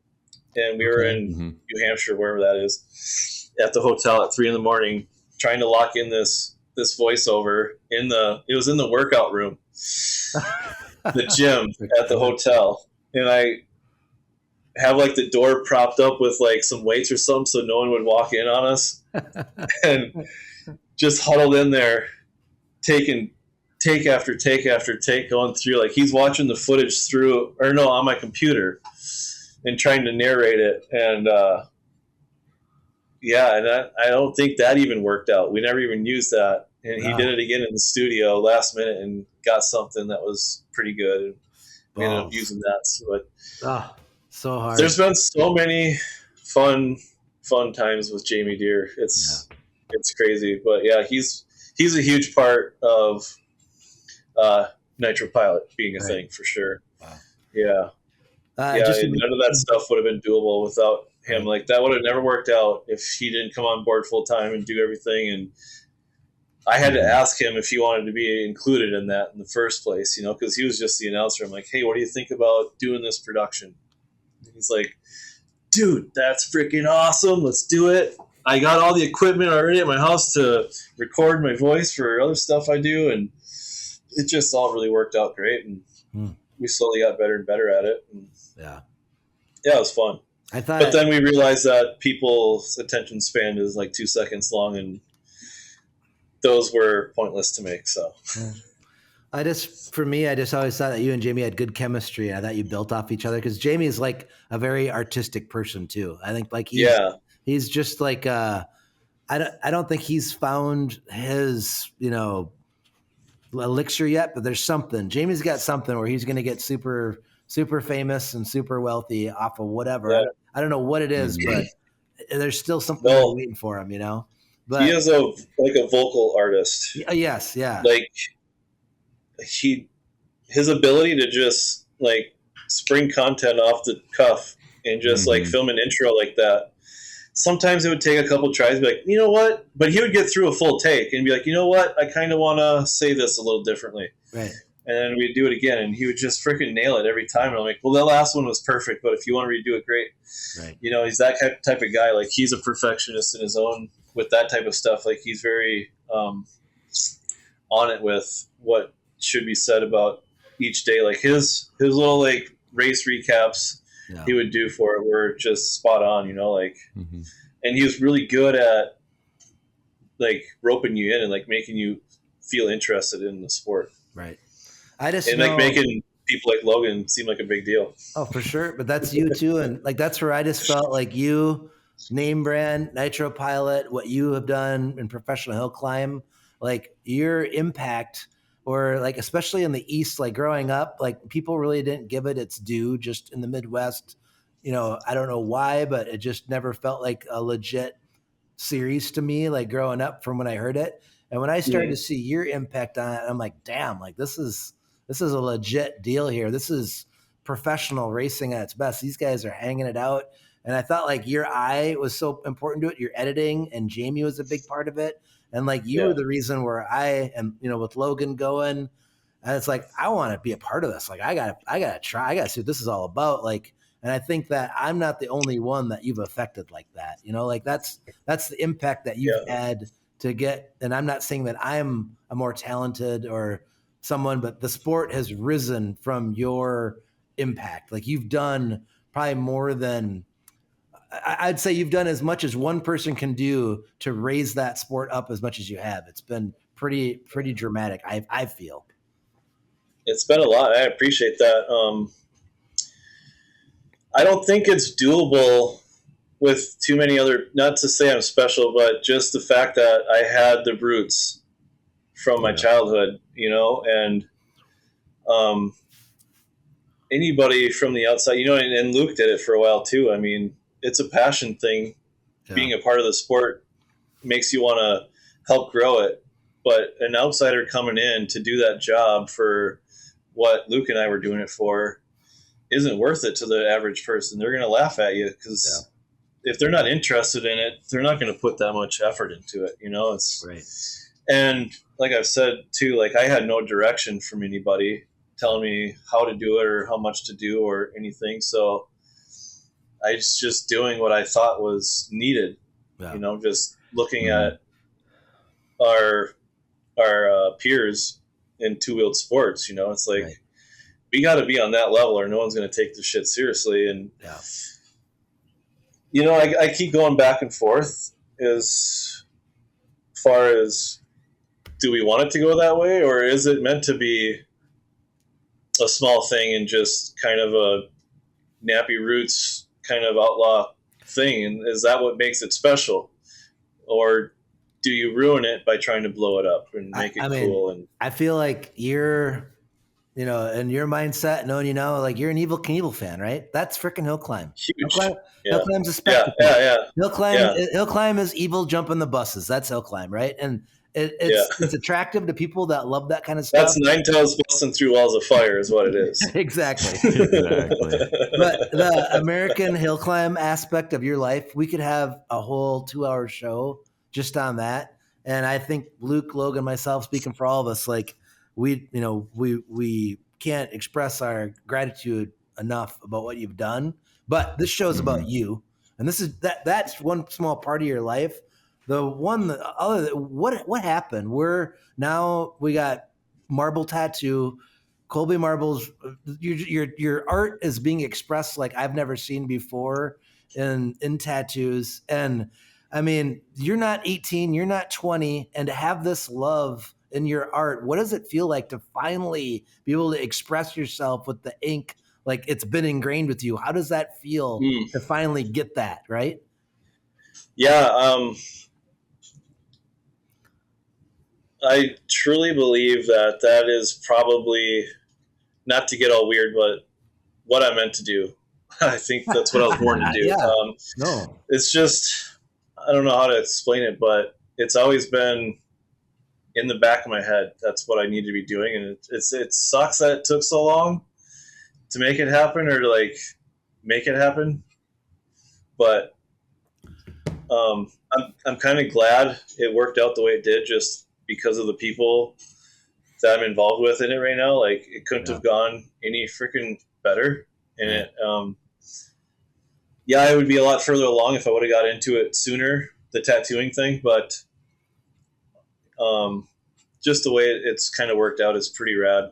and we were in New Hampshire, wherever that is, at the hotel at 3 a.m. trying to lock in this voiceover it was in the workout room, the gym at the hotel. And I have like the door propped up with like some weights or something so no one would walk in on us, and just huddled in there, taking take after take after take, going through, like he's watching the footage on my computer and trying to narrate it. And, and I don't think that even worked out. We never even used that. And he did it again in the studio last minute and got something that was pretty good. And we ended up using that. So hard. There's been so many fun times with Jamie Deere. It's crazy. But yeah, he's a huge part of Nitro Pilot being a thing for sure. Wow. Yeah. None of that stuff would have been doable without him. Like that would have never worked out if he didn't come on board full time and do everything. And I had to ask him if he wanted to be included in that in the first place, because he was just the announcer. I'm like, hey, what do you think about doing this production? And he's like, dude, that's freaking awesome. Let's do it. I got all the equipment already at my house to record my voice for other stuff I do. And it just all really worked out great. And we slowly got better and better at it. And it was fun. But then we realized that people's attention span is like 2 seconds long, and those were pointless to make. So I just always thought that you and Jamie had good chemistry. I thought you built off each other, because Jamie is like a very artistic person too. I think like he's just like I don't think he's found his elixir yet, but there's something. Jamie's got something where he's going to get super famous and super wealthy off of whatever. Yeah. I don't know what it is, but there's still something waiting for him, But he is a vocal artist. Yes, yeah. Like his ability to just like spring content off the cuff and just like film an intro like that. Sometimes it would take a couple tries, be like, you know what? But he would get through a full take and be like, you know what? I kind of want to say this a little differently. Right. And then we'd do it again, and he would just freaking nail it every time. And I'm like, well, that last one was perfect, but if you want to redo it, great. Right. You know, he's that type of guy. Like, he's a perfectionist in his own with that type of stuff. Like, he's very on it with what should be said about each day. Like, his little, like, race recaps he would do for it were just spot on, you know, like, and he was really good at, like, roping you in and, like, making you feel interested in the sport. Right. I just and know, like making people like Logan seem like a big deal. Oh, for sure. But that's you too. And like, that's where I just felt like you, name brand, Nitro Pilot, what you have done in professional hill climb, like your impact, or like, especially in the East, like growing up, like people really didn't give it its due just in the Midwest. You know, I don't know why, but it just never felt like a legit series to me, like growing up from when I heard it. And when I started to see your impact on it, I'm like, damn, like this is a legit deal here. This is professional racing at its best. These guys are hanging it out. And I thought like your eye was so important to it. Your editing, and Jamie was a big part of it. And like you were the reason where I am, you know, with Logan going, and it's like, I want to be a part of this. Like I gotta try, I gotta see what this is all about. Like, and I think that I'm not the only one that you've affected like that. You know, like that's the impact that you've had to get. And I'm not saying that I'm a more talented or someone, but the sport has risen from your impact. Like you've done probably more than, I'd say you've done as much as one person can do to raise that sport up as much as you have. It's been pretty dramatic. I feel it's been a lot. I appreciate that. I don't think it's doable with too many other, not to say I'm special, but just the fact that I had the roots from my childhood, you know, and anybody from the outside, you know, and Luke did it for a while too. I mean, it's a passion thing. Being a part of the sport makes you want to help grow it. But an outsider coming in to do that job for what Luke and I were doing it for isn't worth it to the average person. They're going to laugh at you because if they're not interested in it, they're not going to put that much effort into it. You know, it's right. And like I've said too, like I had no direction from anybody telling me how to do it or how much to do or anything. So I was just doing what I thought was needed, you know, just looking at our peers in two-wheeled sports, you know, it's like, we got to be on that level or no one's going to take this shit seriously. And, you know, I keep going back and forth as far as, do we want it to go that way? Or is it meant to be a small thing and just kind of a nappy roots kind of outlaw thing? And is that what makes it special? Or do you ruin it by trying to blow it up and make it cool? And I feel like you're, you know, in your mindset, knowing, you know, like you're an Evel Knievel fan, right? That's freaking Hillclimb. Hillclimb's a spectacle. Hillclimb is Evel jumping the buses. That's Hillclimb, right? And it's attractive to people that love that kind of stuff. That's nine tails busting through walls of fire is what it is. Exactly. But the American Hillclimb aspect of your life, we could have a whole 2-hour show just on that. And I think Luke, Logan, myself, speaking for all of us, like we can't express our gratitude enough about what you've done. But this show's about you, and this is that's one small part of your life. What happened? We got Marble Tattoo, Colby Marble's. Your art is being expressed like I've never seen before in tattoos. And I mean, you're not 18, you're not 20, and to have this love in your art, what does it feel like to finally be able to express yourself with the ink? Like it's been ingrained with you. How does that feel to finally get that, right? Yeah. I truly believe that is probably, not to get all weird, but what I meant to do. I think that's what I was born to do. It's just, I don't know how to explain it, but it's always been in the back of my head. That's what I need to be doing. And it sucks that it took so long to make it happen or to like make it happen. But I'm kind of glad it worked out the way it did, just because of the people that I'm involved with in it right now, like it couldn't have gone any freaking better. And it, it would be a lot further along if I would have got into it sooner, the tattooing thing, but just the way it's kind of worked out is pretty rad.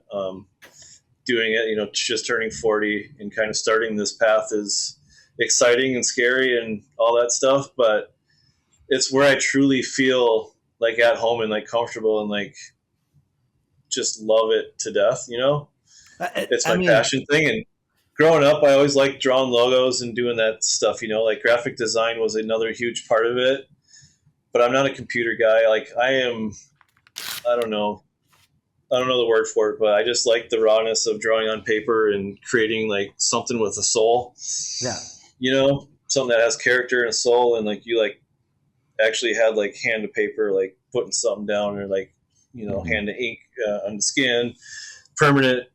Doing it, just turning 40 and kind of starting this path is exciting and scary and all that stuff, but it's where I truly feel like at home and like comfortable and like just love it to death. It's my passion thing. And growing up, I always liked drawing logos and doing that stuff, like graphic design was another huge part of it, but I'm not a computer guy. Like I don't know the word for it, but I just like the rawness of drawing on paper and creating like something with a soul. Yeah. Something that has character and soul, and like you like actually had like hand to paper, like putting something down, or like, hand to ink on the skin. Permanent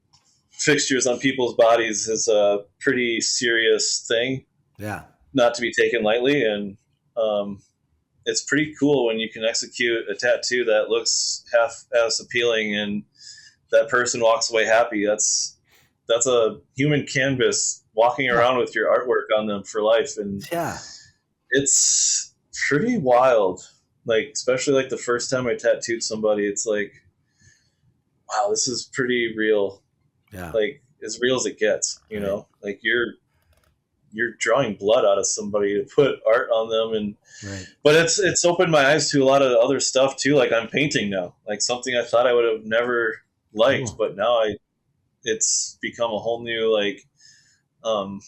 fixtures on people's bodies is a pretty serious thing. Yeah. Not to be taken lightly. And it's pretty cool when you can execute a tattoo that looks half as appealing and that person walks away happy. That's a human canvas walking around with your artwork on them for life. And it's pretty wild. Like, especially like the first time I tattooed somebody, it's like, wow, this is pretty real. Yeah. Like as real as it gets, like you're drawing blood out of somebody to put art on them. And, but it's opened my eyes to a lot of other stuff too. Like I'm painting now, like something I thought I would have never liked, but now it's become a whole new, like, I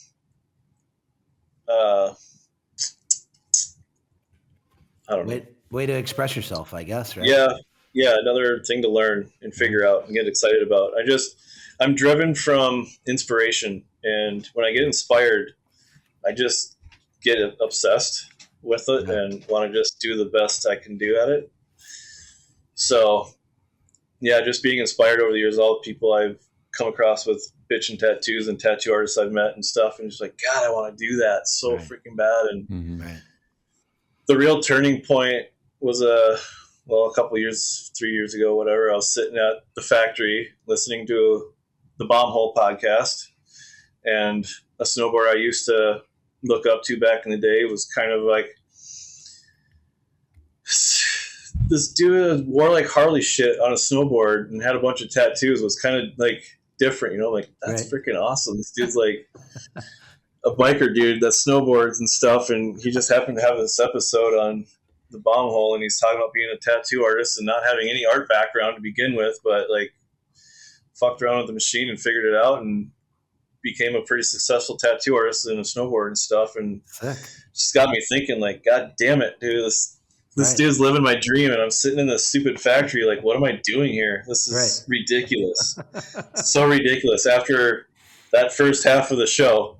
don't know. Way to express yourself, I guess, right? Yeah. Another thing to learn and figure out and get excited about. I'm driven from inspiration. And when I get inspired, I just get obsessed with it and want to just do the best I can do at it. So just being inspired over the years, all the people I've come across with bitchin' tattoos and tattoo artists I've met and stuff, and just like, God, I want to do that so freaking bad. And the real turning point was a couple years, 3 years ago, whatever. I was sitting at the factory listening to the Bomb Hole podcast, and a snowboarder I used to look up to back in the day was kind of like this dude wore like Harley shit on a snowboard and had a bunch of tattoos, was kind of like different, like that's freaking awesome. This dude's like a biker dude that snowboards and stuff, and he just happened to have this episode on the Bomb Hole, and he's talking about being a tattoo artist and not having any art background to begin with, but like fucked around with the machine and figured it out and became a pretty successful tattoo artist and a snowboard and stuff. And just got me thinking, like, God damn it, dude, this dude's living my dream, and I'm sitting in this stupid factory. Like, what am I doing here? This is ridiculous. So ridiculous. After that first half of the show,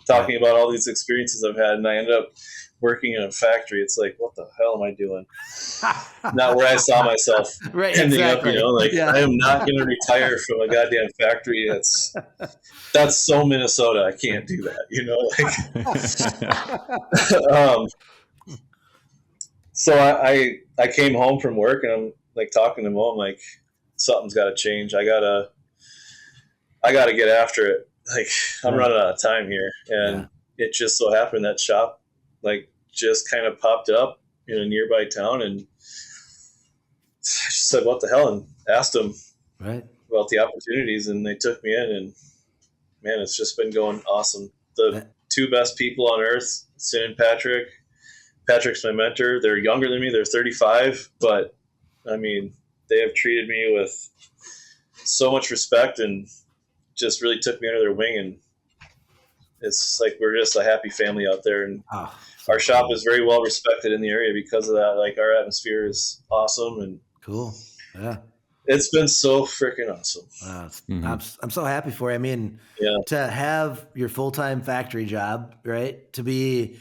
talking about all these experiences I've had, and I ended up working in a factory. It's like, what the hell am I doing? Not where I saw myself ending up, I am not going to retire from a goddamn factory. That's so Minnesota. I can't do that, So I came home from work, and I'm like talking to Mom, like, something's got to change. I gotta get after it. Like, I'm running out of time here. And it just so happened that shop, like, just kind of popped up in a nearby town, and I just said, what the hell, and asked them about the opportunities, and they took me in, and man, it's just been going awesome. The two best people on earth, Sin and Patrick. Patrick's my mentor. They're younger than me. They're 35, but I mean, they have treated me with so much respect and just really took me under their wing. And it's like, we're just a happy family out there. And our shop is very well respected in the area because of that. Like, our atmosphere is awesome and cool. Yeah. It's been so freaking awesome. I'm so happy for you. I mean, to have your full-time factory job, right? To be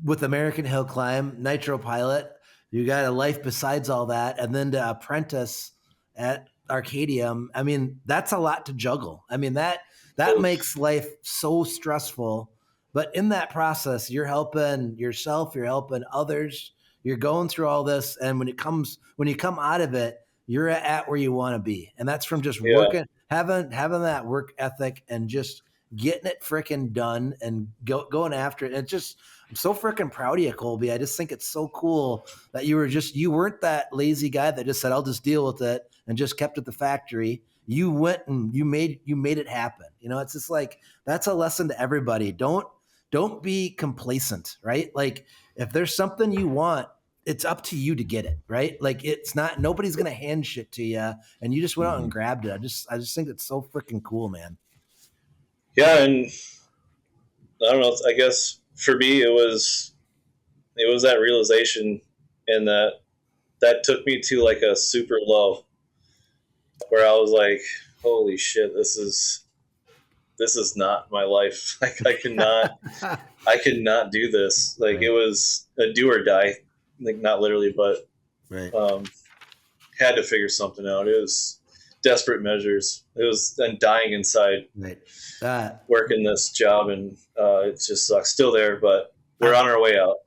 with American Hillclimb, Nitro Pilot, you got a life besides all that, and then to apprentice at Arcadium. I mean, that's a lot to juggle. I mean, that makes life so stressful. But in that process, you're helping yourself, you're helping others, you're going through all this, and when you come out of it, you're at where you want to be. And that's from just working, having that work ethic and just getting it freaking done and going after it. And I'm so freaking proud of you, Colby. I just think it's so cool that you weren't that lazy guy that just said, I'll just deal with it and just kept at the factory. You went and you made it happen. It's just like, that's a lesson to everybody. Don't be complacent, right? Like if there's something you want, it's up to you to get it, right? Like it's not, nobody's going to hand shit to you and you just went out and grabbed it. I just think it's so freaking cool, man. Yeah. And I don't know, I guess for me, it was that realization, and that took me to like a super low where I was like, holy shit, this is not my life. Like I could not do this. Like it was a do or die, like not literally, but had to figure something out. It was desperate measures. It was dying inside, working this job, and it just sucks. Still there, but we're on our way out.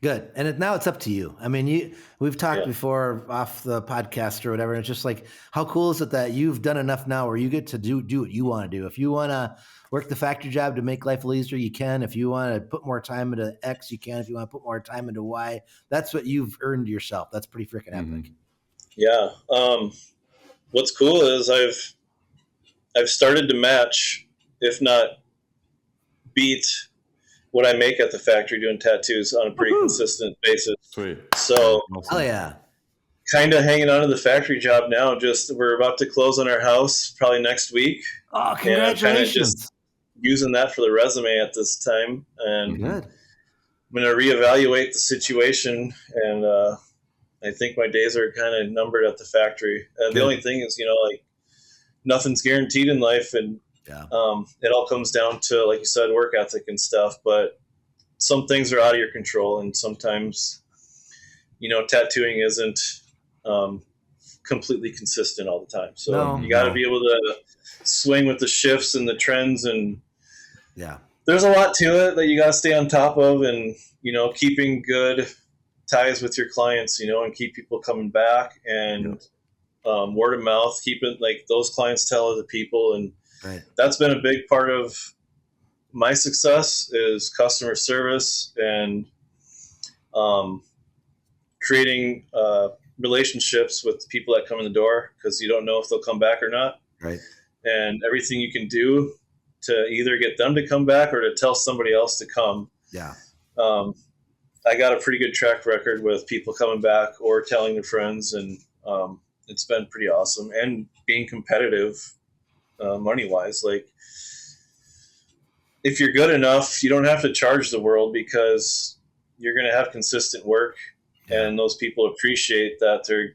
Good. And now it's up to you. I mean, we've talked before off the podcast or whatever. And it's just like, how cool is it that you've done enough now where you get to do what you want to do? If you want to work the factory job to make life a little easier, you can. If you want to put more time into X, you can. If you want to put more time into Y, that's what you've earned yourself. That's pretty freaking epic. Yeah. What's cool is I've started to match, if not beat, what I make at the factory doing tattoos on a pretty consistent basis. Sweet. So, hell yeah. Kind of hanging on to the factory job now. Just we're about to close on our house probably next week. Oh, congratulations. And kind of just using that for the resume at this time. And good. I'm going to reevaluate the situation. And I think my days are kind of numbered at the factory. The only thing is, like nothing's guaranteed in life. And it all comes down to, like you said, work ethic and stuff, but some things are out of your control. And sometimes, tattooing isn't completely consistent all the time. So you got to be able to swing with the shifts and the trends. And there's a lot to it that you got to stay on top of, and, keeping good ties with your clients, and keep people coming back, and word of mouth, keeping like those clients tell other people. And that's been a big part of my success is customer service and creating relationships with the people that come in the door, because you don't know if they'll come back or not. Right. And everything you can do to either get them to come back or to tell somebody else to come. Yeah. I got a pretty good track record with people coming back or telling their friends, and it's been pretty awesome. And being competitive money-wise, like if you're good enough, you don't have to charge the world, because you're going to have consistent work, and those people appreciate that they're,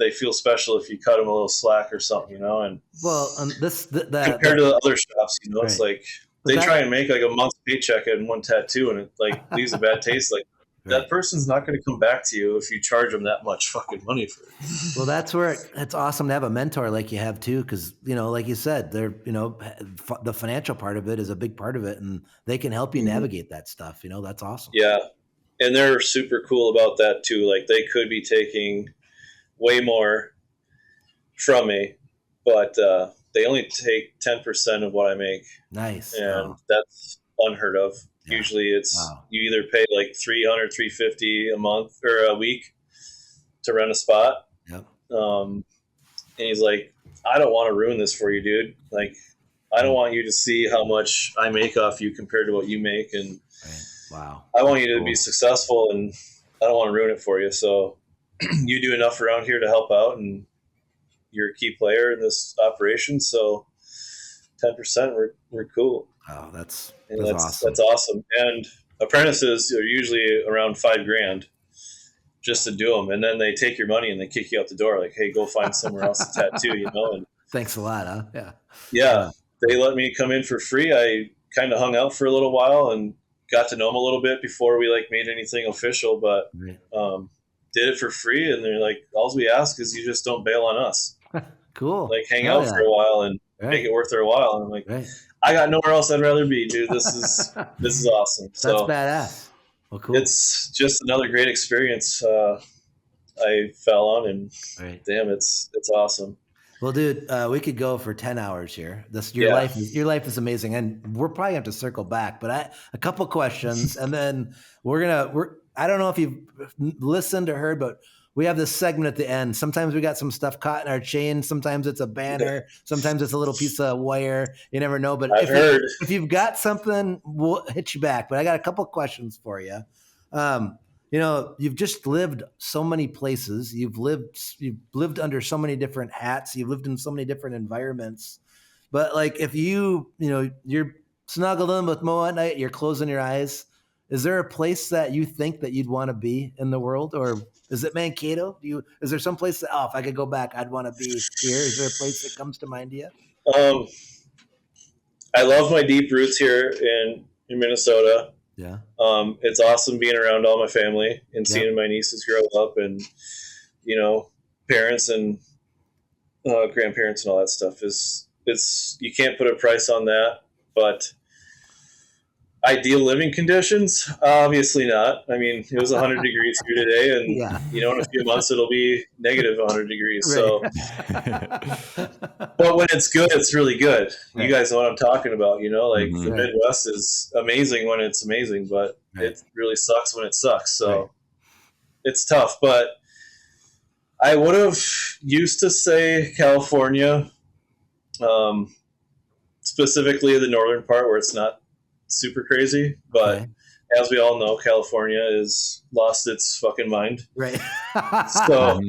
they feel special if you cut them a little slack or something, and compared to the other shops, it's like they try and make like a month's paycheck in one tattoo, and it like leaves a bad taste. Like that person's not going to come back to you if you charge them that much fucking money for it. Well, that's where it's awesome to have a mentor like you have too, because like you said, they're the financial part of it is a big part of it, and they can help you navigate that stuff. That's awesome. Yeah, and they're super cool about that too. Like they could be taking way more from me, but they only take 10% of what I make. Nice. And that's unheard of. Yeah. Usually it's you either pay like $300, $350 a month or a week to rent a spot. Yep. And he's like, I don't want to ruin this for you, dude. Like, I don't want you to see how much I make off you compared to what you make. And I want you to be successful, and I don't want to ruin it for you. So you do enough around here to help out, and you're a key player in this operation. So 10%, we're cool. Oh, that's awesome. That's awesome. And apprentices are usually around $5,000 just to do them. And then they take your money and they kick you out the door. Like, hey, go find somewhere else to tattoo, And thanks a lot. Huh? Yeah. Yeah. They let me come in for free. I kind of hung out for a little while and got to know them a little bit before we like made anything official, but, did it for free. And they're like, all we ask is you just don't bail on us. Cool. Like hang out for a while and make it worth their while. And I'm like, I got nowhere else I'd rather be, dude. This is awesome. That's badass. Well, cool. It's just another great experience. I fell on, and Right. damn, it's awesome. Well, dude, we could go for 10 hours here. Your life is amazing, and we're probably have to circle back. But a couple questions, and then I don't know if you've listened or heard, but we have this segment at the end. Sometimes we got some stuff caught in our chain. Sometimes it's a banner. Sometimes it's a little piece of wire. You never know. But if you've got something, we'll hit you back. But I got a couple questions for you. You've just lived so many places. You've lived under so many different hats. You've lived in so many different environments. But like, if you're snuggled in with Mo at night, you're closing your eyes. Is there a place that you think that you'd want to be in the world, or is it Mankato? Is there some place that, if I could go back, I'd want to be here? Is there a place that comes to mind to you? I love my deep roots here in Minnesota. Yeah. It's awesome being around all my family and seeing my nieces grow up, and, parents and grandparents and all that stuff you can't put a price on that. But ideal living conditions, obviously not. I mean, it was 100 degrees here today, and in a few months it'll be negative 100 degrees. Right. So, but when it's good, it's really good. Right. You guys know what I'm talking about. The Midwest is amazing when it's amazing, but it really sucks when it sucks. So it's tough. But I would have used to say California, specifically the northern part where it's not super crazy, but as we all know, California has lost its fucking mind. Right. So,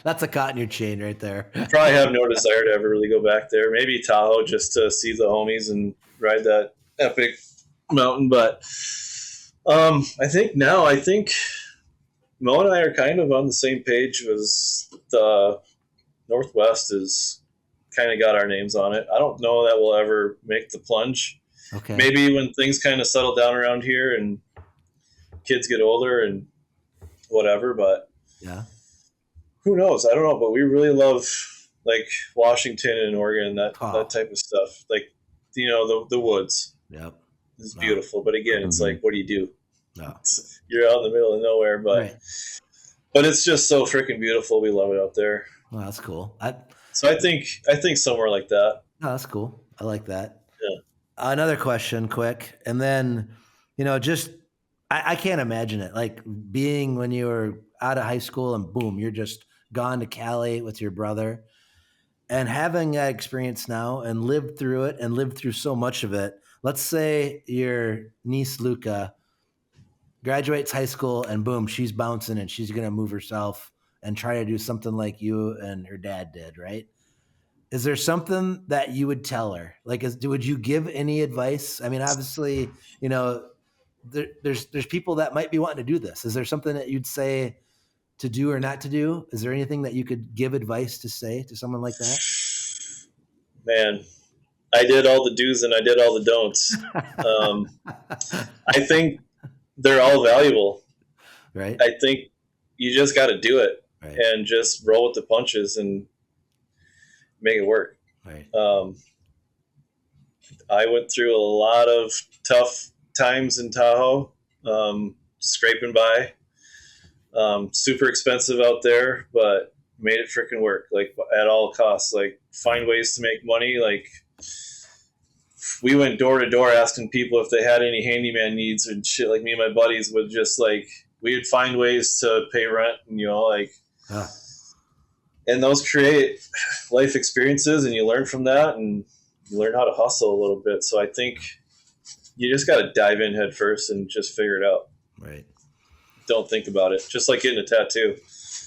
that's a caught in your chain right there. Probably have no desire to ever really go back there. Maybe Tahoe just to see the homies and ride that epic mountain. But I think Mo and I are kind of on the same page as the Northwest is kind of got our names on it. I don't know that we'll ever make the plunge. Okay. Maybe when things kind of settle down around here and kids get older and whatever, but who knows? I don't know, but we really love like Washington and Oregon, that type of stuff. Like, the woods. Yep. It's beautiful. But again, it's like, what do you do? No. You're out in the middle of nowhere, but it's just so freaking beautiful. We love it out there. Well, that's cool. So I think somewhere like that. No, that's cool. I like that. Yeah. Another question, quick. And then, I can't imagine it. Like being when you were out of high school and boom, you're just gone to Cali with your brother, and having that experience now and lived through it and lived through so much of it. Let's say your niece, Luca, graduates high school and boom, she's bouncing and she's going to move herself and try to do something like you and her dad did, right? Is there something that you would tell her? Like, would you give any advice? I mean, obviously, there's people that might be wanting to do this. Is there something that you'd say to do or not to do? Is there anything that you could give advice to say to someone like that? Man, I did all the do's and I did all the don'ts. I think they're all valuable. Right. I think you just got to do it and just roll with the punches and make it work. Right. I went through a lot of tough times in Tahoe, scraping by, super expensive out there, but made it freaking work. Like at all costs, like find ways to make money. Like we went door to door asking people if they had any handyman needs and shit. Like me and my buddies would just we would find ways to pay rent and, and those create life experiences and you learn from that and you learn how to hustle a little bit. So I think you just got to dive in head first and just figure it out. Right. Don't think about it. Just like getting a tattoo.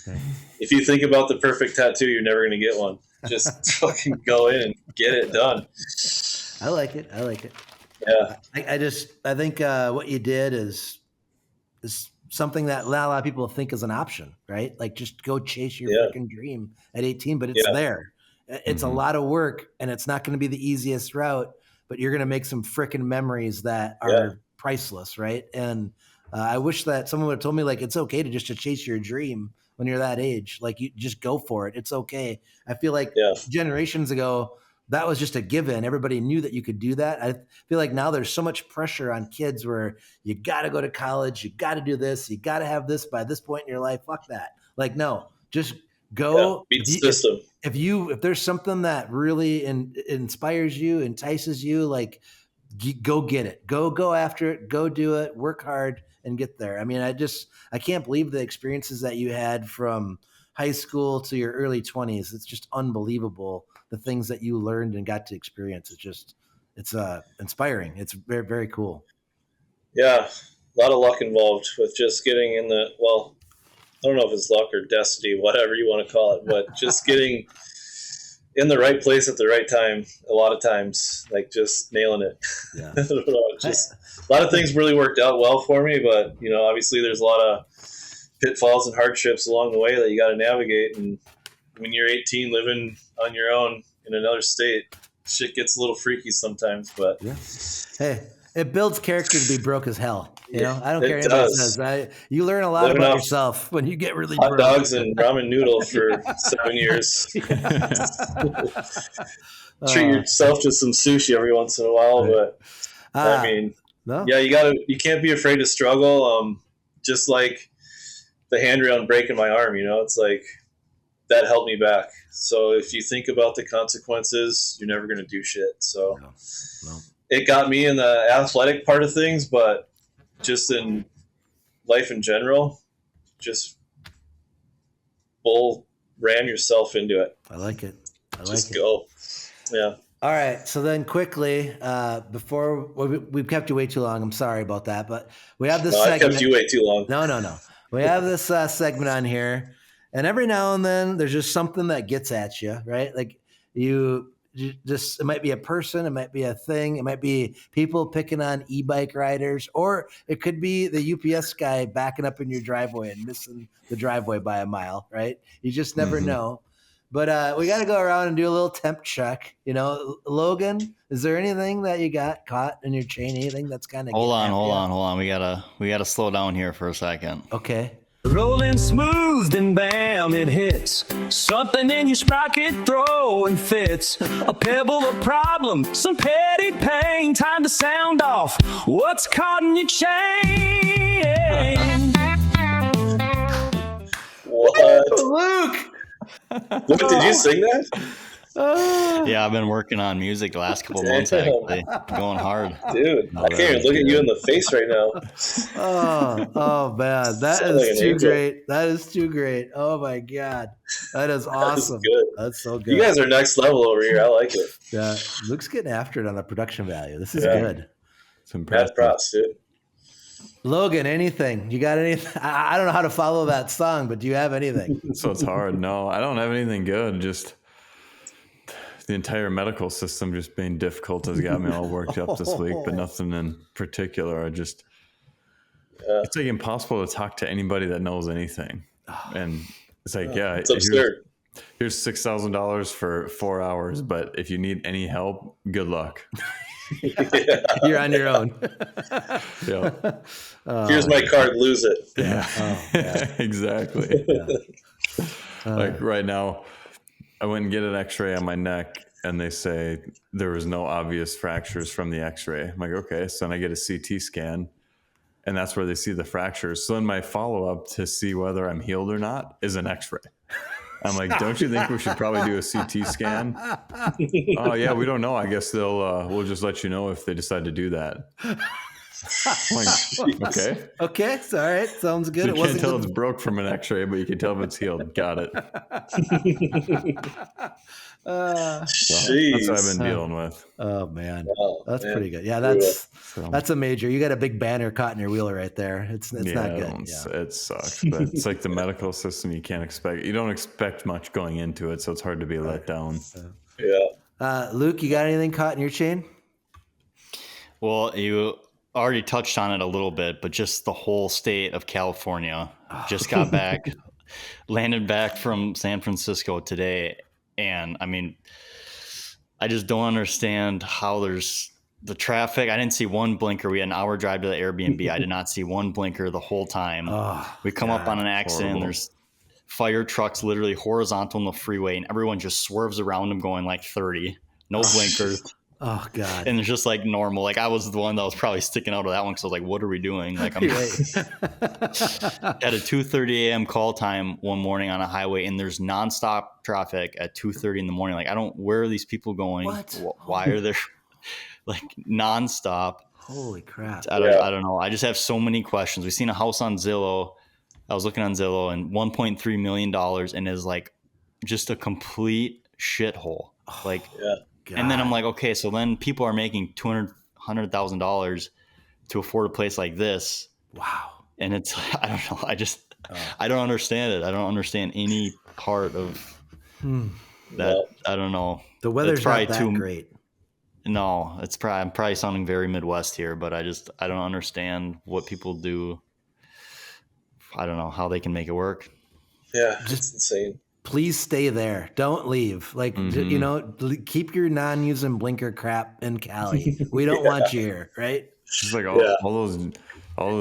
Okay. If you think about the perfect tattoo, you're never going to get one. Just fucking go in and get it done. I like it. Yeah. I think what you did is something that not a lot of people think is an option, right? Like just go chase your freaking dream at 18, but it's there. It's a lot of work and it's not going to be the easiest route, but you're going to make some freaking memories that are priceless. Right. And I wish that someone would have told me it's okay to chase your dream when you're that age. Like you just go for it. It's okay. I feel like generations ago, that was just a given. Everybody knew that you could do that. I feel like now there's so much pressure on kids where you got to go to college, you got to do this, you got to have this by this point in your life. Fuck that. Like, no, just go. Beat the system. If there's something that really inspires you, entices you, like, go get it, go after it, go do it, work hard and get there. I mean, I can't believe the experiences that you had from high school to your early 20s. It's just unbelievable. The things that you learned and got to experience. It's inspiring. It's very, very cool. Yeah. A lot of luck involved with just getting in I don't know if it's luck or destiny, whatever you want to call it, but just getting in the right place at the right time. A lot of times, like, just nailing it. Yeah. I don't know, just a lot of things really worked out well for me, but obviously there's a lot of pitfalls and hardships along the way that you got to navigate. And when you're 18 living on your own in another state, shit gets a little freaky sometimes, but hey, it builds character to be broke as hell. I don't care what anybody says. You learn a lot Living about off yourself when you get really hot broke. dogs and ramen noodle for 7 years. Treat yourself to some sushi every once in a while, but I mean, yeah, you can't be afraid to struggle. Just like the handrail and breaking my arm, it's like that held me back. So if you think about the consequences, you're never going to do shit. So it got me in the athletic part of things, but just in life in general, just ram yourself into it. I like it. Just go. Yeah. All right. So then quickly, before we've kept you way too long. I'm sorry about that, but we have this segment. I kept you way too long. No. We have this segment on here, and every now and then there's just something that gets at you, right? Like you just, it might be a person, it might be a thing, it might be people picking on e-bike riders, or it could be the UPS guy backing up in your driveway and missing the driveway by a mile, right? You just never know. But we got to go around and do a little temp check. Logan, is there anything that you got caught in your chain? Anything that's kind of hold on. We gotta slow down here for a second. Okay. Rolling smooth and bam, it hits. Something in your sprocket throwing fits. A pebble, a problem, some petty pain. Time to sound off what's caught in your chain. What? Luke! Luke, did you sing that? Yeah, I've been working on music the last couple months, actually. Going hard. Dude, I can't even look at you in the face right now. Oh man, that is too great. That is too great. Oh my God. That is awesome. That is good. That's so good. You guys are next level over here. I like it. Yeah, Luke's getting after it on the production value. This is good. It's impressive. Mad props, dude. Logan, anything? You got anything? I don't know how to follow that song, but do you have anything? So it's hard. No, I don't have anything good. Just the entire medical system just being difficult has got me all worked up this week, but nothing in particular. It's like impossible to talk to anybody that knows anything. And it's like, it's absurd. Here's $6,000 for 4 hours, but if you need any help, good luck. You're on your own. Yeah. Here's my card, lose it. Yeah. Exactly. Like right now, I went and get an x-ray on my neck and they say there was no obvious fractures from the x-ray. I'm like, okay. So then I get a CT scan and that's where they see the fractures. So then my follow-up to see whether I'm healed or not is an x-ray. I'm like, don't you think we should probably do a CT scan? Oh yeah, we don't know. I guess we'll just let you know if they decide to do that. I'm like, okay. Okay, it's all right. Sounds good. So you can't tell it's broke from an x-ray, but you can tell if it's healed. Got it. So that's what I've been dealing with. Oh man, that's man. Pretty good. Yeah, that's a major. You got a big banner caught in your wheeler right there. It's not good. It sucks, but it's like the medical system. You don't expect much going into it, so it's hard to be let down. Luke, you got anything caught in your chain? Well, you already touched on it a little bit, but just the whole state of California. Just got back, landed back from San Francisco today. And I mean, I just don't understand how there's the traffic. I didn't see one blinker. We had an hour drive to the Airbnb. I did not see one blinker the whole time. We come up on an accident. Horrible. There's fire trucks literally horizontal on the freeway and everyone just swerves around them going like 30. no blinkers. Oh God. And it's just like normal. Like I was the one that was probably sticking out of that one because I was like, what are we doing? Like I'm at a 2:30 a.m. call time one morning on a highway, and there's nonstop traffic at 2:30 in the morning. Like where are these people going? What? Why are there like nonstop? Holy crap. I don't know. I just have so many questions. We've seen a house on Zillow. I was looking on Zillow, and $1.3 million, and is like just a complete shithole. Like, God. And then I'm like, okay, so then people are making $100,000 to afford a place like this. Wow. And it's, I don't know. I don't understand it. I don't understand any part of that. I don't know. The weather's not that great. No, I'm probably sounding very Midwest here, but I don't understand what people do. I don't know how they can make it work. Yeah, it's insane. Please stay there. Don't leave. Like, you know, keep your non-using blinker crap in Cali. We don't want you here, right? It's like all those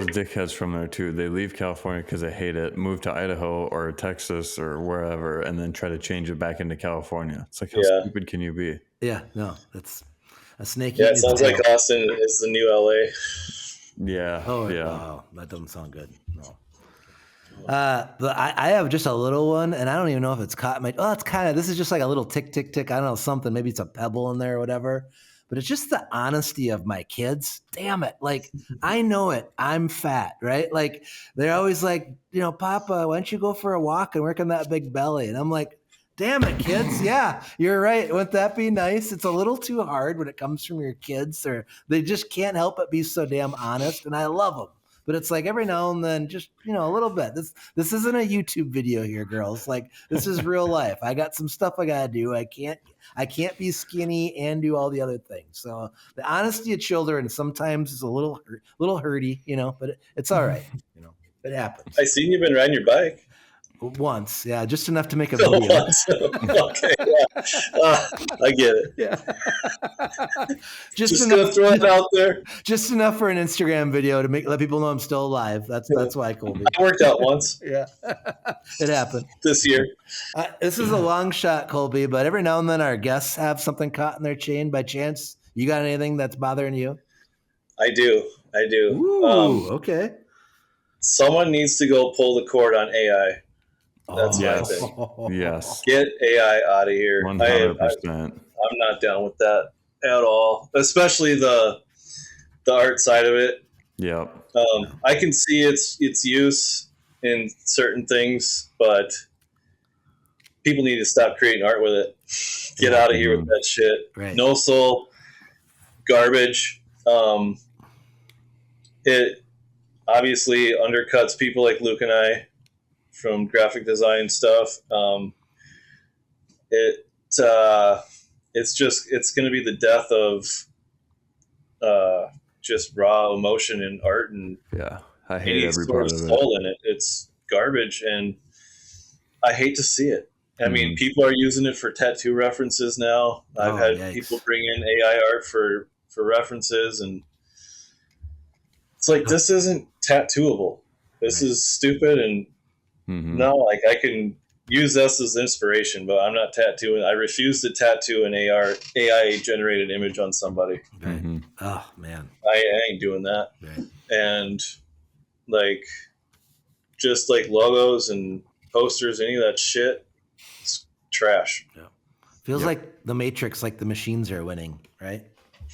dickheads from there too. They leave California because they hate it, move to Idaho or Texas or wherever, and then try to change it back into California. It's like, how stupid can you be? Yeah, no, that's a snake. Yeah, it sounds like Austin is the new LA. Yeah. Oh, yeah. Wow, that doesn't sound good. No. But I have just a little one, and I don't even know if it's caught my. Oh, it's kind of. This is just like a little tick, tick, tick. I don't know, something. Maybe it's a pebble in there or whatever. But it's just the honesty of my kids. Damn it! Like I know it. I'm fat, right? Like they're always like, you know, Papa, why don't you go for a walk and work on that big belly? And I'm like, damn it, kids. Yeah, you're right. Wouldn't that be nice? It's a little too hard when it comes from your kids, or they just can't help but be so damn honest. And I love them. But it's like every now and then, just, you know, a little bit. This isn't a YouTube video here, girls. Like this is real life. I got some stuff I gotta do. I can't be skinny and do all the other things. So the honesty of children sometimes is a little hurty, you know. But it's all right, you know. It happens. I seen you've been riding your bike. Once, yeah, just enough to make a video. Okay, yeah. I get it. Yeah. just enough, gonna throw it out there. Just enough for an Instagram video to let people know I'm still alive. That's why, Colby. I worked out once. Yeah, it happened this year. This is a long shot, Colby, but every now and then our guests have something caught in their chain by chance. You got anything that's bothering you? I do. Ooh, okay. Someone needs to go pull the cord on AI. That's my thing. Yes. Get AI out of here. 100%. I'm not down with that at all, especially the art side of it. Yep. I can see its use in certain things, but people need to stop creating art with it. Get out of here with that shit. Right. No soul, garbage. It obviously undercuts people like Luke and I from graphic design stuff. It's going to be the death of just raw emotion in art, and I hate every part of it. Soul in it. It's garbage, and I hate to see it. I mean, people are using it for tattoo references now. I've had people bring in AI art for references, and it's like, this isn't tattooable. This is stupid, and no, like I can use this as inspiration, but I'm not tattooing. I refuse to tattoo an AI generated image on somebody. Right. Oh man, I ain't doing that. Right. And like, just like logos and posters, any of that shit, it's trash. Yeah. Feels like the Matrix, like the machines are winning, right?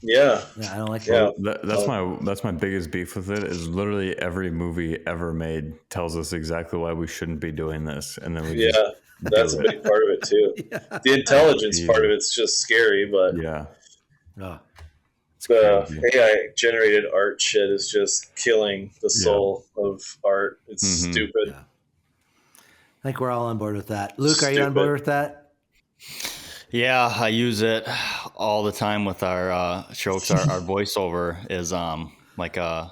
Yeah. I don't like that. That's my biggest beef with it. Is literally every movie ever made tells us exactly why we shouldn't be doing this, and then we that's a big part of it too. The intelligence part of it's just scary, but the AI generated art shit is just killing the soul of art. It's stupid. Yeah. I think we're all on board with that. Luke, are you on board with that? Yeah, I use it all the time with our shows. Our voiceover is like a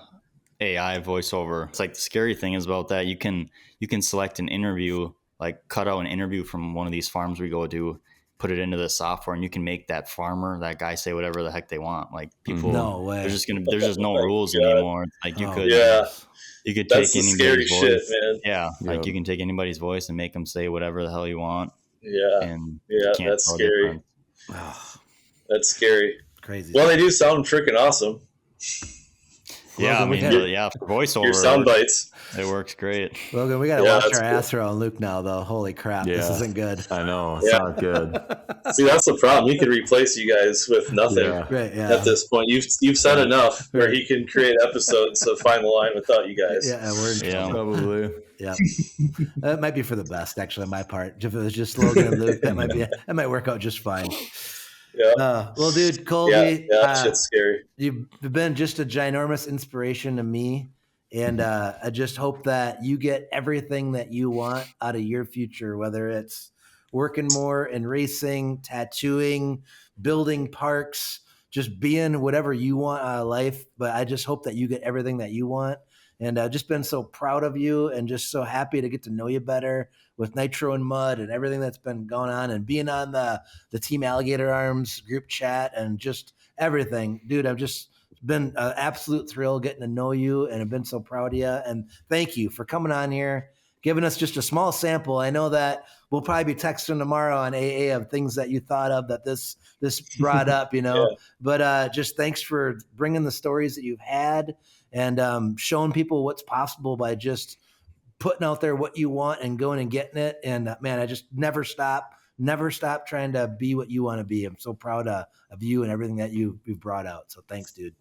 AI voiceover. It's like the scary thing is about that. You can select an interview, like cut out an interview from one of these farms we go to, put it into the software, and you can make that farmer, that guy, say whatever the heck they want. Like people, no way. There's just no rules anymore. Like you could That's take anybody's scary voice. Shit, man. Yeah, like you can take anybody's voice and make them say whatever the hell you want. Yeah, and that's scary. That's scary. Crazy. Well, they do sound freaking awesome. Yeah, Logan, for voiceover. Your sound bites. It works great. Logan, we got to watch our ass on Luke now, though. Holy crap, this isn't good. I know, it's not good. See, that's the problem. He could replace you guys with nothing. Right, At this point, you've said enough where he can create episodes of Find the Line without you guys. Yeah, we're in trouble. Probably. Yeah, that might be for the best, actually. On my part, if it was just Logan and Luke, that might work out just fine. Yeah. Well, dude, Colby, that shit's scary. You've been just a ginormous inspiration to me, and I just hope that you get everything that you want out of your future, whether it's working more in racing, tattooing, building parks, just being whatever you want out of life. But I just hope that you get everything that you want. And I've just been so proud of you and just so happy to get to know you better with Nitro and Mud and everything that's been going on and being on the Team Alligator Arms group chat and just everything. Dude, I've just been an absolute thrill getting to know you, and I've been so proud of you. And thank you for coming on here, giving us just a small sample. I know that we'll probably be texting tomorrow on AA of things that you thought of that this brought up, But just thanks for bringing the stories that you've had and showing people what's possible by just putting out there what you want and going and getting it. And man, I just never stop trying to be what you want to be. I'm so proud of you and everything that you've brought out. So thanks, dude.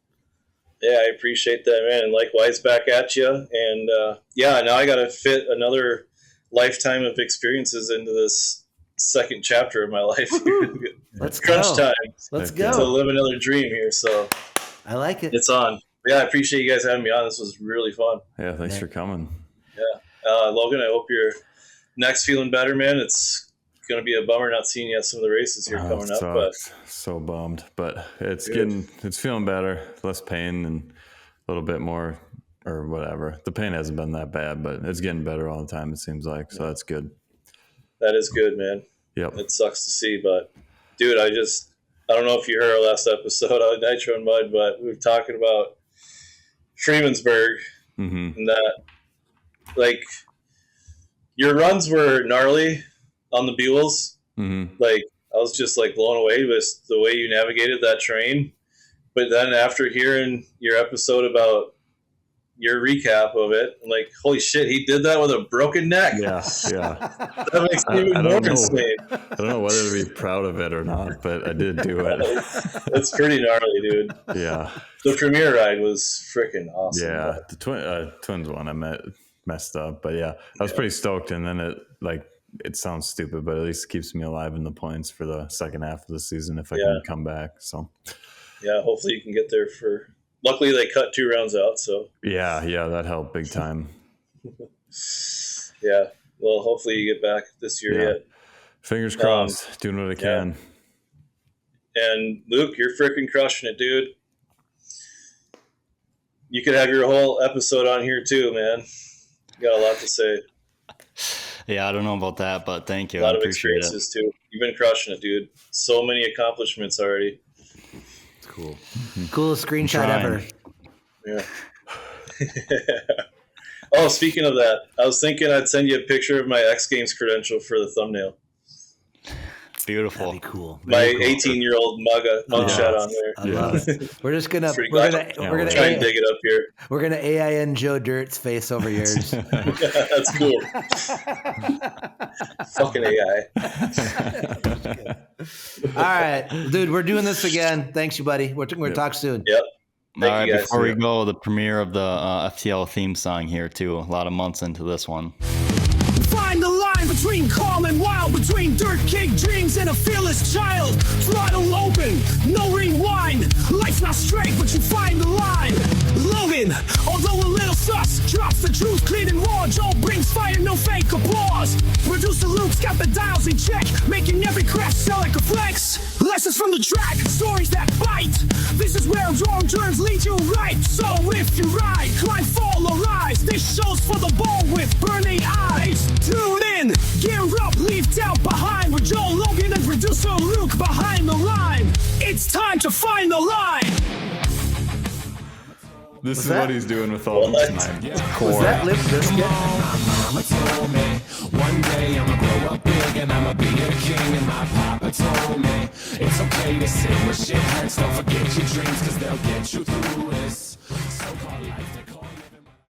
Yeah, I appreciate that, man. And likewise back at you. And now I got to fit another lifetime of experiences into this second chapter of my life. Let's crunch go. time. Let's go. To live another dream here. So I like it. It's on. Yeah, I appreciate you guys having me on. This was really fun. Yeah, thanks for coming. Yeah. Logan, I hope you're next feeling better, man. It's going to be a bummer not seeing you at some of the races here coming up. But so bummed, but it's feeling better, less pain and a little bit more or whatever. The pain hasn't been that bad, but it's getting better all the time, it seems like. So that's good. That is good, man. Yep. It sucks to see, but dude, I don't know if you heard our last episode on Nitro and Mud, but we were talking about Freemansburg and that, like, your runs were gnarly on the Buells. Like, I was just like blown away with the way you navigated that terrain. But then after hearing your episode about your recap of it, I'm like, holy shit, he did that with a broken neck. Yeah. That makes me even more insane. I don't know whether to be proud of it or not, but I did do it. It's pretty gnarly, dude. Yeah. The premiere ride was freaking awesome. Yeah, the twins one I messed up, but yeah, I was pretty stoked. And then it sounds stupid, but at least it keeps me alive in the points for the second half of the season if I can come back. So yeah, hopefully you can get there luckily they cut 2 rounds out. So yeah, that helped big time. Yeah. Well, hopefully you get back this year yet. Fingers crossed, doing what I can. And Luke, you're freaking crushing it, dude. You could have your whole episode on here too, man. You got a lot to say. Yeah, I don't know about that, but thank you. A lot of experiences too. You've been crushing it, dude. So many accomplishments already. It's cool. Coolest screenshot ever. Yeah. Oh, speaking of that, I was thinking I'd send you a picture of my X Games credential for the thumbnail. Beautiful. That'd be cool. My 18-year-old mugshot on there. I love it. We're just gonna try and dig it up here. We're gonna AIN Joe Dirt's face over yours. That's cool. Fucking AI. All right, dude, we're doing this again. Thanks, you buddy. We're gonna talk soon. Yep. All right, before we go, the premiere of the FTL theme song here too. A lot of months into this one. Find the line between calm and wild, between dirt kick dreams and a fearless child. Throttle open, no rewind. Life's not straight, but you find the line. Logan, although a little sus, drops the truth clean and raw. Joe brings fire, no fake applause. Producer Luke's got the dials in check, making every crash sound like a flex. Lessons from the track, stories that bite. This is where wrong turns lead you right. So if you ride, climb, fall, or rise, this show's for the ball with burning eyes. Tune in, gear up, leave doubt behind with Joe, Logan, and producer Luke behind the line. It's time to find the line. This is what he's doing with all this tonight. Was that Lip Biscuit? Mama told me one day I'ma grow up big and I'ma be a king, and my papa told me It's okay to sit where shit hurts. Don't forget your dreams, cause they'll get you through it.